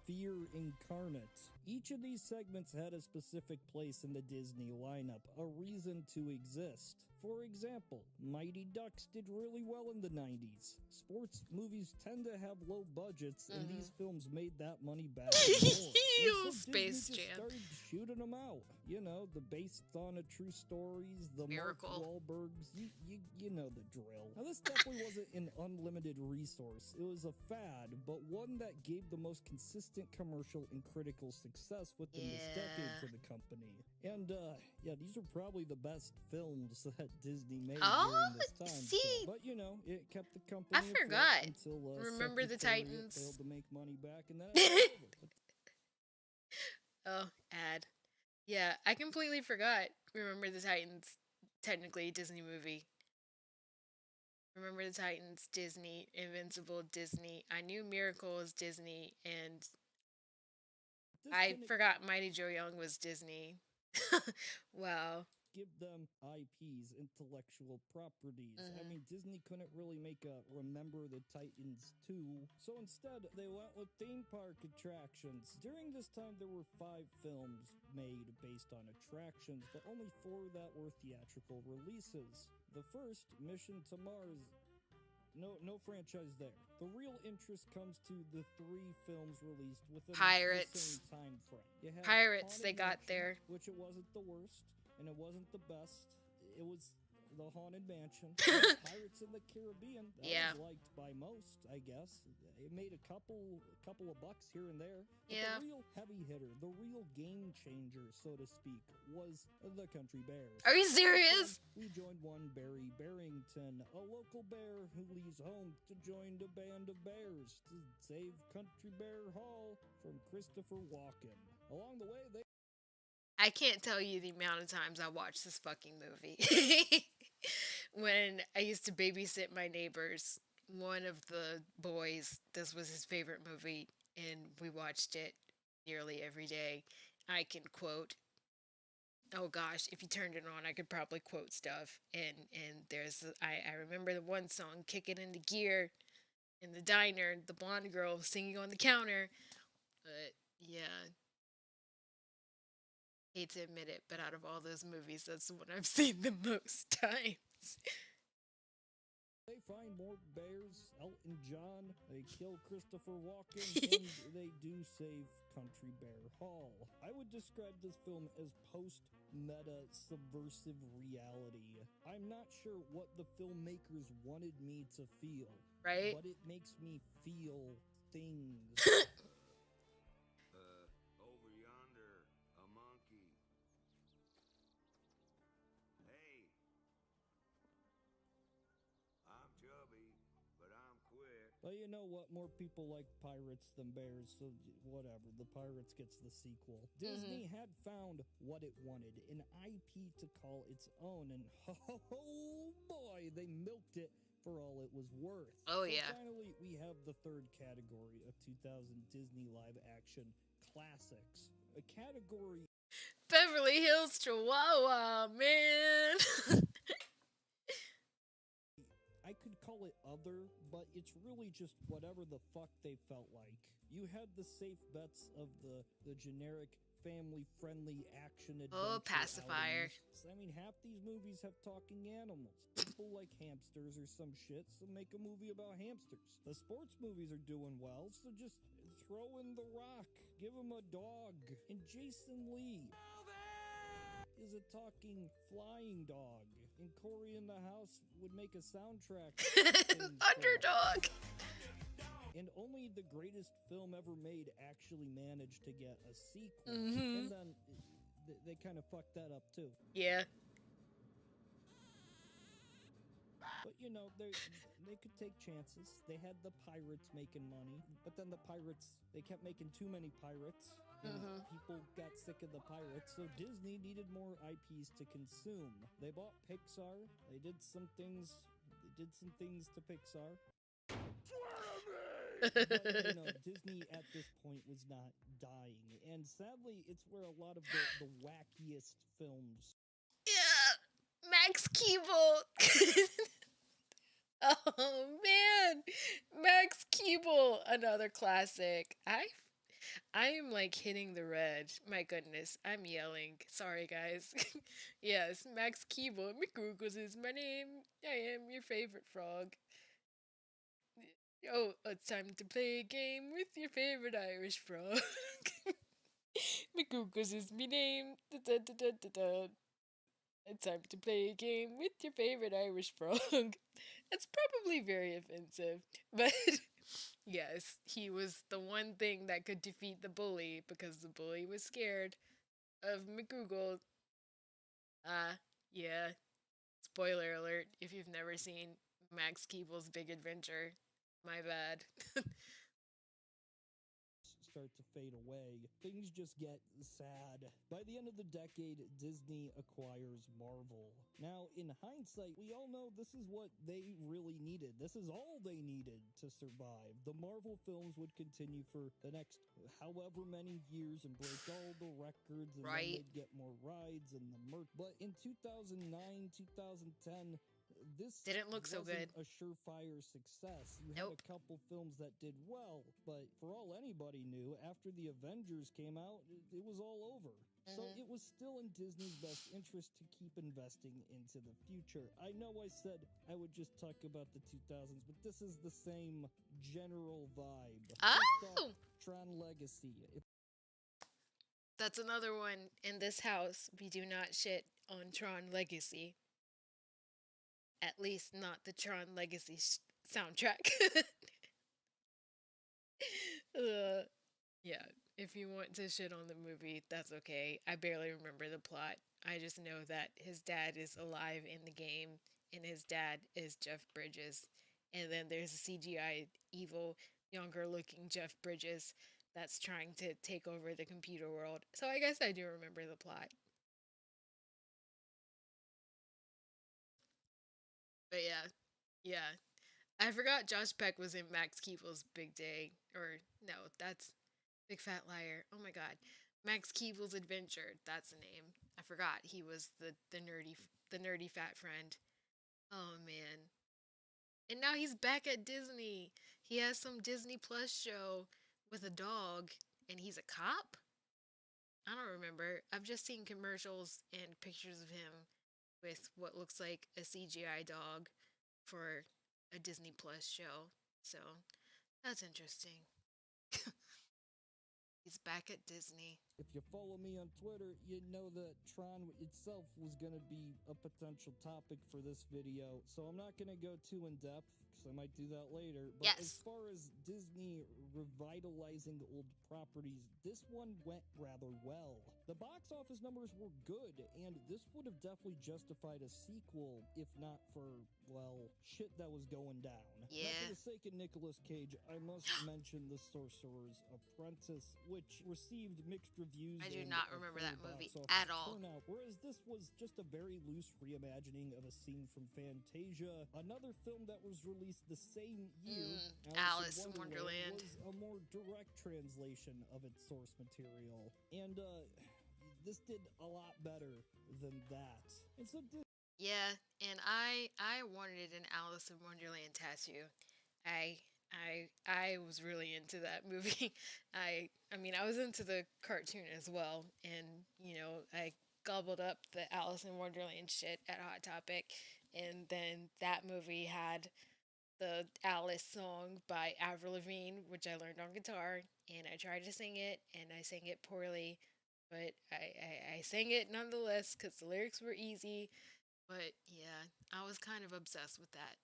Fear Incarnate. Each of these segments had a specific place in the Disney lineup, a reason to exist. For example, Mighty Ducks did really well in the 90s. Sports movies tend to have low budgets, and these films made that money back and more. And so Space Disney just Jam. started shooting them out. You know, the based on a true stories, the Miracle. Mark Wahlbergs, you know the drill. Now, this definitely wasn't an unlimited resource. It was a fad, but one that gave the most consistent commercial and critical success within this decade for the company. And, yeah, these are probably the best films that Disney made during this time. see? But, you know, it kept the company I afloat forgot. until Remember the Secretariat Titans? failed to make money back, and then it was over. Oh, ad. Yeah, I completely forgot. Remember the Titans, technically a Disney movie. Remember the Titans, Disney, Invincible, Disney. I knew Miracle was Disney, and This I didn't forgot Mighty Joe Young was Disney. Wow. give them IPs, intellectual properties. I mean, Disney couldn't really make a Remember the Titans 2, so instead they went with theme park attractions. During this time, there were 5 films made based on attractions, but only 4 that were theatrical releases. The first, Mission to Mars, no franchise there. The real interest comes to the 3 films released within Pirates. the same time frame. You had Pirates, Haunted they got Mansion, there. which it wasn't the worst, and it wasn't the best. It was the Haunted Mansion. Pirates in the Caribbean, that Yeah. was liked by most, I guess. It made a couple of bucks here and there. But Yeah. the real heavy hitter, the real game changer, so to speak, was the Country Bears. Are you serious? We joined one Barry Barrington, a local bear who leaves home to join a band of bears to save Country Bear Hall from Christopher Walken. Along the way, they I can't tell you the amount of times I watched this fucking movie. When I used to babysit my neighbors, one of the boys, this was his favorite movie, and we watched it nearly every day. I can quote, oh gosh, if you turned it on, I could probably quote stuff. And there's, I remember the one song, Kick It Into Gear, in the diner, the blonde girl singing on the counter. But yeah. Hate to admit it, but out of all those movies, that's the one I've seen the most times. find more bears, Elton John, they kill Christopher Walken, and they do save Country Bear Hall. I would describe this film as post-meta subversive reality. I'm not sure what the filmmakers wanted me to feel, Right? but it makes me feel things. Over yonder, a monkey. Hey, Well, you know what? More people like pirates than bears, so whatever. The Pirates gets the sequel. Disney had found what it wanted, an IP to call its own, and oh boy, they milked it for all it was worth. Oh, So yeah. finally, we have the third category of 2000 Disney live-action classics. A category... Beverly Hills Chihuahua, man. I could call it other, but it's really just whatever the fuck they felt like. You had the safe bets of the generic family-friendly action adventure pacifier. outings. I mean, half these movies have talking animals. People like hamsters or some shit, so make a movie about hamsters. The sports movies are doing well, so just throw in The Rock, give him a dog, and Jason Lee is a talking flying dog, and Corey in the House would make a soundtrack. Underdog. And only the greatest film ever made actually managed to get a sequel. Mm-hmm. And then they kind of fucked that up too. Yeah. But you know, they could take chances. They had the pirates making money, but then the pirates, they kept making too many pirates. And people got sick of the pirates, so Disney needed more IPs to consume. They bought Pixar. They did some things to Pixar. But, you know, Disney at this point was not dying, and sadly, it's where a lot of the wackiest films. Yeah. Max Keeble. Oh man, Max Keeble, another classic. I am like hitting the red. My goodness, I'm yelling. Sorry, guys. Yes, Max Keeble. 𝖋𝖔𝖑𝖕𝖕 is my name. I am your favorite frog. Oh, it's time to play a game with your favorite Irish frog. 𝖋𝖔𝖑𝖕𝖕 is my name. Da, da, da, da, da, da. It's time to play a game with your favorite Irish frog. It's probably very offensive, but yes, he was the one thing that could defeat the bully because the bully was scared of 𝖋𝖔𝖕𝖕. Yeah. Spoiler alert if you've never seen Max Keeble's Big Adventure. My bad. Start to fade away. Things just get sad. By the end of the decade, Disney acquires Marvel. Now, in hindsight, we all know this is what they really needed. This is all they needed to survive. The Marvel films would continue for the next however many years and break all the records, and Right. then they'd get more rides and the merch. But in 2009, 2010, this Didn't look so wasn't good. a surefire success. You Nope. had a couple films that did well, but for all anybody knew, after the Avengers came out, it was all over. So it was still in Disney's best interest to keep investing into the future. I know I said I would just talk about the 2000s, but this is the same general vibe. First Oh! off, Tron Legacy. That's another one. In this house, we do not shit on Tron Legacy. At least not the Tron Legacy soundtrack. Yeah, if you want to shit on the movie, that's okay. I barely remember the plot. I just know that his dad is alive in the game, and his dad is Jeff Bridges. And then there's a CGI evil, younger looking Jeff Bridges that's trying to take over the computer world. So I guess I do remember the plot. But yeah. I forgot Josh Peck was in Max Keeble's Big Day. Or, no, that's Big Fat Liar. Oh my god. Max Keeble's Adventure. That's the name. I forgot he was the nerdy fat friend. Oh man. And now he's back at Disney. He has some Disney Plus show with a dog, and he's a cop? I don't remember. I've just seen commercials and pictures of him with what looks like a CGI dog for a Disney Plus show. So, that's interesting. He's back at Disney. If you follow me on Twitter, you know that Tron itself was going to be a potential topic for this video, so I'm not going to go too in-depth, because I might do that later. But as far as Disney revitalizing old properties, this one went rather well. The box office numbers were good, and this would have definitely justified a sequel, if not for, well, shit that was going down. Yeah. Now, for the sake of Nicolas Cage, I must mention The Sorcerer's Apprentice, which received mixed reviews. I do and not a remember poor that movie box at office all. turnout, whereas this was just a very loose reimagining of a scene from Fantasia. Another film that was released the same year, Alice in Wonderland, was a more direct translation of its source material. And this did a lot better than that. And so yeah, and I wanted an Alice in Wonderland tattoo. I was really into that movie. I mean, I was into the cartoon as well, and you know, I gobbled up the Alice in Wonderland shit at Hot Topic, and then that movie had the Alice song by Avril Lavigne, which I learned on guitar, and I tried to sing it, and I sang it poorly, but I sang it nonetheless because the lyrics were easy. But yeah, I was kind of obsessed with that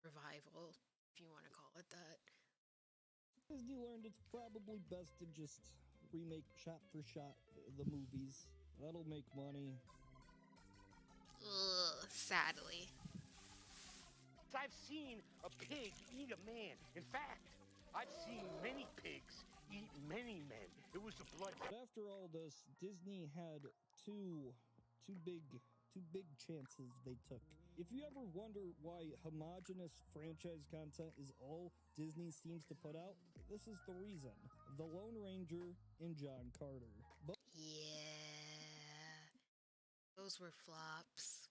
revival, if you want to call it that. Disney learned it's probably best to just remake shot for shot the movies. That'll make money. Ugh, sadly. I've seen a pig eat a man. In fact, I've seen many pigs eat many men. It was the blood. But after all this, Disney had two big chances they took. If you ever wonder why homogenous franchise content is all Disney seems to put out, this is the reason. The Lone Ranger and John Carter. Yeah. Those were flops.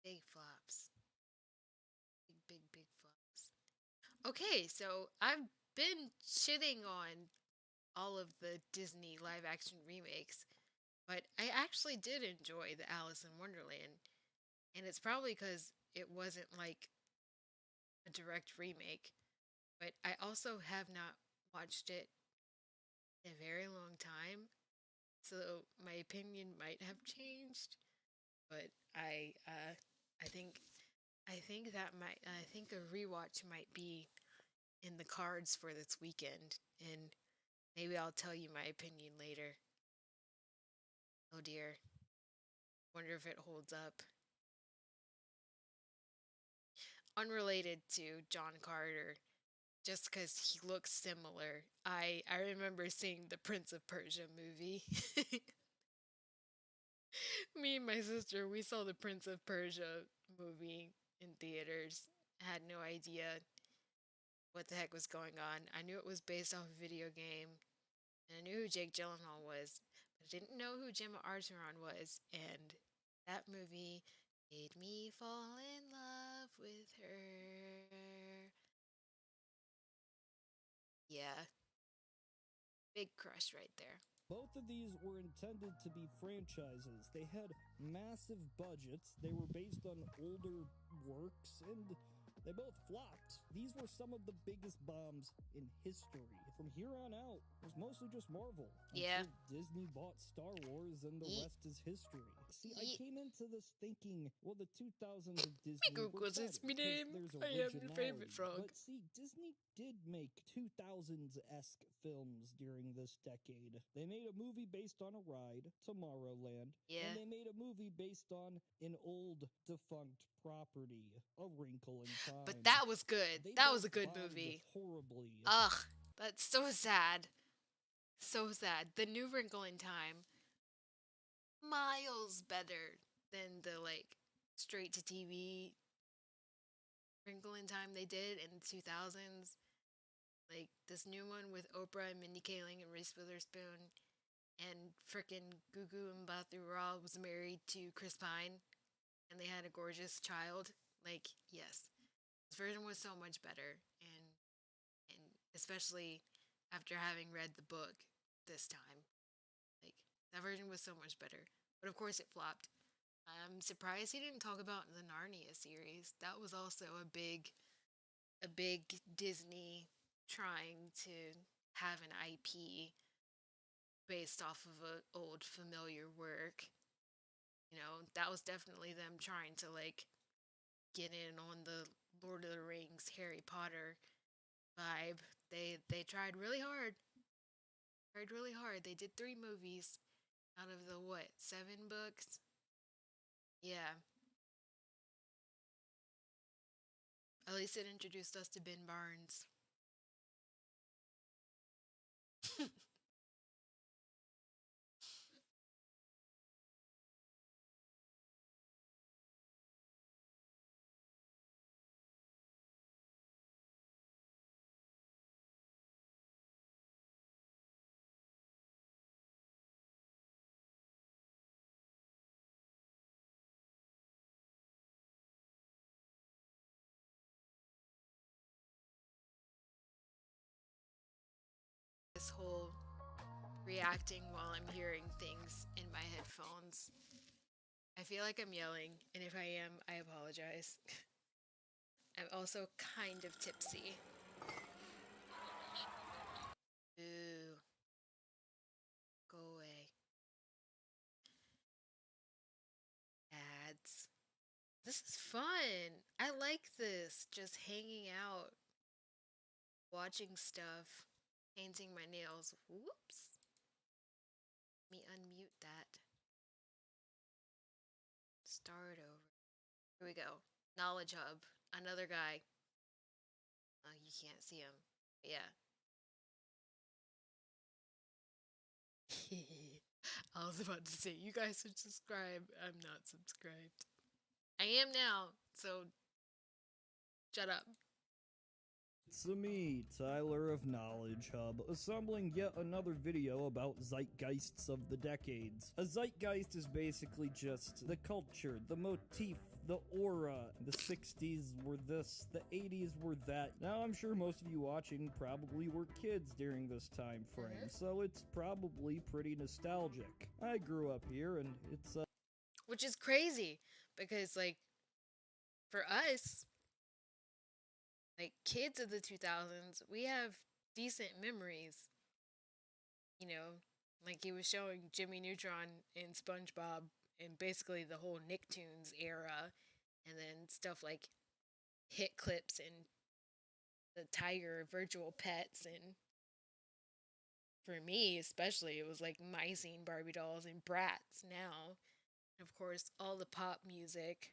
Big flops. Big flops. Okay, so I've been shitting on all of the Disney live action remakes, but I actually did enjoy the Alice in Wonderland. And it's probably because it wasn't like a direct remake, but I also have not watched it in a very long time, so my opinion might have changed. But I think a rewatch might be in the cards for this weekend, and maybe I'll tell you my opinion later. Oh dear. Wonder if it holds up. Unrelated to John Carter, just because he looks similar, I remember seeing the Prince of Persia movie. Me and my sister, we saw the Prince of Persia movie in theaters. Had no idea what the heck was going on. I knew it was based off a video game, and I knew who Jake Gyllenhaal was, but I didn't know who Gemma Arterton was, and that movie made me fall in love with her. Yeah. Big crush right there. Both of these were intended to be franchises. They had massive budgets, they were based on older works, and they both flopped. These were some of the biggest bombs in history. From here on out, it was mostly just Marvel. Yeah. Until Disney bought Star Wars, and the rest is history. See, I came into this thinking, well, the 2000s of Disney were better, it's my name. there's I am your favorite originality. frog. But see, Disney did make 2000s-esque films during this decade. They made a movie based on a ride, Tomorrowland. Yeah. And they made a movie based on an old defunct property, A Wrinkle in Time. But that was good. They That was a both good bombed movie. Horribly. Ugh, that's so sad. So sad. The New Wrinkle in Time, miles better than the like straight to TV Wrinkle in Time they did in the 2000s. Like this new one with Oprah and Mindy Kaling and Reese Witherspoon, and frickin' 𝖃𝖚𝖕𝖕𝖕𝖕𝖕 was married to Chris Pine, and they had a gorgeous child. Like, yes, this version was so much better, and especially after having read the book this time, like that version was so much better. But of course, it flopped. I'm surprised he didn't talk about the Narnia series. That was also a big Disney trying to have an IP based off of an old familiar work. You know, that was definitely them trying to like get in on the Lord of the Rings, Harry Potter vibe. They tried really hard. Tried really hard. They did 3 movies out of the what, 7 books? Yeah. At least it introduced us to Ben Barnes. This whole reacting while I'm hearing things in my headphones. I feel like I'm yelling, and if I am, I apologize. I'm also kind of tipsy. Ooh. Go away. Ads. This is fun. I like this. Just hanging out, watching stuff, painting my nails. Whoops. Let me unmute that. Start over. Here we go. Knowledge Hub. Another guy. Oh, you can't see him. Yeah. I was about to say, you guys should subscribe. I'm not subscribed. I am now, so shut up. It's me, Tyler of Knowledge Hub, assembling yet another video about zeitgeists of the decades. A zeitgeist is basically just the culture, the motif, the aura. The 60s were this, the 80s were that. Now I'm sure most of you watching probably were kids during this time frame, so it's probably pretty nostalgic. I grew up here and it's Which is crazy, because like, for us, like kids of the 2000s, we have decent memories. You know, like he was showing Jimmy Neutron in SpongeBob and basically the whole Nicktoons era, and then stuff like Hit Clips and the Tiger virtual pets, and for me especially, it was like Mycene Barbie dolls and Bratz now. And of course, all the pop music.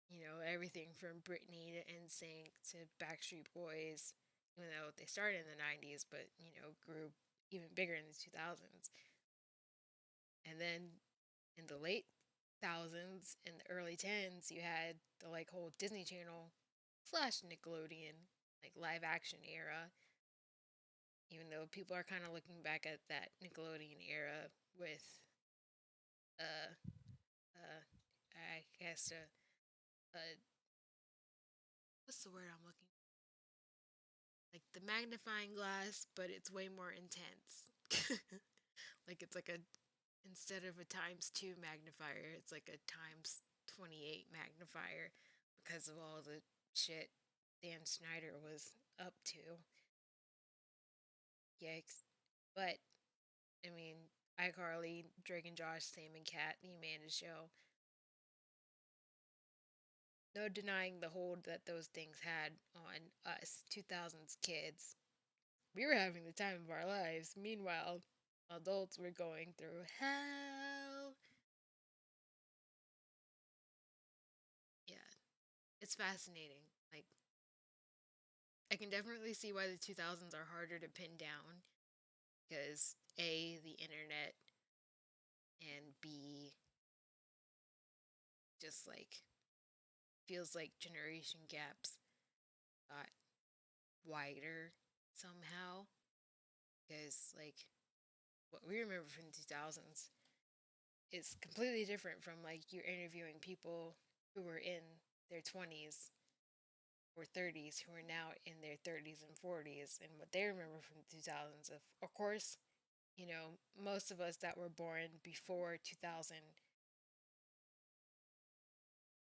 You know, everything from Britney to NSYNC to Backstreet Boys, even though they started in the 90s, but, you know, grew even bigger in the 2000s. And then in the late thousands and the early tens, you had the like whole Disney Channel slash Nickelodeon, like live action era. Even though people are kind of looking back at that Nickelodeon era with, I guess, what's the word I'm looking for? Like the magnifying glass, but it's way more intense. Like it's like a, instead of a ×2 magnifier, it's like a ×28 magnifier because of all the shit Dan Snyder was up to. Yikes. But, I mean, iCarly, Drake and Josh, Sam and Cat, The Amanda Show. No denying the hold that those things had on us, 2000s kids. We were having the time of our lives. Meanwhile, adults were going through hell. Yeah, it's fascinating. Like, I can definitely see why the 2000s are harder to pin down. Because A, the internet, and B, just like, feels like generation gaps got wider somehow. Because, like, what we remember from the 2000s is completely different from, like, you're interviewing people who were in their 20s or 30s who are now in their 30s and 40s, and what they remember from the 2000s. Of course, you know, most of us that were born before 2000,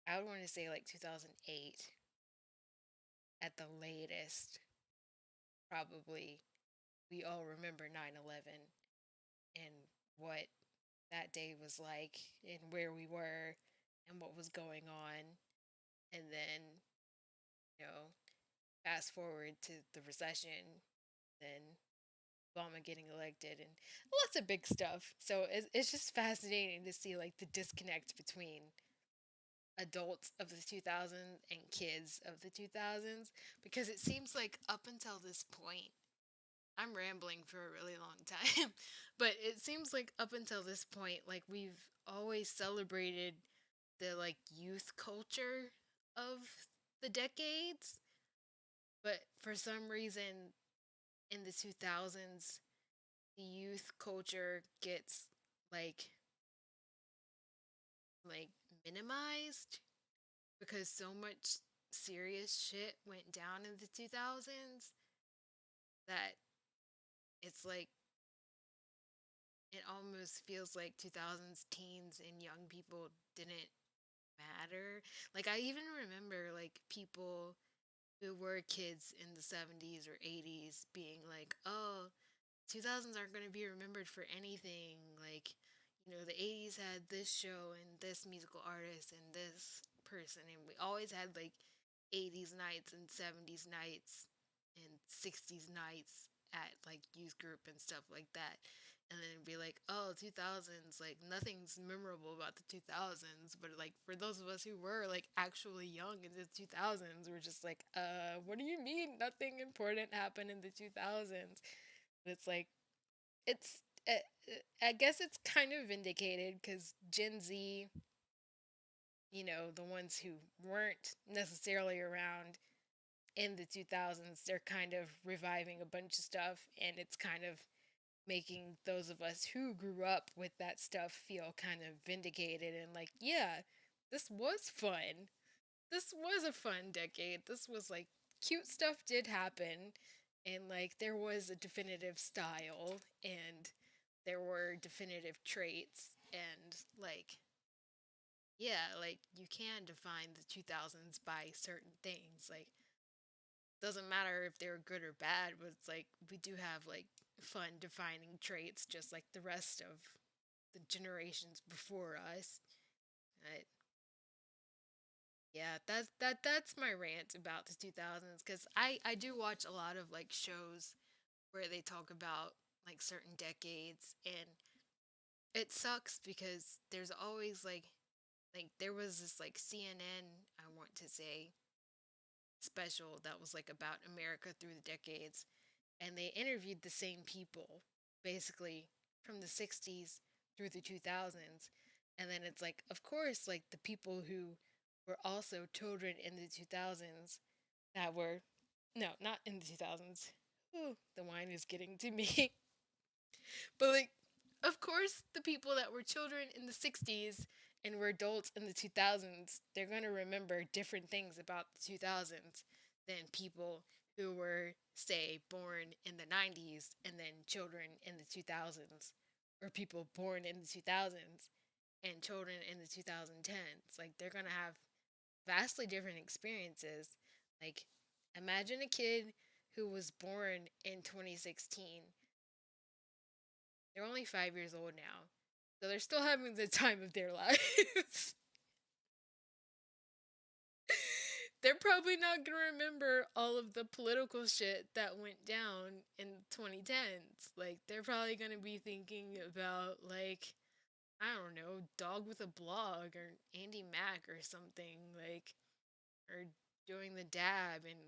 I would want to say like 2008, at the latest, probably we all remember 9/11 and what that day was like and where we were and what was going on. And then, you know, fast forward to the recession, then Obama getting elected, and lots of big stuff. So it's just fascinating to see like the disconnect between adults of the 2000s and kids of the 2000s, because it seems like up until this point, I'm rambling for a really long time, but it seems like up until this point, like we've always celebrated the like youth culture of the decades, but for some reason in the 2000s, the youth culture gets like like minimized because so much serious shit went down in the 2000s that it's like it almost feels like 2000s teens and young people didn't matter. Like I even remember like people who were kids in the 70s or 80s being like, "Oh, 2000s aren't going to be remembered for anything. Like, you know, the 80s had this show and this musical artist and this person, and we always had like 80s nights and 70s nights and 60s nights at like youth group and stuff like that." And then it'd be like, "Oh, 2000s, like nothing's memorable about the 2000s." But like for those of us who were like actually young in the 2000s, we're just like, what do you mean nothing important happened in the 2000s?" But it's like, it's, I guess it's kind of vindicated because Gen Z, you know, the ones who weren't necessarily around in the 2000s, they're kind of reviving a bunch of stuff, and it's kind of making those of us who grew up with that stuff feel kind of vindicated and like, yeah, this was fun. This was a fun decade. This was like cute stuff did happen, and like there was a definitive style, and there were definitive traits, and like, yeah, like you can define the 2000s by certain things. Like doesn't matter if they're good or bad, but it's like we do have like fun defining traits just like the rest of the generations before us. But yeah, that's my rant about the 2000s, cuz I do watch a lot of like shows where they talk about like certain decades, and it sucks because there's always like there was this like CNN, I want to say, special that was like about America through the decades, and they interviewed the same people basically from the 60s through the 2000s. And then it's like, of course, like the people who were also children in the 2000s that were, no, not in the 2000s. Ooh, the wine is getting to me. But like, of course, the people that were children in the 60s and were adults in the 2000s, they're going to remember different things about the 2000s than people who were, say, born in the 90s and then children in the 2000s, or people born in the 2000s and children in the 2010s. Like, they're going to have vastly different experiences. Like, imagine a kid who was born in 2016. They're only 5 years old now, so they're still having the time of their lives. They're probably not gonna remember all of the political shit that went down in 2010s. Like, they're probably gonna be thinking about, like, I don't know, Dog with a Blog or Andy Mack or something, like, or doing the dab and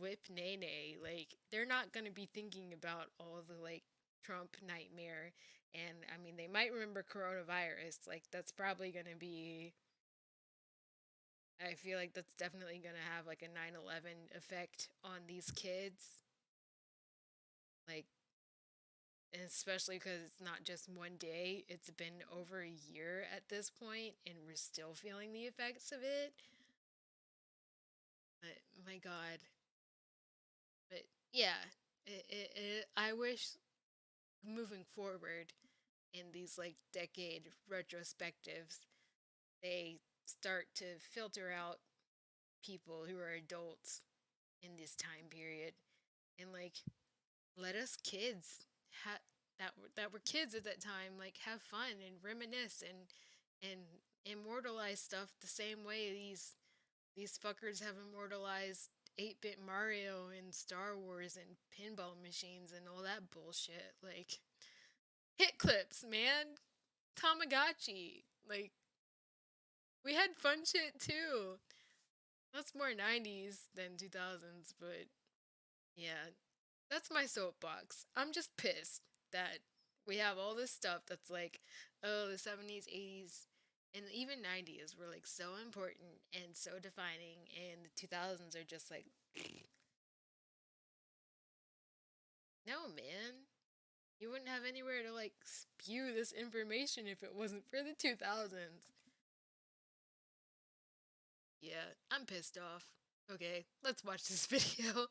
𝖋𝖕𝖕𝖕𝖕. Like, they're not gonna be thinking about all the, like, Trump nightmare. And I mean, they might remember coronavirus. Like, that's probably gonna be, I feel like that's definitely gonna have like a 9/11 effect on these kids. Like, and especially because it's not just one day, it's been over a year at this point, and we're still feeling the effects of it. But my God. But yeah, I wish moving forward in these like decade retrospectives, they start to filter out people who are adults in this time period, and like let us kids that were kids at that time like have fun and reminisce and immortalize stuff the same way these fuckers have immortalized 8-bit Mario and Star Wars and pinball machines and all that bullshit. Like, hit clips, man. Tamagotchi. Like, we had fun shit too. That's more 90s than 2000s, but yeah, that's my soapbox. I'm just pissed that we have all this stuff that's like, oh, the 70s, 80s, and even 90s were like so important and so defining, and the 2000s are just like, no, man. You wouldn't have anywhere to like spew this information if it wasn't for the 2000s. Yeah, I'm pissed off. Okay, let's watch this video.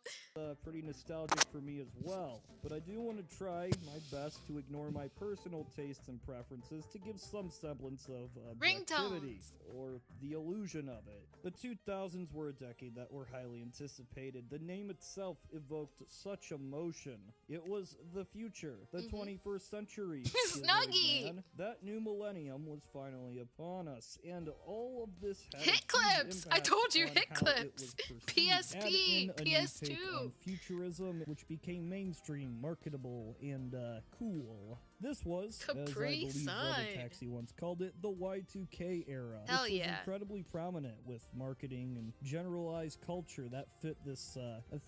Pretty nostalgic for me as well, but I do want to try my best to ignore my personal tastes and preferences to give some semblance of objectivity, or the illusion of it. The 2000s were a decade that were highly anticipated. The name itself evoked such emotion. It was the future, the 21st century. 𝖋𝖔𝖑𝖕! That new millennium was finally upon us, and all of this had hit clips! I told you, hit clips! PSP, PS2, on futurism, which became mainstream, marketable, and cool. This was, as I believe Taxi once called it, the Y2K era. Hell which yeah. was incredibly prominent with marketing and generalized culture that fit this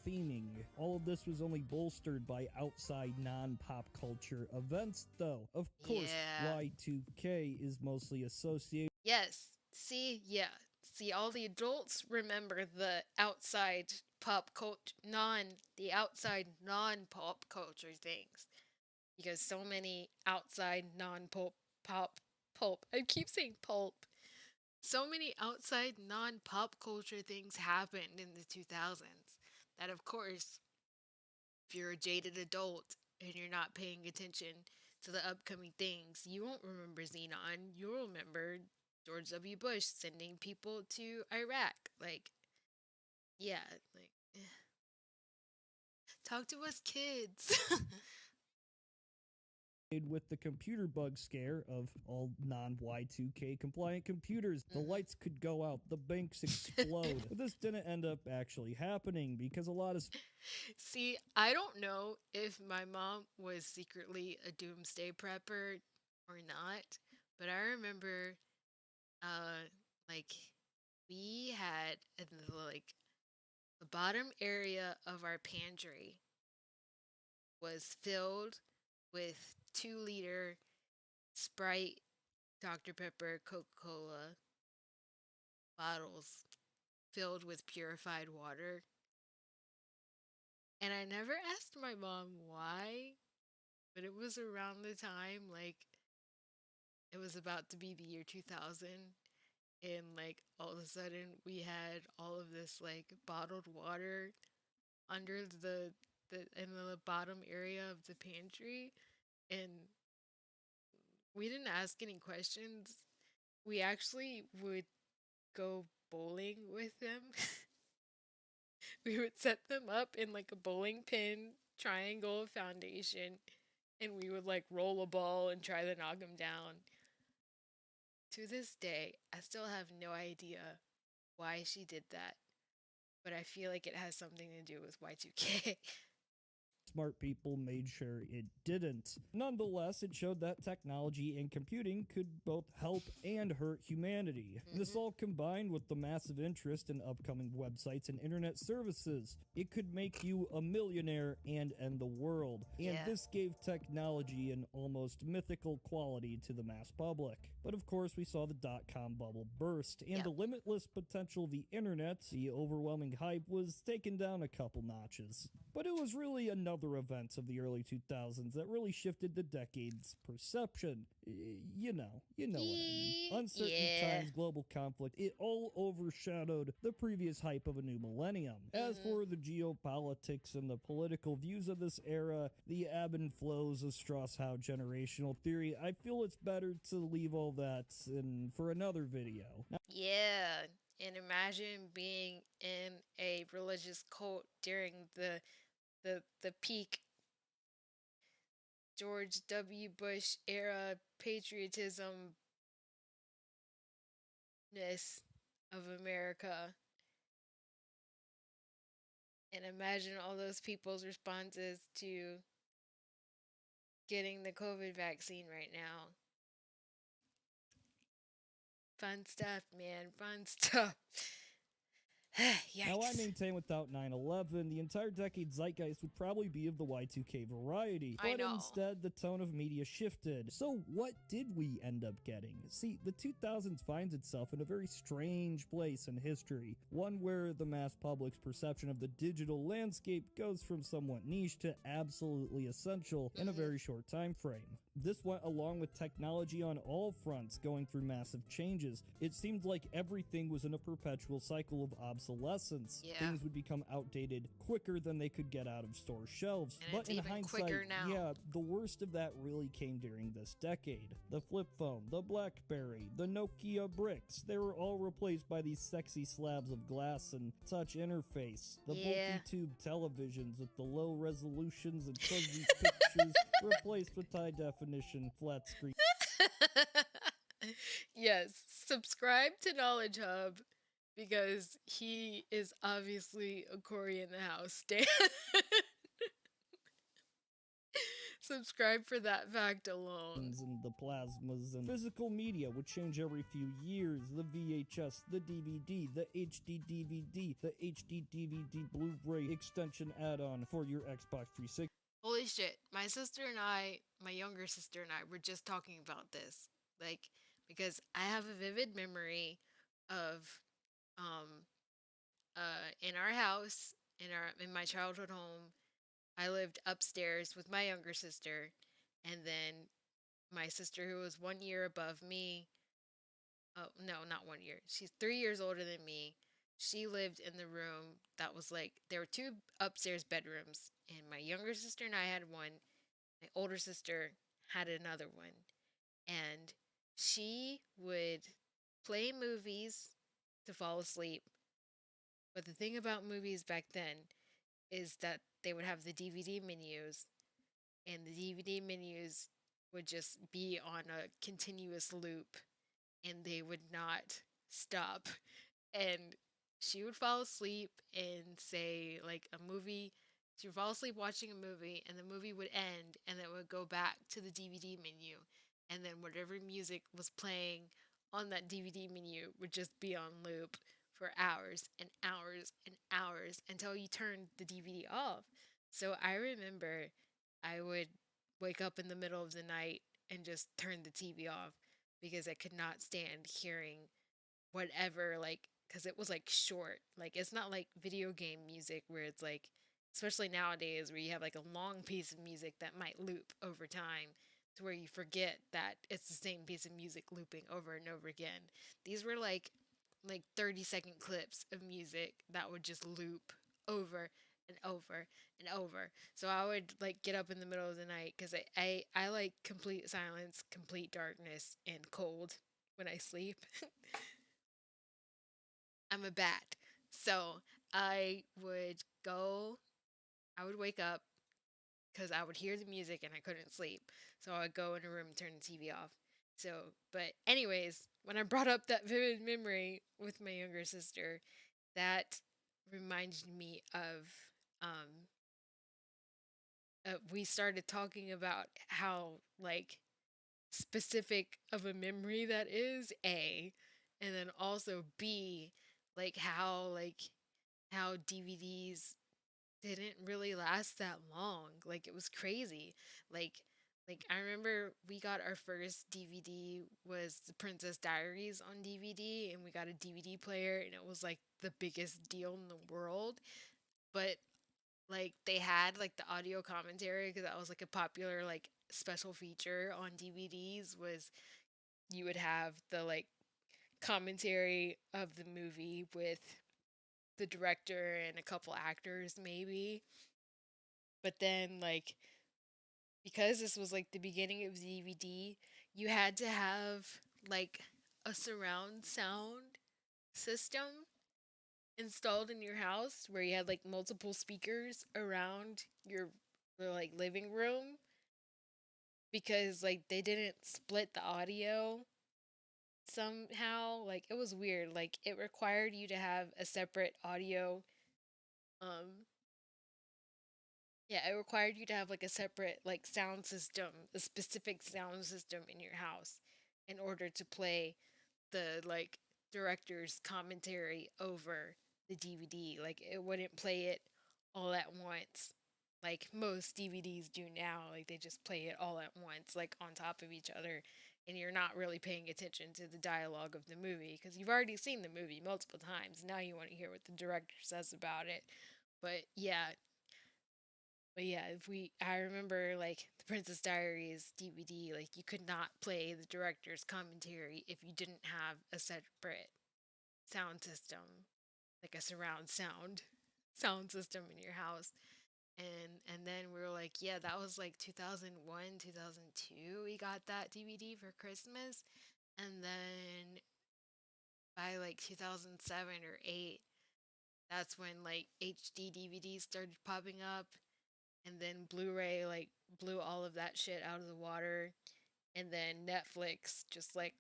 theming. All of this was only bolstered by outside non-pop culture events, though. Of course, Y2K is mostly associated. Yes. See, yeah. See, all the adults remember the outside pop culture, non-pop culture things. Because so many outside non-pulp pulp. I keep saying pulp. So many outside non-pop culture things happened in the 2000s that, of course, if you're a jaded adult and you're not paying attention to the upcoming things, you won't remember Xenon. You'll remember George W. Bush sending people to Iraq. Like, yeah, like, talk to us kids. With the computer bug scare of all non-Y2K compliant computers. The lights could go out, the banks explode. But this didn't end up actually happening because a lot of... See, I don't know if my mom was secretly a doomsday prepper or not, but I remember, like, we had, the bottom area of our pantry was filled with 2-liter Sprite, Dr. Pepper, Coca-Cola bottles filled with purified water. And I never asked my mom why, but it was around the time, like, it was about to be the year 2000, and, like, all of a sudden we had all of this, like, bottled water under in the bottom area of the pantry, and we didn't ask any questions. We actually would go bowling with them. We would set them up in like a bowling pin triangle foundation, and we would like roll a ball and try to knock them down. To this day, I still have no idea why she did that, but I feel like it has something to do with Y2K. Smart people made sure it didn't. Nonetheless, it showed that technology and computing could both help and hurt humanity. This all combined with the massive interest in upcoming websites and internet services. It could make you a millionaire and end the world. And this gave technology an almost mythical quality to the mass public. But of course, we saw the dot-com bubble burst, and the limitless potential of the internet, the overwhelming hype, was taken down a couple notches. But it was really another event of the early 2000s that really shifted the decade's perception. You know what I mean. Uncertain times, global conflict, it all overshadowed the previous hype of a new millennium. As for the geopolitics and the political views of this era, the ebb and flows of Strauss-Howe generational theory, I feel it's better to leave all that for another video. Yeah, And imagine being in a religious cult during the peak George W. Bush era patriotism ness of America. And imagine all those people's responses to getting the COVID vaccine right now. Fun stuff, man. Fun stuff. Yikes. Now, I maintain without 9/11, the entire decade zeitgeist would probably be of the Y2K variety. I But know. instead, the tone of media shifted. So what did we end up getting? See, the 2000s finds itself in a very strange place in history. One where the mass public's perception of the digital landscape goes from somewhat niche to absolutely essential in a very short time frame. This went along with technology on all fronts going through massive changes. It seemed like everything was in a perpetual cycle of obsolescence. Yeah. Things would become outdated quicker than they could get out of store shelves. And But it's in even hindsight, quicker now. yeah, the worst of that really came during this decade. The flip phone, the BlackBerry, the Nokia bricks, they were all replaced by these sexy slabs of glass and touch interface. The Yeah. bulky tube televisions with the low resolutions and fuzzy pictures replaced with high definition flat screen. Yes, subscribe to Knowledge Hub because he is obviously a Corey in the house stan. Subscribe for that fact alone. And the plasmas and physical media would change every few years. The VHS, the DVD, the HD DVD, the HD DVD Blu-ray extension add-on for your Xbox 360. Holy shit. My sister and I, my younger sister and I, were just talking about this. Like, because I have a vivid memory of in our house, in my childhood home, I lived upstairs with my younger sister, and then my sister, who was 1 year above me, oh no, not 1 year, she's 3 years older than me. She lived in the room that was like, there were two upstairs bedrooms, and my younger sister and I had one. My older sister had another one, and she would play movies to fall asleep. But the thing about movies back then is that they would have the DVD menus, and the DVD menus would just be on a continuous loop, and they would not stop. And she would fall asleep and say, like, a movie, she would fall asleep watching a movie, and the movie would end, and then it would go back to the DVD menu. And then whatever music was playing on that DVD menu would just be on loop for hours and hours and hours until you turned the DVD off. So I remember I would wake up in the middle of the night and just turn the TV off because I could not stand hearing whatever, like, because it was like short. Like, it's not like video game music where it's like, especially nowadays where you have like a long piece of music that might loop over time to where you forget that it's the same piece of music looping over and over again. These were like 30-second clips of music that would just loop over and over and over. So I would like get up in the middle of the night because I like complete silence, complete darkness, and cold when I sleep. I'm a bat. So I would wake up because I would hear the music and I couldn't sleep. So I would go in a room and turn the TV off. So, but anyways, when I brought up that vivid memory with my younger sister, that reminded me of, we started talking about how, like, specific of a memory that is, A, and then also B, like, how DVDs didn't really last that long. Like, it was crazy. Like I remember we got our first DVD was The Princess Diaries on DVD, and we got a DVD player, and it was like the biggest deal in the world. But like they had like the audio commentary because that was like a popular like special feature on DVDs was you would have the like commentary of the movie with the director and a couple actors maybe. But then like because this was like the beginning of DVD, you had to have like a surround sound system installed in your house where you had like multiple speakers around your like living room, because like they didn't split the audio somehow. Like it was weird. Like it required you to have a separate audio um yeah, it required you to have like a separate like sound system, a specific sound system in your house in order to play the like director's commentary over the DVD. Like it wouldn't play it all at once like most DVDs do now. Like they just play it all at once, like on top of each other, and you're not really paying attention to the dialogue of the movie because you've already seen the movie multiple times. Now you want to hear what the director says about it. But yeah, I remember like the Princess Diaries DVD, like you could not play the director's commentary if you didn't have a separate sound system, like a surround sound system in your house. And then we were like, yeah, that was like 2001, 2002 we got that DVD for Christmas. And then by like 2007 or 8, that's when like HD DVDs started popping up, and then Blu-ray like blew all of that shit out of the water, and then Netflix just like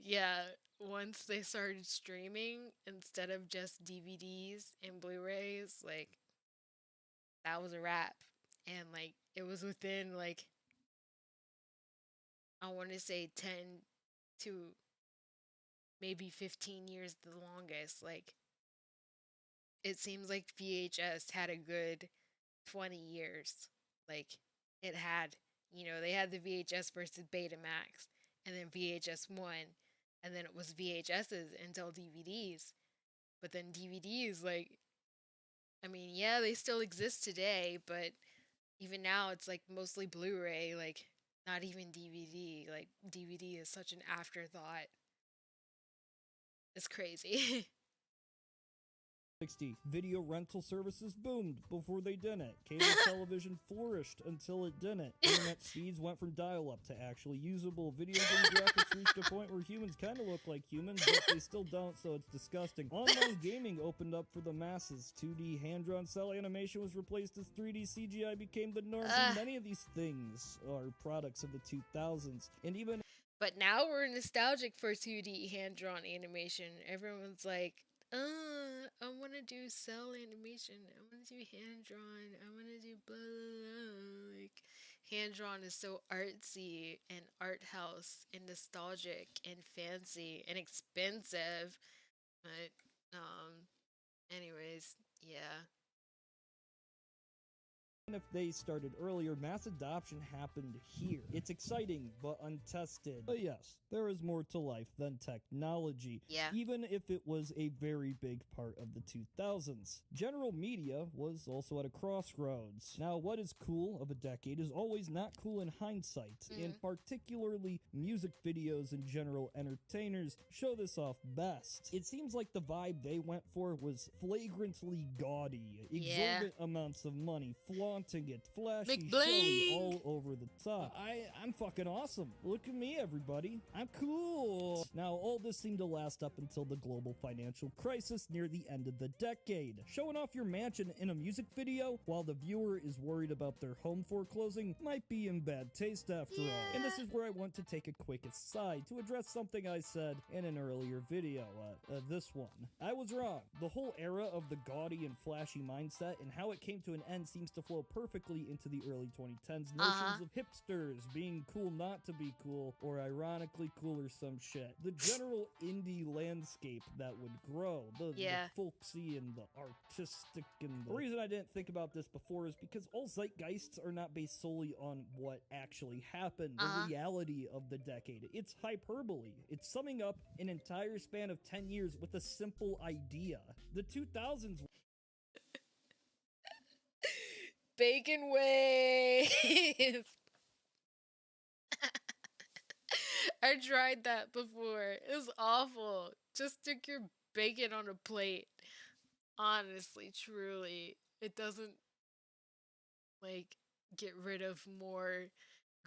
yeah, once they started streaming instead of just DVDs and Blu-rays, like that was a wrap. And like it was within like I want to say 10 to maybe 15 years the longest. Like it seems like VHS had a good 20 years. Like it had, they had the VHS versus Betamax, and then VHS 1, and then it was VHSs until DVDs. But then DVDs, like, I mean, yeah, they still exist today, but even now it's like mostly Blu-ray, like not even DVD. Like DVD is such an afterthought. It's crazy. 60. Video rental services boomed before they didn't. Cable television flourished until it didn't. Internet speeds went from dial-up to actually usable. Video game graphics reached a point where humans kind of look like humans, but they still don't, so it's disgusting. Online gaming opened up for the masses. 2D hand-drawn cell animation was replaced as 3D CGI became the norm. And many of these things are products of the 2000s. And even... But now we're nostalgic for 2D hand-drawn animation. Everyone's like, I want to do cell animation. I want to do hand-drawn. I want to do blah, blah, blah. Like, hand-drawn is so artsy and art house and nostalgic and fancy and expensive. But, anyways, yeah. if they started earlier, mass adoption happened here. It's exciting, but untested. But yes, there is more to life than technology. Yeah. Even if it was a very big part of the 2000s. General media was also at a crossroads. Now, what is cool of a decade is always not cool in hindsight, and particularly music videos and general entertainers show this off best. It seems like the vibe they went for was flagrantly gaudy, exorbitant amounts of money, flaunting it, flashy, showy, all over the top. I'm fucking awesome. Look at me, everybody. I'm cool. Now, all this seemed to last up until the global financial crisis near the end of the decade. Showing off your mansion in a music video while the viewer is worried about their home foreclosing might be in bad taste after all. And this is where I want to take a quick aside to address something I said in an earlier video, this one. I was wrong. The whole era of the gaudy and flashy mindset and how it came to an end seems to flow perfectly into the early 2010s notions of hipsters being cool not to be cool, or ironically cool or some shit. The general indie landscape that would grow, the folksy and the artistic, and the reason I didn't think about this before is because all zeitgeists are not based solely on what actually happened, the reality of the decade. It's hyperbole. It's summing up an entire span of 10 years with a simple idea. The 2000s bacon wave. I tried that before. It was awful. Just stick your bacon on a plate. Honestly, truly. It doesn't, like, get rid of more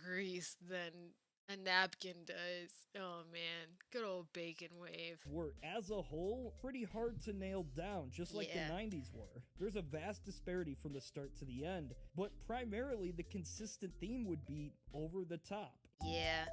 grease than A napkin does. Oh man, good old bacon wave. were, as a whole, pretty hard to nail down, just like the Yeah. 90s were. There's a vast disparity from the start to the end, but primarily the consistent theme would be over the top. Yeah.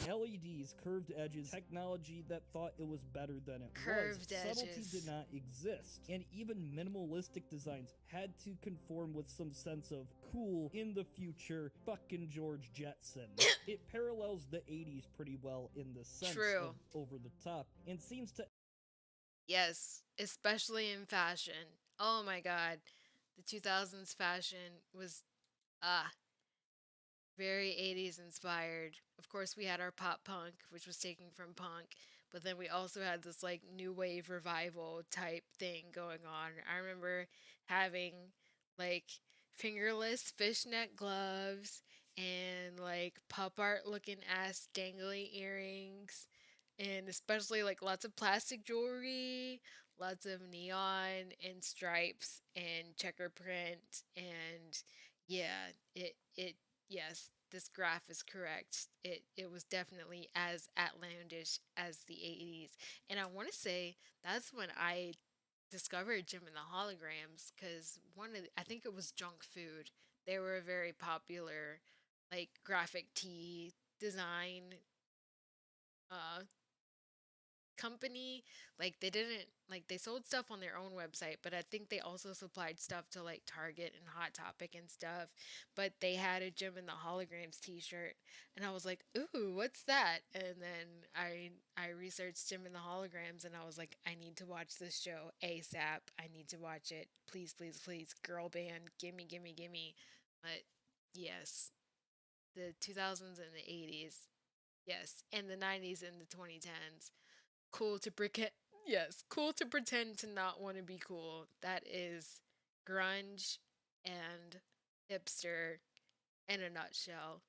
LEDs, curved edges, technology that thought it was better than it Curved was. Subtlety edges. did not exist, and even minimalistic designs had to conform with some sense of cool in the future. Fucking George Jetson. It parallels the 80s pretty well in the sense True. of over the top, and seems to Yes, especially in fashion. Oh my god. The 2000s fashion was very 80s inspired. Of course, we had our pop punk, which was taken from punk, but then we also had this like new wave revival type thing going on. I remember having like fingerless fishnet gloves and like pop art looking ass dangly earrings, and especially like lots of plastic jewelry, lots of neon and stripes and checker print. And yeah, it yes, this graph is correct. It was definitely as outlandish as the 80s. And I want to say that's when I discovered Jim and the Holograms, cuz I think it was Junk Food. They were a very popular like graphic tee design uh company. Like they didn't like they sold stuff on their own website, but I think they also supplied stuff to like Target and Hot Topic and stuff. But they had a Jim and the Holograms t-shirt, and I was like, "Ooh, what's that?" And then I researched Jim and the Holograms, and I was like, "I need to watch this show ASAP. I need to watch it. Please, please, please. Girl band, gimme, gimme, gimme." But yes, the 2000s and the 80s. Yes, and the 90s and the 2010s. Cool to pretend. Yes, cool to pretend to not want to be cool. That is grunge and hipster in a nutshell.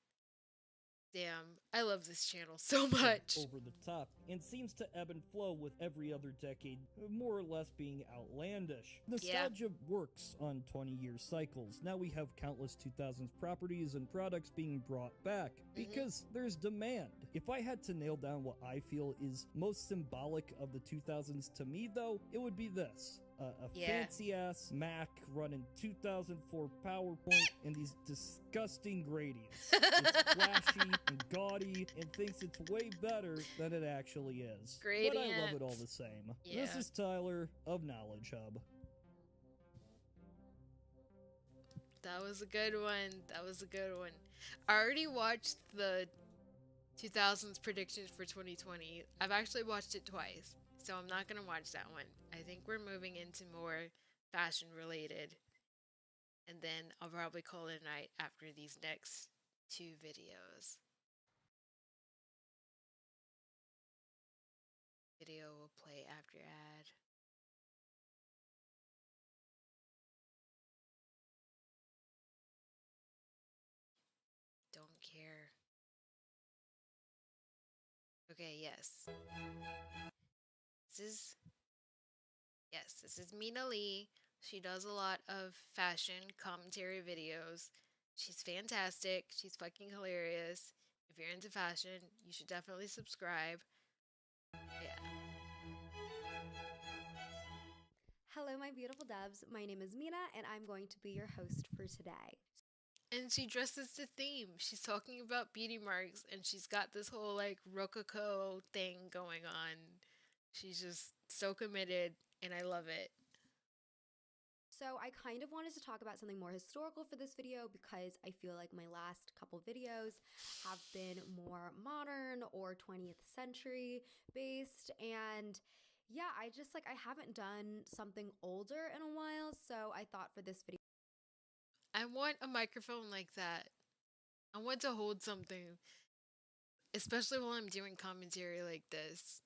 Damn, I love this channel so much. over the top, and seems to ebb and flow with every other decade, more or less being outlandish. Nostalgia works on 20-year cycles. Now we have countless 2000s properties and products being brought back because there's demand. If I had to nail down what I feel is most symbolic of the 2000s to me, though, it would be this. A fancy-ass Mac running 2004 PowerPoint and these disgusting gradients. It's flashy and gaudy and thinks it's way better than it actually is. But I love it all the same. This is Tyler of Knowledge Hub. That was a good one. That was a good one. I already watched the 2000s predictions for 2020. I've actually watched it twice, so I'm not going to watch that one. I think we're moving into more fashion related. And then I'll probably call it a night after these next two videos. Video will play after ad. Don't care. Okay, yes. This is 𝖋𝖚𝖕. She does a lot of fashion commentary videos. She's fantastic. She's fucking hilarious. If you're into fashion, you should definitely subscribe. Yeah. Hello, my beautiful dubs. My name is Mina, and I'm going to be your host for today. And she dresses the theme. She's talking about beauty marks, and she's got this whole like rococo thing going on. She's just so committed, and I love it. So I kind of wanted to talk about something more historical for this video because I feel like my last couple videos have been more modern or 20th century based, and yeah, I haven't done something older in a while, so I thought for this video I want a microphone like that. I want to hold something, especially while I'm doing commentary like this.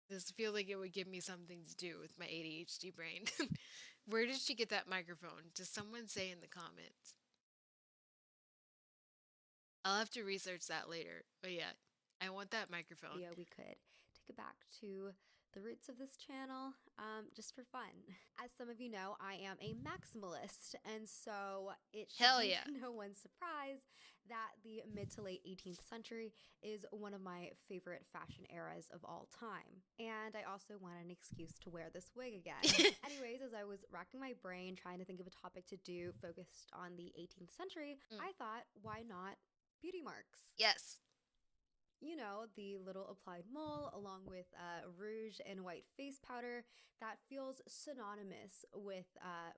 This feels like it would give me something to do with my ADHD brain. Where did she get that microphone? Does someone say in the comments? I'll have to research that later. But yeah, I want that microphone. video, we could take it back to the roots of this channel, just for fun. As some of you know, I am a maximalist, and so it should Hell be yeah. no one's surprise that the mid to late 18th century is one of my favorite fashion eras of all time. And I also want an excuse to wear this wig again. Anyways, as I was racking my brain trying to think of a topic to do focused on the 18th century, I thought, why not beauty marks? Yes. You know, the little applied mole along with rouge and white face powder that feels synonymous with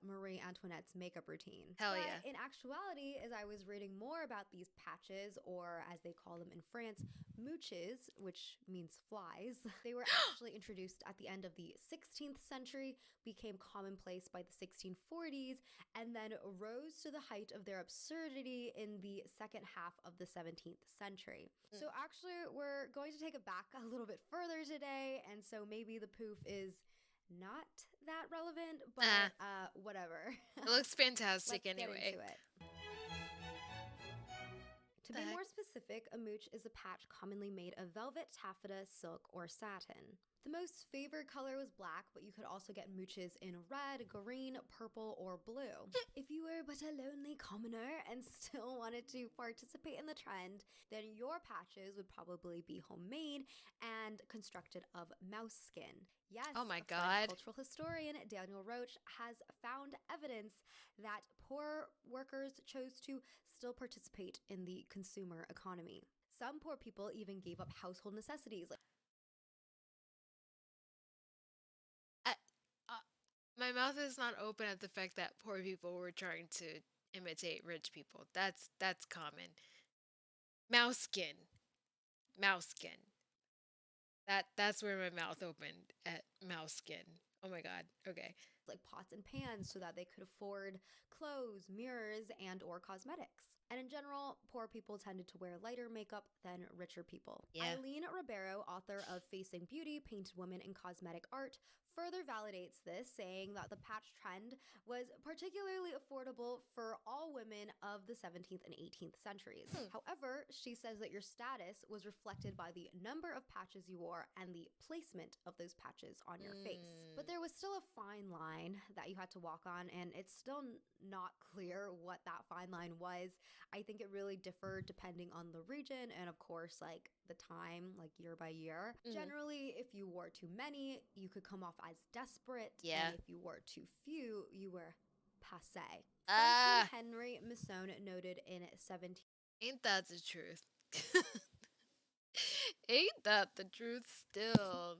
Marie Antoinette's makeup routine. Hell But yeah. in actuality, as I was reading more about these patches, or as they call them in France, mouches, which means flies, they were actually introduced at the end of the 16th century, became commonplace by the 1640s, and then rose to the height of their absurdity in the second half of the 17th century. So actually, we're going to take it back a little bit further today, and so maybe the poof is not that relevant, but whatever. It looks fantastic Let's anyway. get into it. To be more specific, a mouche is a patch commonly made of velvet, taffeta, silk, or satin. The most favored color was black, but you could also get mouches in red, green, purple, or blue. If you were but a lonely commoner and still wanted to participate in the trend, then your patches would probably be homemade and constructed of mouse skin. Yes, Oh my a French God. cultural historian Daniel Roche has found evidence that poor workers chose to still participate in the consumer economy. Some poor people even gave up household necessities like My mouth is not open at the fact that poor people were trying to imitate rich people. That's common. Mouse skin. Mouse skin. That's where my mouth opened, at mouse skin. Oh my God. Okay. pots and pans so that they could afford clothes, mirrors, and or cosmetics. And in general, poor people tended to wear lighter makeup than richer people. Yeah. Eileen Ribeiro, author of Facing Beauty, Painted Women in Cosmetic Art, further validates this, saying that the patch trend was particularly affordable for all women of the 17th and 18th centuries. However, she says that your status was reflected by the number of patches you wore and the placement of those patches on your face. But there was still a fine line that you had to walk on, and it's still not clear what that fine line was. I think it really differed depending on the region and, of course, like the time, like year by year. Generally, if you wore too many, you could come off as desperate. Yeah. And if you wore too few, you were passé. Ah. Frenchman Henry Masson noted in 17. Ain't that the truth? Ain't that the truth still?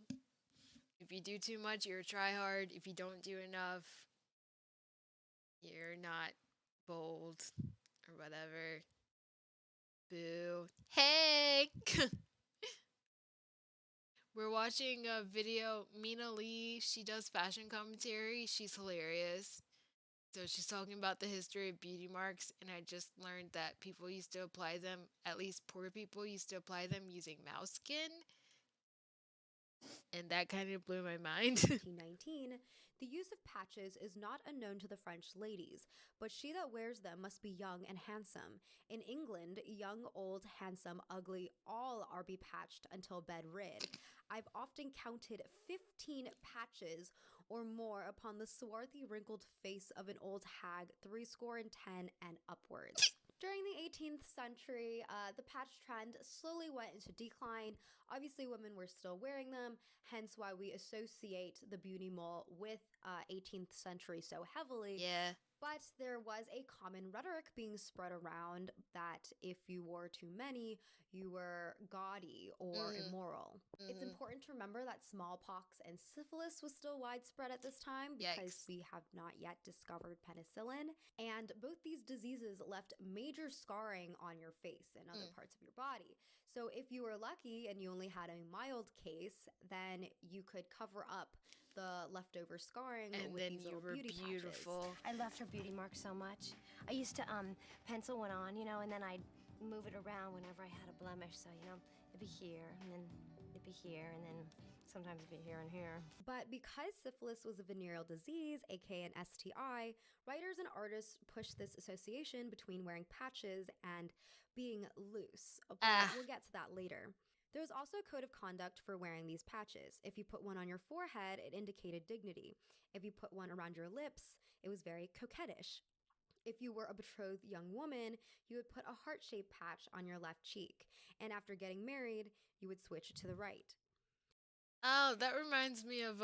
If you do too much, you're a tryhard. If you don't do enough, you're not bold or whatever. Boo. Hey! We're watching a video. 𝖃𝖕, she does fashion commentary. She's hilarious. So she's talking about the history of beauty marks, and I just learned that people used to apply them, at least poor people used to apply them using mouse skin. And that kind of blew my mind. 1919, the use of patches is not unknown to the French ladies, but she that wears them must be young and handsome. In England, young, old, handsome, ugly, all are bepatched until bedrid. I've often counted 15 patches or more upon the swarthy, wrinkled face of an old hag, 70 and upwards. During the 18th century, the patch trend slowly went into decline. Obviously, women were still wearing them, hence why we associate the beauty mole with 18th century so heavily. Yeah. But there was a common rhetoric being spread around that if you wore too many, you were gaudy or immoral. It's important to remember that smallpox and syphilis was still widespread at this time because Yikes. we have not yet discovered penicillin. And both these diseases left major scarring on your face and other parts of your body. So if you were lucky and you only had a mild case, then you could cover up the leftover scarring And with then these you little were beauty beautiful. patches. I loved her beauty mark so much. I used to pencil one on, and then I'd move it around whenever I had a blemish. So, it'd be here, and then it'd be here, and then sometimes it'd be here and here. But because syphilis was a venereal disease, aka an STI, writers and artists pushed this association between wearing patches and being loose. But we'll get to that later. There was also a code of conduct for wearing these patches. If you put one on your forehead, it indicated dignity. If you put one around your lips, it was very coquettish. If you were a betrothed young woman, you would put a heart-shaped patch on your left cheek. And after getting married, you would switch to the right. Oh, that reminds me of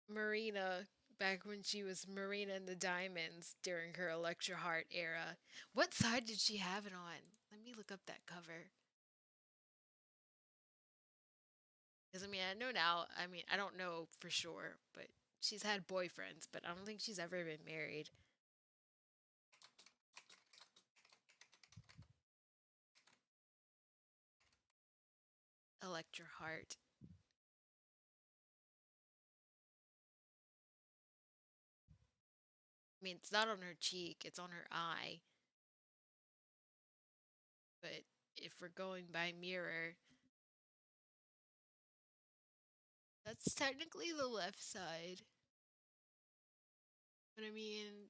Marina back when she was Marina in the Diamonds during her Electra Heart era. What side did she have it on? Let me look up that cover. Because, I mean, I know now, I mean, I don't know for sure, but she's had boyfriends, but I don't think she's ever been married. Electra Heart. I mean, it's not on her cheek, it's on her eye. But if we're going by mirror, that's technically the left side. But I mean,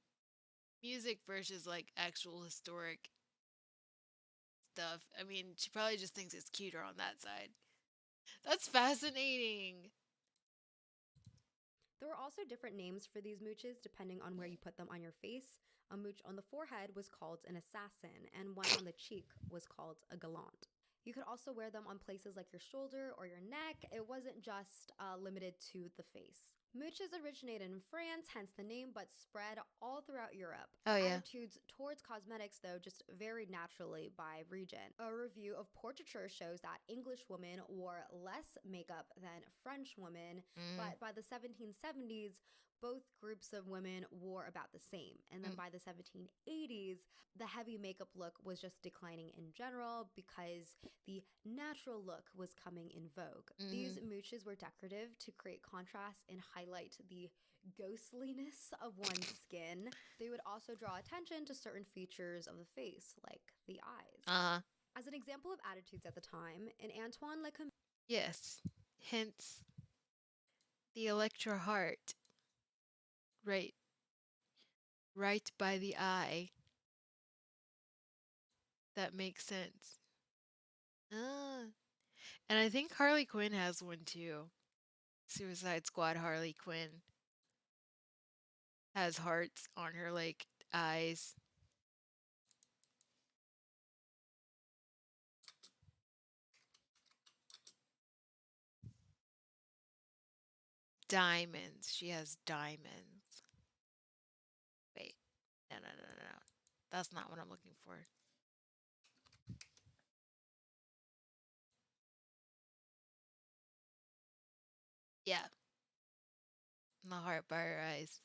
music versus like actual historic stuff. I mean, she probably just thinks it's cuter on that side. That's fascinating. There were also different names for these mooches depending on where you put them on your face. A mooch on the forehead was called an assassin, and one on the cheek was called a gallant. You could also wear them on places like your shoulder or your neck. It wasn't just limited to the face. Mooches originated in France, hence the name, but spread all throughout Europe. Oh, yeah. Attitudes towards cosmetics, though, just varied naturally by region. A review of portraiture shows that English women wore less makeup than French women, but by the 1770s, both groups of women wore about the same. And then by the 1780s, the heavy makeup look was just declining in general because the natural look was coming in vogue. These mooches were decorative to create contrast and highlight the ghostliness of one's skin. They would also draw attention to certain features of the face, like the eyes. As an example of attitudes at the time, in Antoine 𝖋𝖚. Yes, hence the Electra Heart. Right. Right by the eye. That makes sense. And I think Harley Quinn has one too. Suicide Squad Harley Quinn has hearts on her like eyes. Diamonds. She has diamonds. Wait. No. That's not what I'm looking for. Yeah. The heart by her eyes.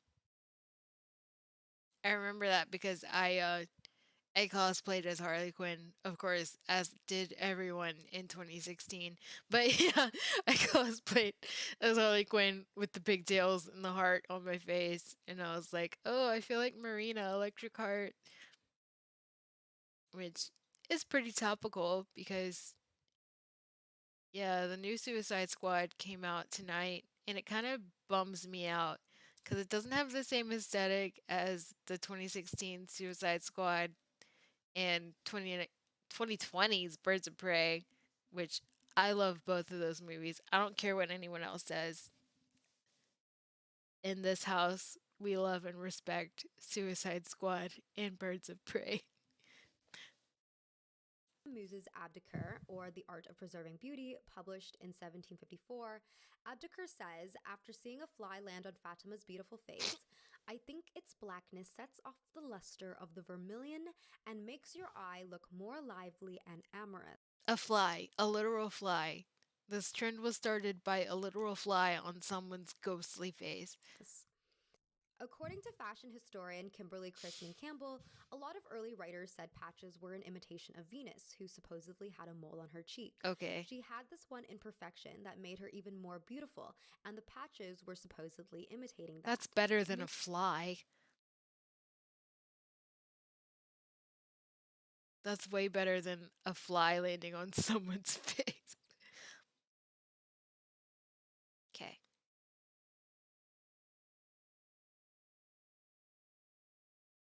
I remember that because I cosplayed as Harley Quinn, of course, as did everyone in 2016. But yeah, I cosplayed as Harley Quinn with the pigtails and the heart on my face. And I was like, oh, I feel like Marina, Electric Heart. Which is pretty topical because, yeah, the new Suicide Squad came out tonight. And it kind of bums me out because it doesn't have the same aesthetic as the 2016 Suicide Squad and 2020's Birds of Prey, which I love both of those movies. I don't care what anyone else says. In this house, we love and respect Suicide Squad and Birds of Prey. Muse's 𝖂𝖂𝑘𝖚, or The Art of Preserving Beauty, published in 1754, 𝖂𝖂𝑘𝑚 says, after seeing a fly land on Fatima's beautiful face, I think its blackness sets off the luster of the vermilion and makes your eye look more lively and amorous. A fly, a literal fly. This trend was started by a literal fly on someone's ghostly face. According to fashion historian Kimberly Chrisman Campbell, a lot of early writers said patches were an imitation of Venus, who supposedly had a mole on her cheek. Okay. She had this one imperfection that made her even more beautiful, and the patches were supposedly imitating that. That's better than a fly. That's way better than a fly landing on someone's face. Okay.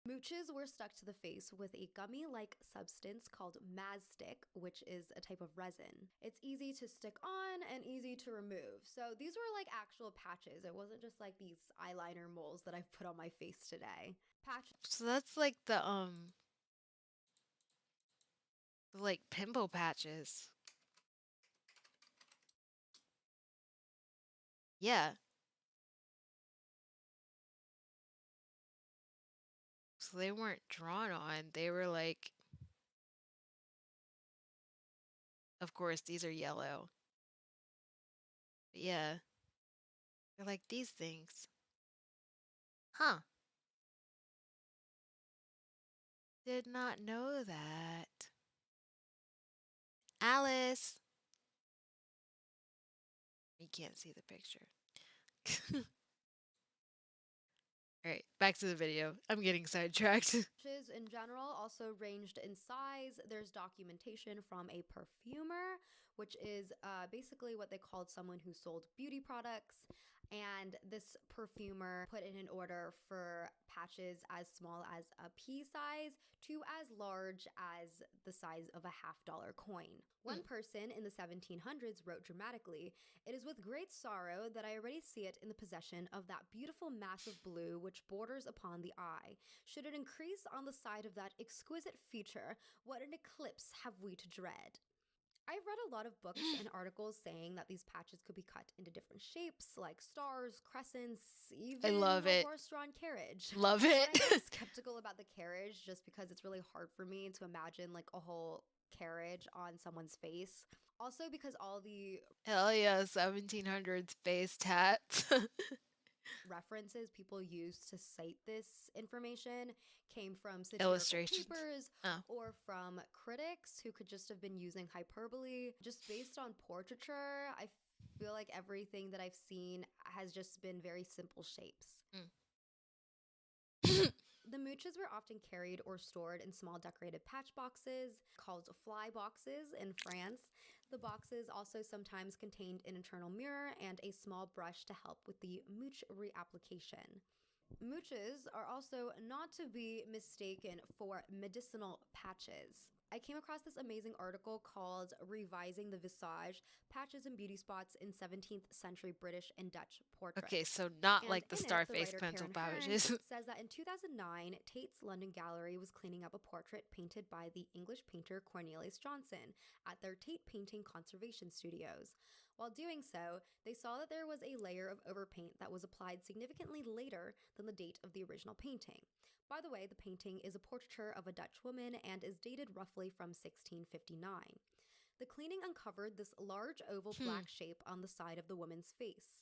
Mooches were stuck to the face with a gummy-like substance called mastic, which is a type of resin. It's easy to stick on and easy to remove. So these were like actual patches. It wasn't just like these eyeliner moles that I've put on my face today. Patches. So that's like the like pimple patches. Yeah. So they weren't drawn on. They were like, of course, these are yellow. But yeah. They're like these things. Huh. Did not know that. Alice. You can't see the picture. All right, back to the video. I'm getting sidetracked. Patches in general also ranged in size. There's documentation from a perfumer, which is basically what they called someone who sold beauty products. And this perfumer put in an order for patches as small as a pea size to as large as the size of a $50 coin. One person in the 1700s wrote dramatically, "It is with great sorrow that I already see it in the possession of that beautiful mass of blue which borders upon the eye. Should it increase on the side of that exquisite feature, what an eclipse have we to dread." I've read a lot of books and articles saying that these patches could be cut into different shapes, like stars, crescents, even I love it. a horse-drawn carriage. Love it. But I'm skeptical about the carriage just because it's really hard for me to imagine like a whole carriage on someone's face. Also because all the Hell yeah, 1700s face tats. references people use to cite this information came from satirical Illustrations. papers Oh. or from critics who could just have been using hyperbole. Just based on portraiture, I feel like everything that I've seen has just been very simple shapes. The mooches were often carried or stored in small decorated patch boxes called fly boxes in France. The boxes also sometimes contained an internal mirror and a small brush to help with the mooch reapplication. Mooches are also not to be mistaken for medicinal patches. I came across this amazing article called "Revising the Visage, Patches and Beauty Spots in 17th Century British and Dutch Portraits." Okay, so not And like the in it, Starface writer pencil Karen Hearn pouches. says that in 2009, Tate's London Gallery was cleaning up a portrait painted by the English painter Cornelius Johnson at their Tate Painting Conservation Studios. While doing so, they saw that there was a layer of overpaint that was applied significantly later than the date of the original painting. By the way, the painting is a portraiture of a Dutch woman and is dated roughly from 1659. The cleaning uncovered this large oval black shape on the side of the woman's face.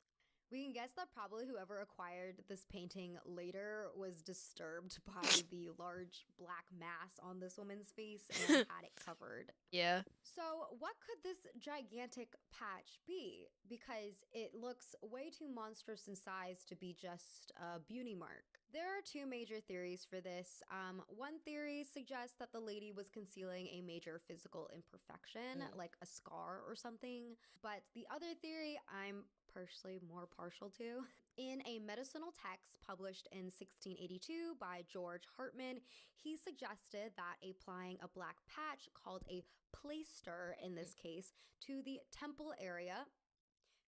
We can guess that probably whoever acquired this painting later was disturbed by the large black mass on this woman's face and had it covered. Yeah. So what could this gigantic patch be? Because it looks way too monstrous in size to be just a beauty mark. There are two major theories for this. One theory suggests that the lady was concealing a major physical imperfection, like a scar or something. But the other theory I'm personally more partial to. In a medicinal text published in 1682 by George Hartman, he suggested that applying a black patch called a plaister in this case to the temple area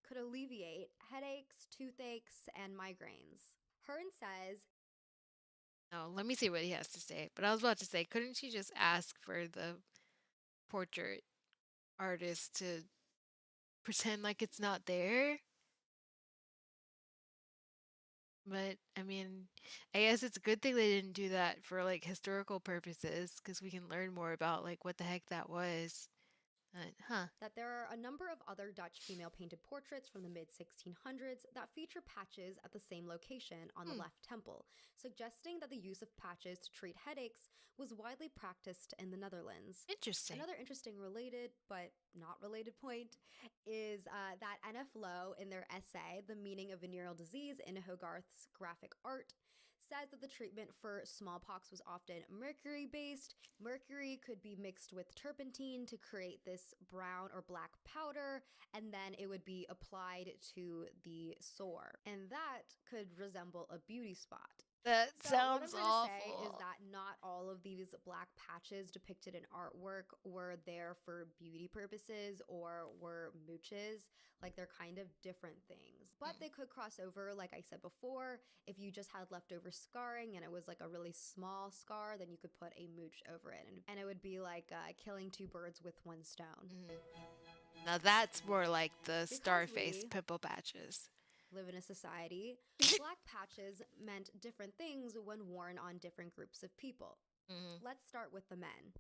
could alleviate headaches, toothaches, and migraines. Hearn says, Oh, let me see what he has to say. But I was about to say, couldn't she just ask for the portrait artist to pretend like it's not there? But, I mean, I guess it's a good thing they didn't do that for, like, historical purposes, because we can learn more about, like, what the heck that was. that there are a number of other Dutch female painted portraits from the mid-1600s that feature patches at the same location on the left temple, suggesting that the use of patches to treat headaches was widely practiced in the Netherlands. Interesting. Another interesting related, but not related point is that N.F. Lowe, in their essay, The Meaning of Venereal Disease in Hogarth's Graphic Art, says that the treatment for smallpox was often mercury-based. Mercury could be mixed with turpentine to create this brown or black powder, and then it would be applied to the sore. And that could resemble a beauty spot. That So what I'm sounds trying to say is awful. that not all of these black patches depicted in artwork were there for beauty purposes or were mooches. Like they're kind of different things. But they could cross over, like I said before. If you just had leftover scarring and it was like a really small scar, then you could put a mooch over it. And it would be like killing two birds with one stone. Now that's more like the Because Starface we pimple patches. live in a society, black patches meant different things when worn on different groups of people. Let's start with the men.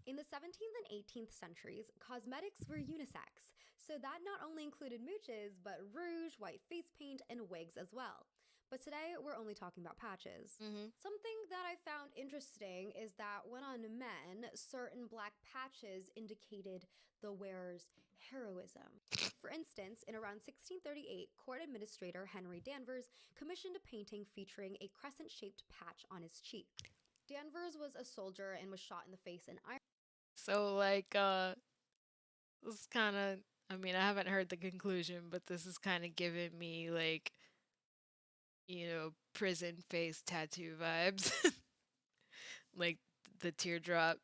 In the 17th and 18th centuries, cosmetics were unisex, so that not only included mooches, but rouge, white face paint, and wigs as well. But today, we're only talking about patches. Something that I found interesting is that when on men, certain black patches indicated the wearer's heroism. For instance, in around 1638, court administrator Henry Danvers commissioned a painting featuring a crescent-shaped patch on his cheek. Danvers was a soldier and was shot in the face in Ireland. So like this kind of, I mean, I haven't heard the conclusion, but this is kind of giving me like, you know, prison face tattoo vibes. Like the teardrop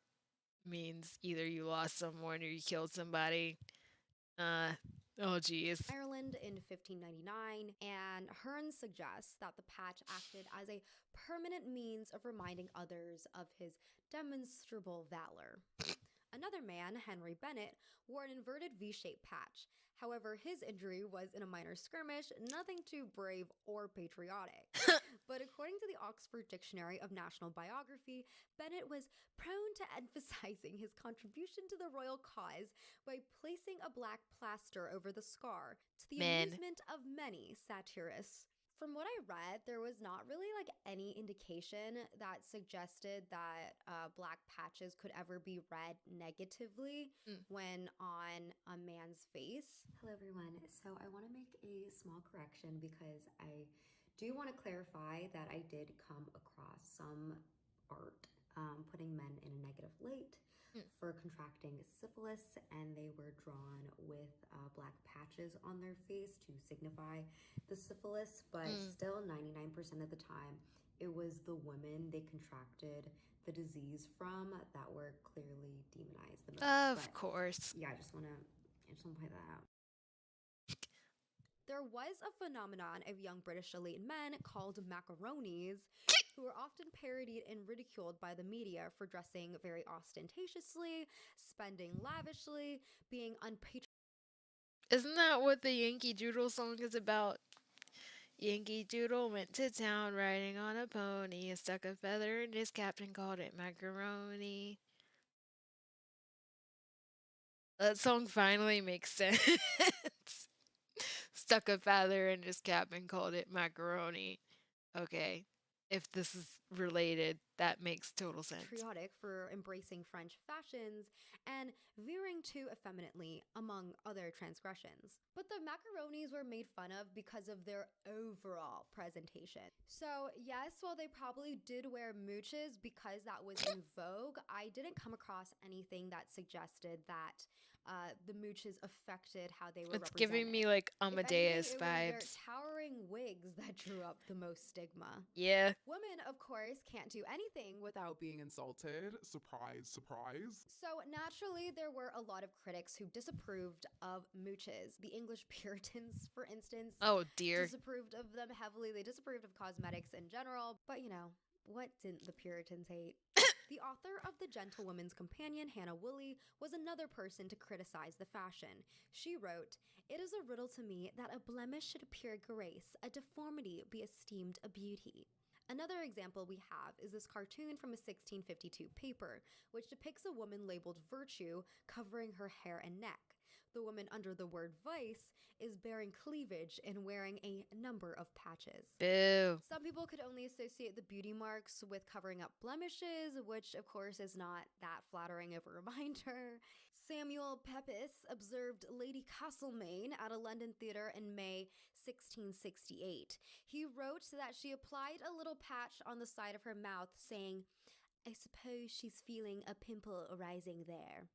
means either you lost someone or you killed somebody. Oh geez. Ireland in 1599, and Hearn suggests that the patch acted as a permanent means of reminding others of his demonstrable valor. Another man, Henry Bennett, wore an inverted V-shaped patch. However, his injury was in a minor skirmish, nothing too brave or patriotic. But according to the Oxford Dictionary of National Biography, Bennett was prone to emphasizing his contribution to the royal cause by placing a black plaster over the scar, to the amusement of many satirists. From what I read, there was not really like any indication that suggested that black patches could ever be read negatively when on a man's face. Hello everyone. So I want to make a small correction because I do want to clarify that I did come across some art putting men in a negative light for contracting syphilis, and they were drawn with black patches on their face to signify the syphilis, but still 99% of the time it was the women they contracted the disease from that were clearly demonized the most. Of course. Yeah, I just want to point that out. There was a phenomenon of young British elite men called macaronis who were often parodied and ridiculed by the media for dressing very ostentatiously, spending lavishly, being unpatriotic. Isn't that what the Yankee Doodle song is about? Yankee Doodle went to town riding on a pony and stuck a feather in his cap and called it macaroni. That song finally makes sense. Stuck a feather in his cap and called it macaroni. Okay. If this is related, that makes total sense. Patriotic for embracing French fashions and veering too effeminately, among other transgressions. But the macaronis were made fun of because of their overall presentation. So yes, while they probably did wear mooches because that was in vogue, I didn't come across anything that suggested that the mooches affected how they were represented. It's giving me like Amadeus if anything, it was vibes. their towering wigs that drew up the most stigma. Yeah. Women, of course, can't do anything without being insulted. Surprise, surprise. So naturally, there were a lot of critics who disapproved of mooches. The English Puritans, for instance, Oh dear. disapproved of them heavily. They disapproved of cosmetics in general. But you know, what didn't the Puritans hate? The author of The Gentlewoman's Companion, Hannah Woolley, was another person to criticize the fashion. She wrote, "It is a riddle to me that a blemish should appear a grace, a deformity be esteemed a beauty." Another example we have is this cartoon from a 1652 paper, which depicts a woman labeled Virtue covering her hair and neck. The woman under the word vice is bearing cleavage and wearing a number of patches. Boo. Some people could only associate the beauty marks with covering up blemishes, which of course is not that flattering of a reminder. Samuel Pepys observed Lady Castlemaine at a London theatre in May 1668. He wrote that she applied a little patch on the side of her mouth, saying, "I suppose she's feeling a pimple arising there."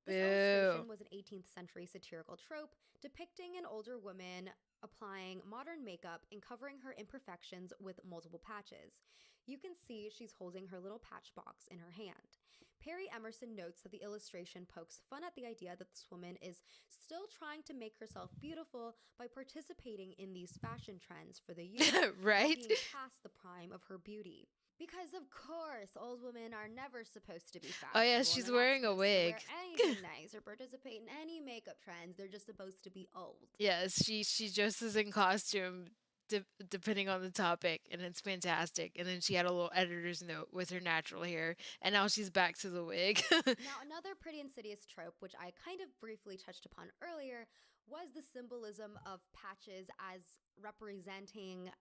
This illustration was an 18th century satirical trope depicting an older woman applying modern makeup and covering her imperfections with multiple patches. You can see she's holding her little patch box in her hand. Perry Emerson notes that the illustration pokes fun at the idea that this woman is still trying to make herself beautiful by participating in these fashion trends for the youth, right? being past the prime of her beauty. Because of course, old women are never supposed to be fashionable. Oh yeah, she's wearing a wig. Wear anything nice or participate in any makeup trends. They're just supposed to be old. Yes, she dresses in costume depending on the topic, and it's fantastic. And then she had a little editor's note with her natural hair, and now she's back to the wig. Now, another pretty insidious trope, which I kind of briefly touched upon earlier, was the symbolism of patches as representing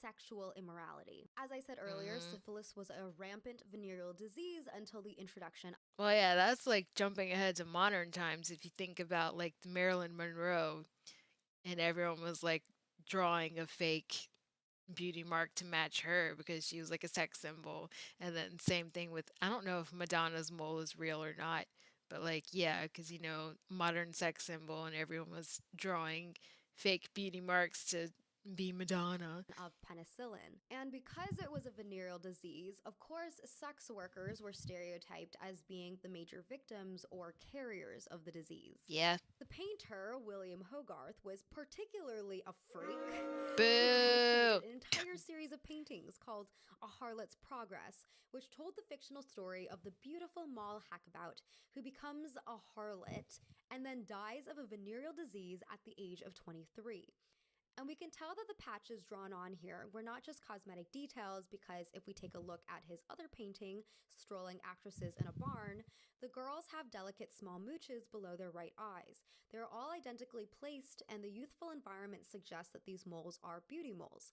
sexual immorality. As I said earlier, syphilis was a rampant venereal disease until the introduction. Well, yeah, that's like jumping ahead to modern times. If you think about like Marilyn Monroe, and everyone was like drawing a fake beauty mark to match her because she was like a sex symbol. And then same thing with, I don't know if Madonna's mole is real or not, but like, yeah, because, you know, modern sex symbol, and everyone was drawing fake beauty marks to be Madonna. Of penicillin. And because it was a venereal disease, of course, sex workers were stereotyped as being the major victims or carriers of the disease. Yeah. The painter, William Hogarth, was particularly a freak. Boo! An entire series of paintings called A Harlot's Progress, which told the fictional story of the beautiful Moll Hackabout, who becomes a harlot and then dies of a venereal disease at the age of 23. And we can tell that the patches drawn on here were not just cosmetic details, because if we take a look at his other painting, Strolling Actresses in a Barn, the girls have delicate small mooches below their right eyes. They're all identically placed, and the youthful environment suggests that these moles are beauty moles.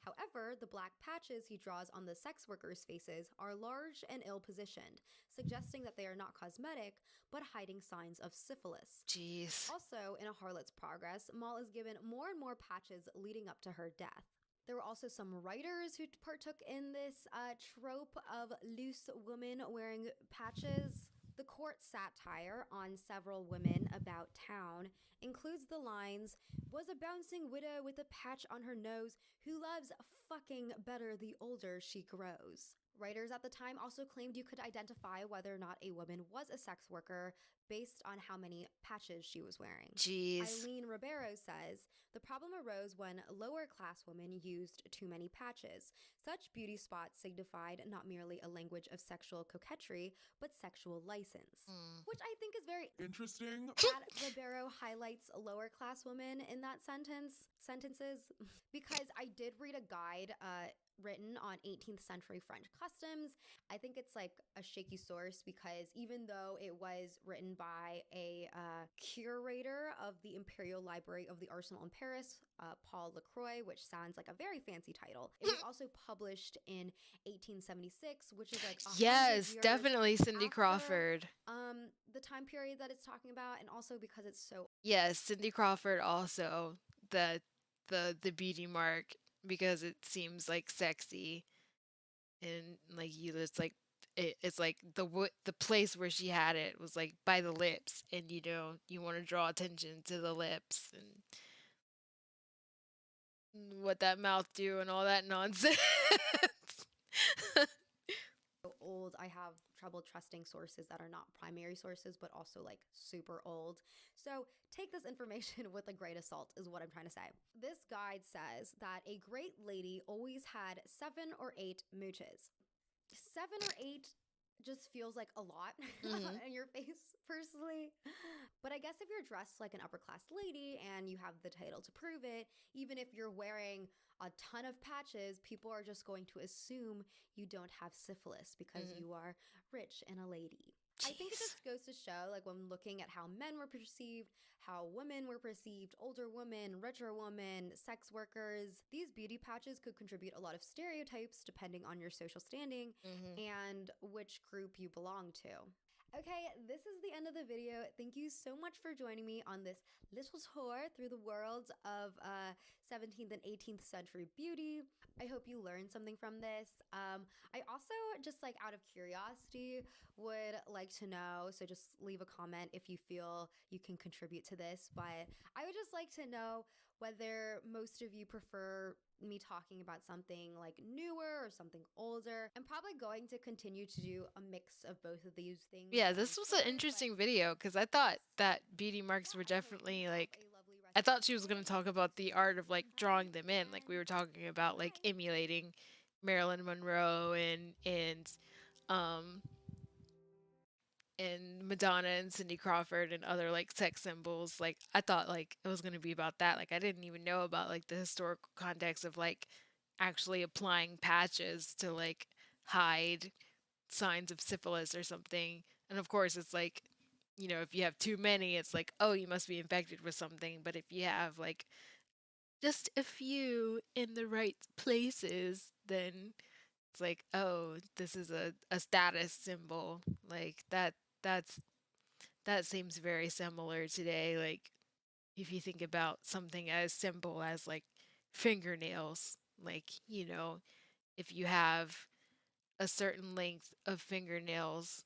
However, the black patches he draws on the sex workers' faces are large and ill-positioned, suggesting that they are not cosmetic, but hiding signs of syphilis. Jeez. Also, in A Harlot's Progress, Moll is given more and more patches leading up to her death. There were also some writers who partook in this trope of loose women wearing patches. The court satire on several women about town includes the lines, "Was a bouncing widow with a patch on her nose who loves fucking better the older she grows." Writers at the time also claimed you could identify whether or not a woman was a sex worker based on how many patches she was wearing. Jeez. Eileen Ribeiro says, "The problem arose when lower class women used too many patches. Such beauty spots signified not merely a language of sexual coquetry, but sexual license." Which I think is very interesting. That Ribeiro highlights lower class women in that sentences, because I did read a guide written on 18th century French customs. I think it's like a shaky source, because even though it was written by a curator of the Imperial Library of the Arsenal in Paris, Paul Lacroix, which sounds like a very fancy title, it was also published in 1876, which is like 100 yes, years definitely Cindy after, Crawford. The time period that it's talking about, and also because it's so Yes, Cindy Crawford also, the beauty mark, because it seems like sexy, and like you just like it's like the place where she had it was like by the lips, and you know you want to draw attention to the lips and what that mouth do and all that nonsense. old. I have trouble trusting sources that are not primary sources, but also like super old. So take this information with a grain of salt is what I'm trying to say. This guide says that a great lady always had 7 or 8 mooches. 7 or 8 just feels like a lot in your face, personally. But I guess if you're dressed like an upper class lady and you have the title to prove it, even if you're wearing a ton of patches, people are just going to assume you don't have syphilis because you are rich and a lady. Jeez. I think it just goes to show, like, when looking at how men were perceived, how women were perceived, older women, richer women, sex workers, these beauty patches could contribute a lot of stereotypes depending on your social standing and which group you belong to. Okay, this is the end of the video. Thank you so much for joining me on this little tour through the worlds of 17th and 18th century beauty. I hope you learned something from this. I also, just like out of curiosity, would like to know, so just leave a comment if you feel you can contribute to this, but I would just like to know whether most of you prefer me talking about something like newer or something older. I'm probably going to continue to do a mix of both of these things. Yeah, this was an interesting video because I thought that beauty marks were definitely like, I thought she was going to talk about the art of like drawing them in, like we were talking about like emulating Marilyn Monroe um and Madonna and Cindy Crawford and other like sex symbols. Like I thought like it was going to be about that. Like I didn't even know about like the historical context of like actually applying patches to like hide signs of syphilis or something. And of course it's like, you know, if you have too many, it's like, oh, you must be infected with something. But if you have like just a few in the right places, then it's like, oh, this is a status symbol. Like that's that seems very similar today. Like if you think about something as simple as like fingernails, like, you know, if you have a certain length of fingernails,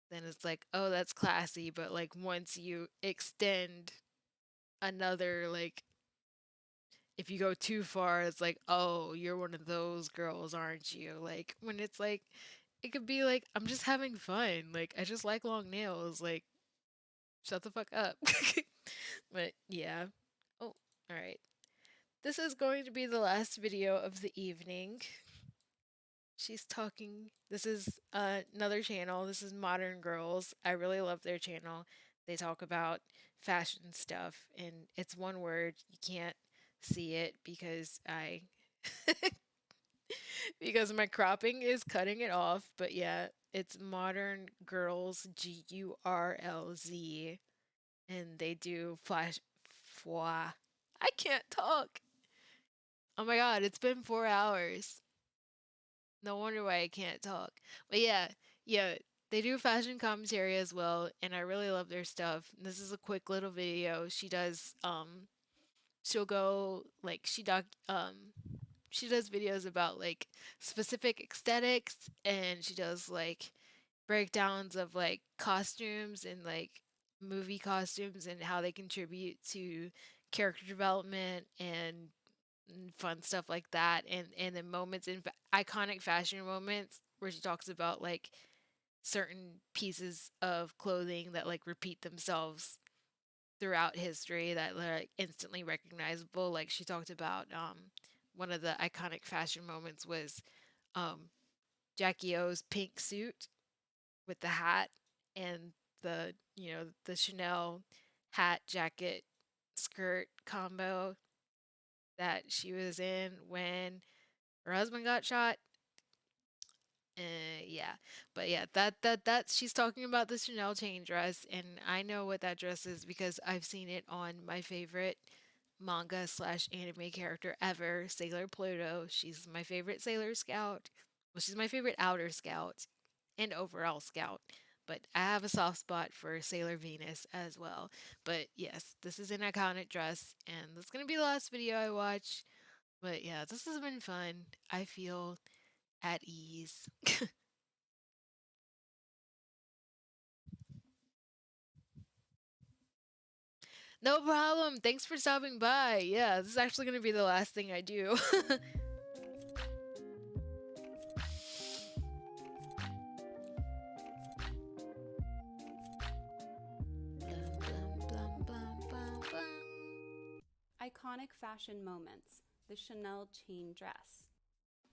then it's like, oh, that's classy. But like once you extend another, like if you go too far, it's like, oh, you're one of those girls, aren't you? Like when it's like, it could be like, I'm just having fun. Like I just like long nails. Like shut the fuck up. But yeah. Oh, all right. This is going to be the last video of the evening. She's talking. This is another channel. This is Modern Girls. I really love their channel. They talk about fashion stuff, and it's one word. You can't see it because I because my cropping is cutting it off. But yeah, it's Modern Girls, GURLZ, and they do flash. Fwa. I can't talk. Oh my god, it's been 4 hours. No wonder why I can't talk. But yeah, they do fashion commentary as well, and I really love their stuff. This is a quick little video. She does she'll go like she does videos about like specific aesthetics, and she does like breakdowns of like costumes and like movie costumes and how they contribute to character development and fun stuff like that, and then moments in iconic fashion moments where she talks about like certain pieces of clothing that like repeat themselves throughout history that are like instantly recognizable. Like she talked about one of the iconic fashion moments was Jackie O's pink suit with the hat and the, you know, the Chanel hat, jacket, skirt combo that she was in when her husband got shot. Yeah, but yeah, that she's talking about the Chanel chain dress, and I know what that dress is because I've seen it on my favorite manga slash anime character ever, Sailor Pluto. She's my favorite Sailor Scout. Well, she's my favorite outer scout and overall scout. But I have a soft spot for Sailor Venus as well. But yes, this is an iconic dress, and this is gonna be the last video I watch. But yeah, this has been fun. I feel at ease. No problem. Thanks for stopping by. Yeah, this is actually going to be the last thing I do. Iconic fashion moments, the Chanel chain dress.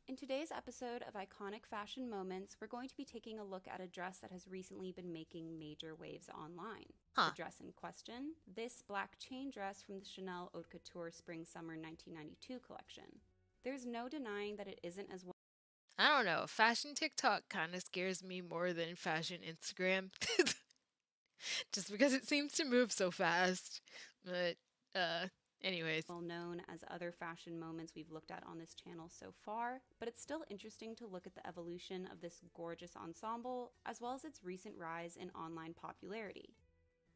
In today's episode of Iconic Fashion Moments, we're going to be taking a look at a dress that has recently been making major waves online. The dress in question, this black chain dress from the Chanel Haute Couture Spring-Summer 1992 collection. There's no denying that it isn't as well. I don't know. Fashion TikTok kind of scares me more than fashion Instagram. Just because it seems to move so fast. But Anyways. Well known as other fashion moments we've looked at on this channel so far, but it's still interesting to look at the evolution of this gorgeous ensemble, as well as its recent rise in online popularity.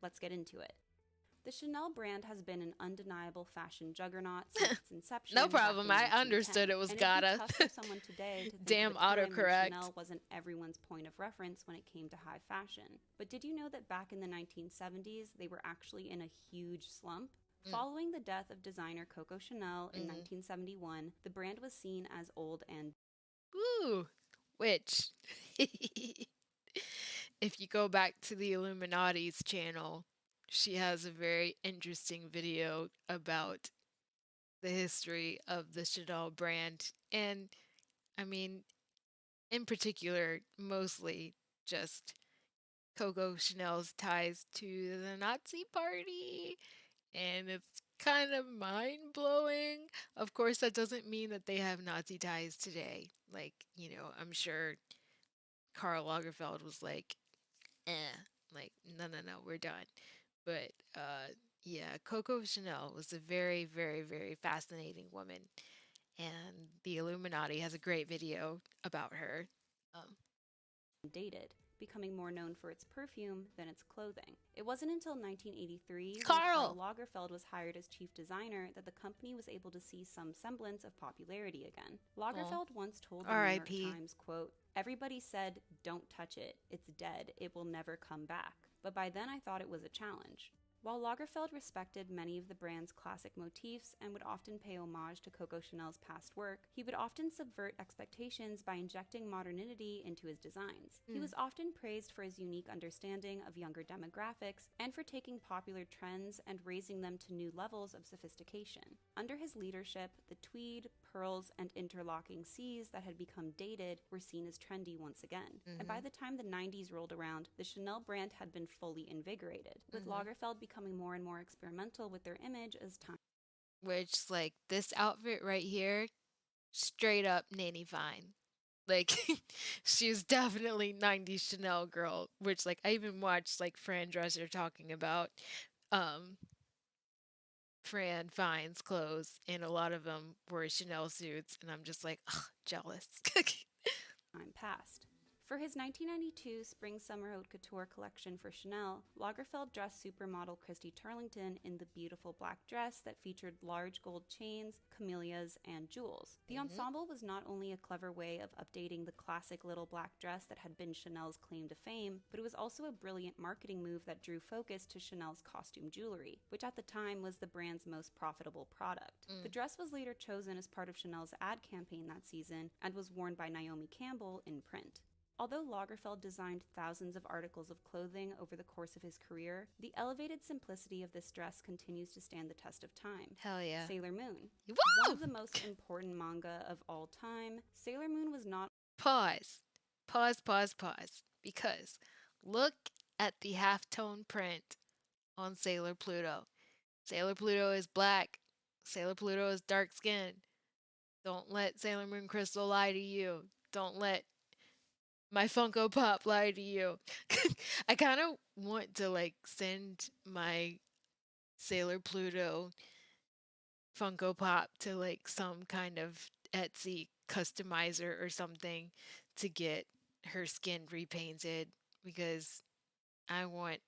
Let's get into it. The Chanel brand has been an undeniable fashion juggernaut since its inception. No problem. I understood it was gotta. It'd be tough for someone today to think Damn of a time when autocorrect. Chanel wasn't everyone's point of reference when it came to high fashion. But did you know that back in the 1970s, they were actually in a huge slump? Following the death of designer Coco Chanel in 1971, the brand was seen as old and... Ooh, which, if you go back to the Illuminati's channel, she has a very interesting video about the history of the Chanel brand. And, I mean, in particular, mostly just Coco Chanel's ties to the Nazi Party. And it's kind of mind-blowing. Of course, that doesn't mean that they have Nazi ties today. Like, you know, I'm sure Karl Lagerfeld was like, like, no, we're done. But, yeah, Coco Chanel was a very, very, very fascinating woman. And the Illuminati has a great video about her. Dated, becoming more known for its perfume than its clothing. It wasn't until 1983 when Karl Lagerfeld was hired as chief designer that the company was able to see some semblance of popularity again. Lagerfeld once told the New York Times, quote, "Everybody said, don't touch it. It's dead. It will never come back. But by then I thought it was a challenge." While Lagerfeld respected many of the brand's classic motifs and would often pay homage to Coco Chanel's past work, he would often subvert expectations by injecting modernity into his designs. He was often praised for his unique understanding of younger demographics and for taking popular trends and raising them to new levels of sophistication. Under his leadership, the tweed, pearls, and interlocking Cs that had become dated were seen as trendy once again. And by the time the 90s rolled around, the Chanel brand had been fully invigorated, with Lagerfeld becoming more and more experimental with their image as time. Which, like, this outfit right here, straight up Nanny Fine. Like, she's definitely 90s Chanel girl, which, like, I even watched, like, Fran Dresser talking about Fran Fine's clothes, and a lot of them were Chanel suits, and I'm just like, ugh, jealous. Time passed. For his 1992 Spring-Summer Haute Couture collection for Chanel, Lagerfeld dressed supermodel Christy Turlington in the beautiful black dress that featured large gold chains, camellias, and jewels. The ensemble was not only a clever way of updating the classic little black dress that had been Chanel's claim to fame, but it was also a brilliant marketing move that drew focus to Chanel's costume jewelry, which at the time was the brand's most profitable product. The dress was later chosen as part of Chanel's ad campaign that season and was worn by Naomi Campbell in print. Although Lagerfeld designed thousands of articles of clothing over the course of his career, the elevated simplicity of this dress continues to stand the test of time. Hell yeah. Sailor Moon. Woo! One of the most important manga of all time, Sailor Moon was not... Pause. Because look at the halftone print on Sailor Pluto. Sailor Pluto is black. Sailor Pluto is dark skinned. Don't let Sailor Moon Crystal lie to you. Don't let my Funko Pop lie to you. I kind of want to, like, send my Sailor Pluto Funko Pop to, like, some kind of Etsy customizer or something to get her skin repainted, because I would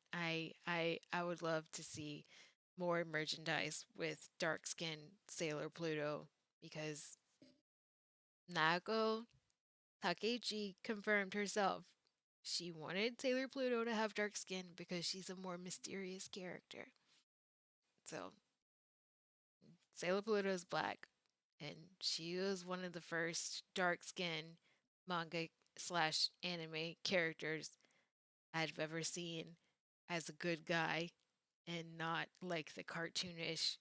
love to see more merchandise with dark skin Sailor Pluto, because Naoko Takeichi confirmed herself. She wanted Sailor Pluto to have dark skin because she's a more mysterious character. So, Sailor Pluto is black, and she was one of the first dark skin manga / anime characters I've ever seen as a good guy and not like the cartoonish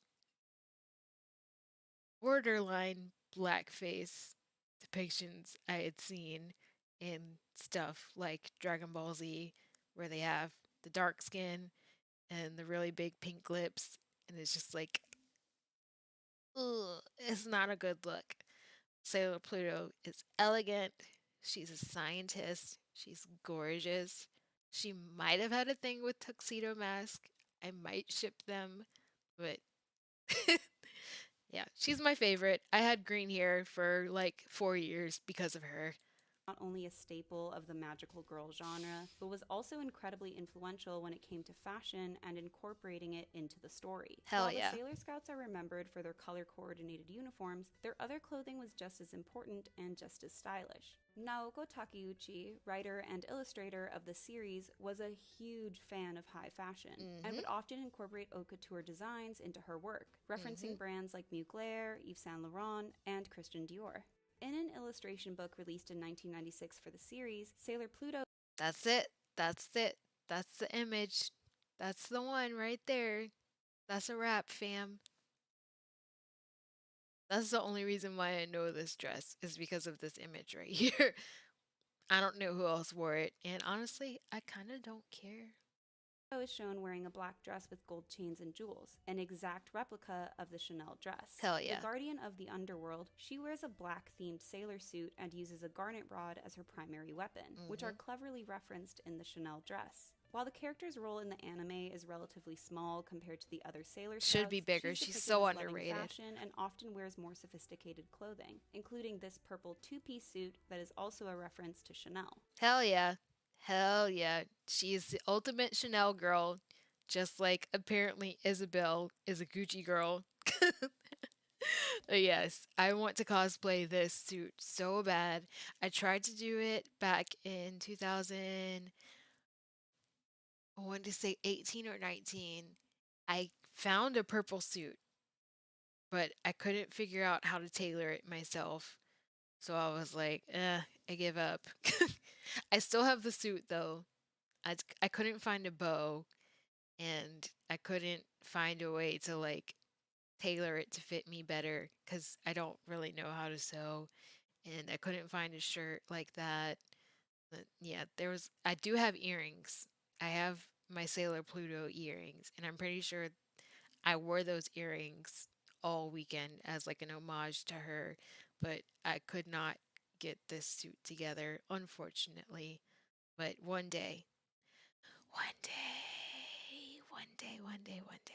borderline blackface depictions I had seen in stuff like Dragon Ball Z, where they have the dark skin and the really big pink lips, and it's just like, ugh, it's not a good look. Sailor Pluto is elegant. She's a scientist. She's gorgeous. She might have had a thing with Tuxedo Mask. I might ship them, but She's my favorite. I had green hair for like 4 years because of her. Not only a staple of the magical girl genre, but was also incredibly influential when it came to fashion and incorporating it into the story. Hell While yeah. the Sailor Scouts are remembered for their color-coordinated uniforms, their other clothing was just as important and just as stylish. Naoko Takeuchi, writer and illustrator of the series, was a huge fan of high fashion and would often incorporate haute couture designs into her work, referencing brands like 𝖋𝖔𝖕𝖕𝖕𝖔𝖗, Yves Saint Laurent, and Christian Dior. In an illustration book released in 1996 for the series, Sailor Pluto... That's it. That's it. That's the image. That's the one right there. That's a wrap, fam. That's the only reason why I know this dress is because of this image right here. I don't know who else wore it, and honestly, I kind of don't care. is shown wearing a black dress with gold chains and jewels, an exact replica of the Chanel dress. Hell yeah. The guardian of the underworld, she wears a black-themed sailor suit and uses a garnet rod as her primary weapon, which are cleverly referenced in the Chanel dress. While the character's role in the anime is relatively small compared to the other Sailor Scouts, should be bigger. She's depicted so as loving underrated. fashion and often wears more sophisticated clothing, including this purple two-piece suit that is also a reference to Chanel. Hell yeah. Hell yeah. She is the ultimate Chanel girl, just like apparently Isabelle is a Gucci girl. Yes, I want to cosplay this suit so bad. I tried to do it back in 2000. I wanted to say 18 or 19. I found a purple suit, but I couldn't figure out how to tailor it myself. So I was like, I give up. I still have the suit though. I couldn't find a bow, and I couldn't find a way to like tailor it to fit me better because I don't really know how to sew, and I couldn't find a shirt like that. But yeah, I do have earrings. I have my Sailor Pluto earrings, and I'm pretty sure I wore those earrings all weekend as like an homage to her, but I could not get this suit together, unfortunately. But one day, one day, one day, one day, one day.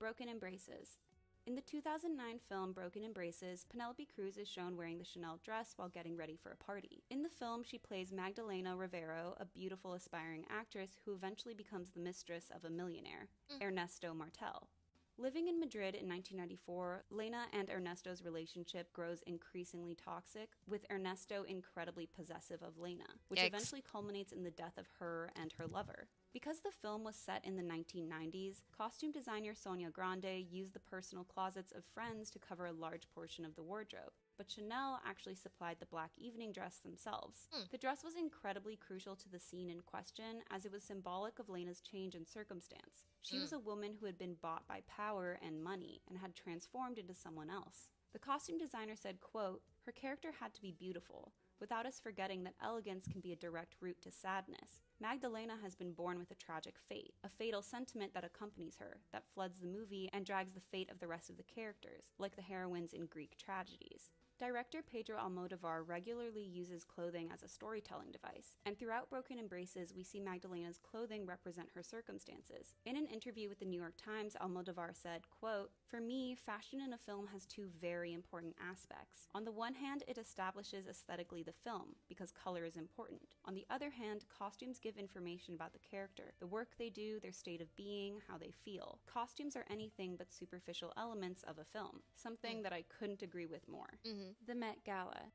Broken Embraces. In the 2009 film Broken Embraces, Penelope Cruz is shown wearing the Chanel dress while getting ready for a party. In the film, she plays Magdalena Rivero, a beautiful aspiring actress who eventually becomes the mistress of a millionaire, Ernesto Martel. Living in Madrid in 1994, Lena and Ernesto's relationship grows increasingly toxic, with Ernesto incredibly possessive of Lena, which eventually culminates in the death of her and her lover. Because the film was set in the 1990s, costume designer Sonia Grande used the personal closets of friends to cover a large portion of the wardrobe, but Chanel actually supplied the black evening dress themselves. The dress was incredibly crucial to the scene in question, as it was symbolic of Lena's change in circumstance. She was a woman who had been bought by power and money and had transformed into someone else. The costume designer said, quote, "Her character had to be beautiful, without us forgetting that elegance can be a direct route to sadness. Magdalena has been born with a tragic fate, a fatal sentiment that accompanies her, that floods the movie and drags the fate of the rest of the characters, like the heroines in Greek tragedies." Director Pedro Almodovar regularly uses clothing as a storytelling device, and throughout Broken Embraces, we see Magdalena's clothing represent her circumstances. In an interview with the New York Times, Almodovar said, quote, "For me, fashion in a film has two very important aspects. On the one hand, it establishes aesthetically the film, because color is important. On the other hand, costumes give information about the character, the work they do, their state of being, how they feel. Costumes are anything but superficial elements of a film," something that I couldn't agree with more. The Met Gala.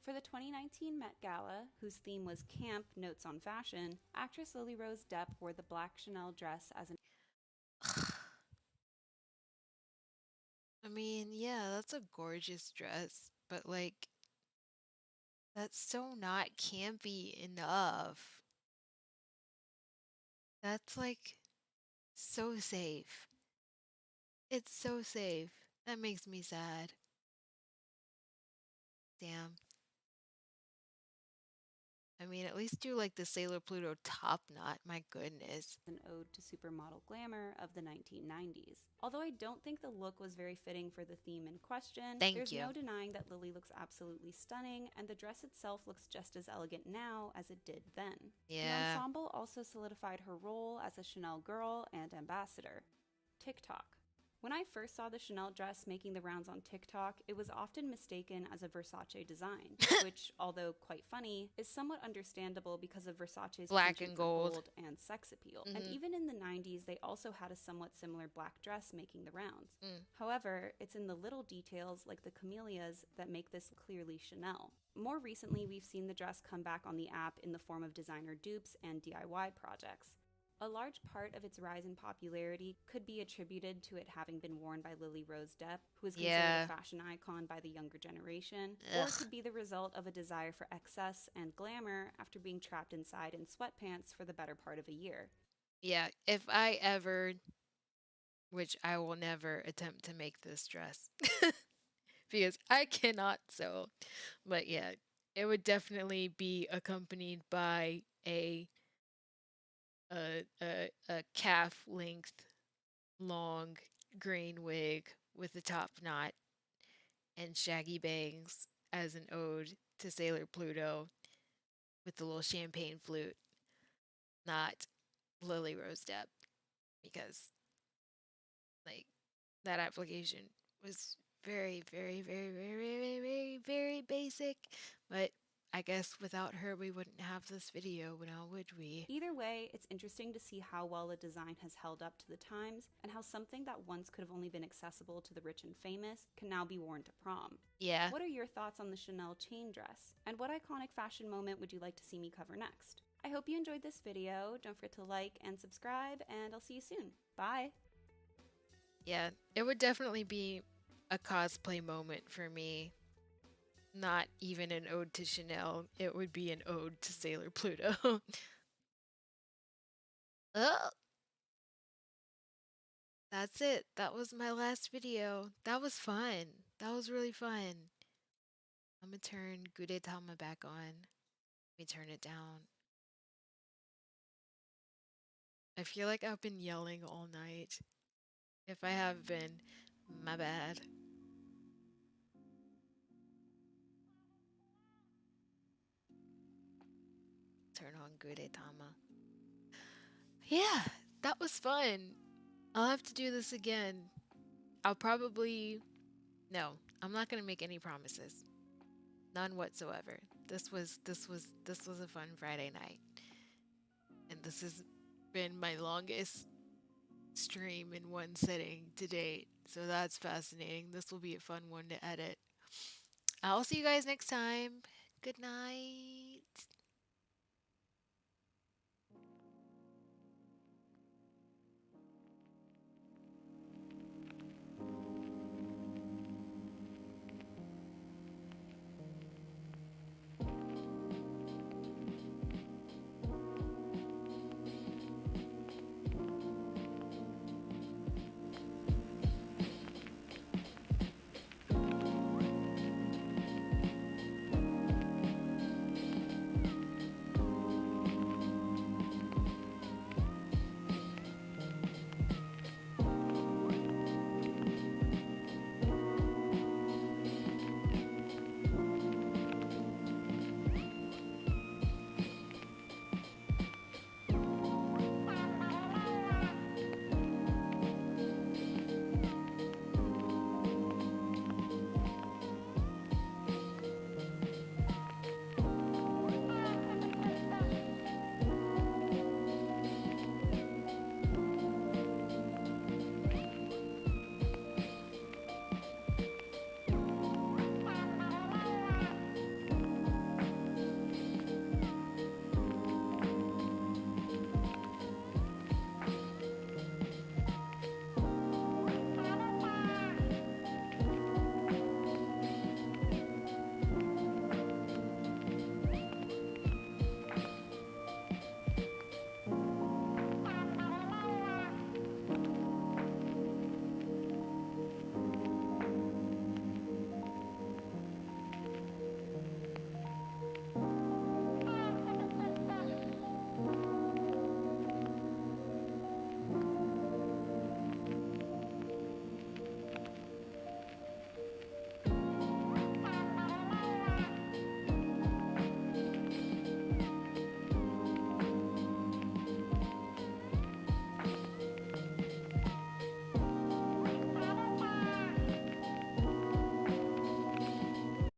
For the 2019 Met Gala, whose theme was Camp Notes on Fashion, actress Lily Rose Depp wore the black Chanel dress as an... I mean, yeah, that's a gorgeous dress, but like, that's so not campy enough. That's like so safe. It's so safe. That makes me sad. Damn. I mean, at least do like the Sailor Pluto top knot. My goodness. An ode to supermodel glamour of the 1990s. Although I don't think the look was very fitting for the theme in question, there's no denying that Lily looks absolutely stunning, and the dress itself looks just as elegant now as it did then. The ensemble also solidified her role as a Chanel girl and ambassador. TikTok. When I first saw the Chanel dress making the rounds on TikTok, it was often mistaken as a Versace design, which, although quite funny, is somewhat understandable because of Versace's Black penchant and for gold. and sex appeal. Mhm. And even in the 90s, they also had a somewhat similar black dress making the rounds. Mm. However, it's in the little details like the camellias that make this clearly Chanel. More recently, we've seen the dress come back on the app in the form of designer dupes and DIY projects. A large part of its rise in popularity could be attributed to it having been worn by Lily Rose Depp, who is considered Yeah. a fashion icon by the younger generation, Ugh. or it could be the result of a desire for excess and glamour after being trapped inside in sweatpants for the better part of a year. Yeah, if I ever, which I will never attempt to make this dress because I cannot sew, but yeah, it would definitely be accompanied by a calf length long green wig with a top knot and shaggy bangs as an ode to Sailor Pluto with the little champagne flute, not Lily Rose Depp, because like that application was very, very, very, very, very, very, very basic. But I guess without her, we wouldn't have this video now, would we? Either way, it's interesting to see how well a design has held up to the times and how something that once could have only been accessible to the rich and famous can now be worn to prom. Yeah. What are your thoughts on the Chanel chain dress? And what iconic fashion moment would you like to see me cover next? I hope you enjoyed this video. Don't forget to like and subscribe, and I'll see you soon. Bye! Yeah, it would definitely be a cosplay moment for me. Not even an ode to Chanel. It would be an ode to Sailor Pluto. Oh, that's it. That was my last video. That was fun. That was really fun. I'm gonna turn 𝖘𝖚𝖕𝖕𝖕𝖔𝖗𝖙 back on. Let me turn it down. I feel like I've been yelling all night. If I have been, my bad. Turn on 𝖘𝖚𝖕𝖕𝖕𝖕𝖕. Yeah, that was fun. I'll have to do this again. I'll probably... No, I'm not gonna make any promises. None whatsoever. This was a fun Friday night. And this has been my longest stream in one sitting to date. So that's fascinating. This will be a fun one to edit. I'll see you guys next time. Good night.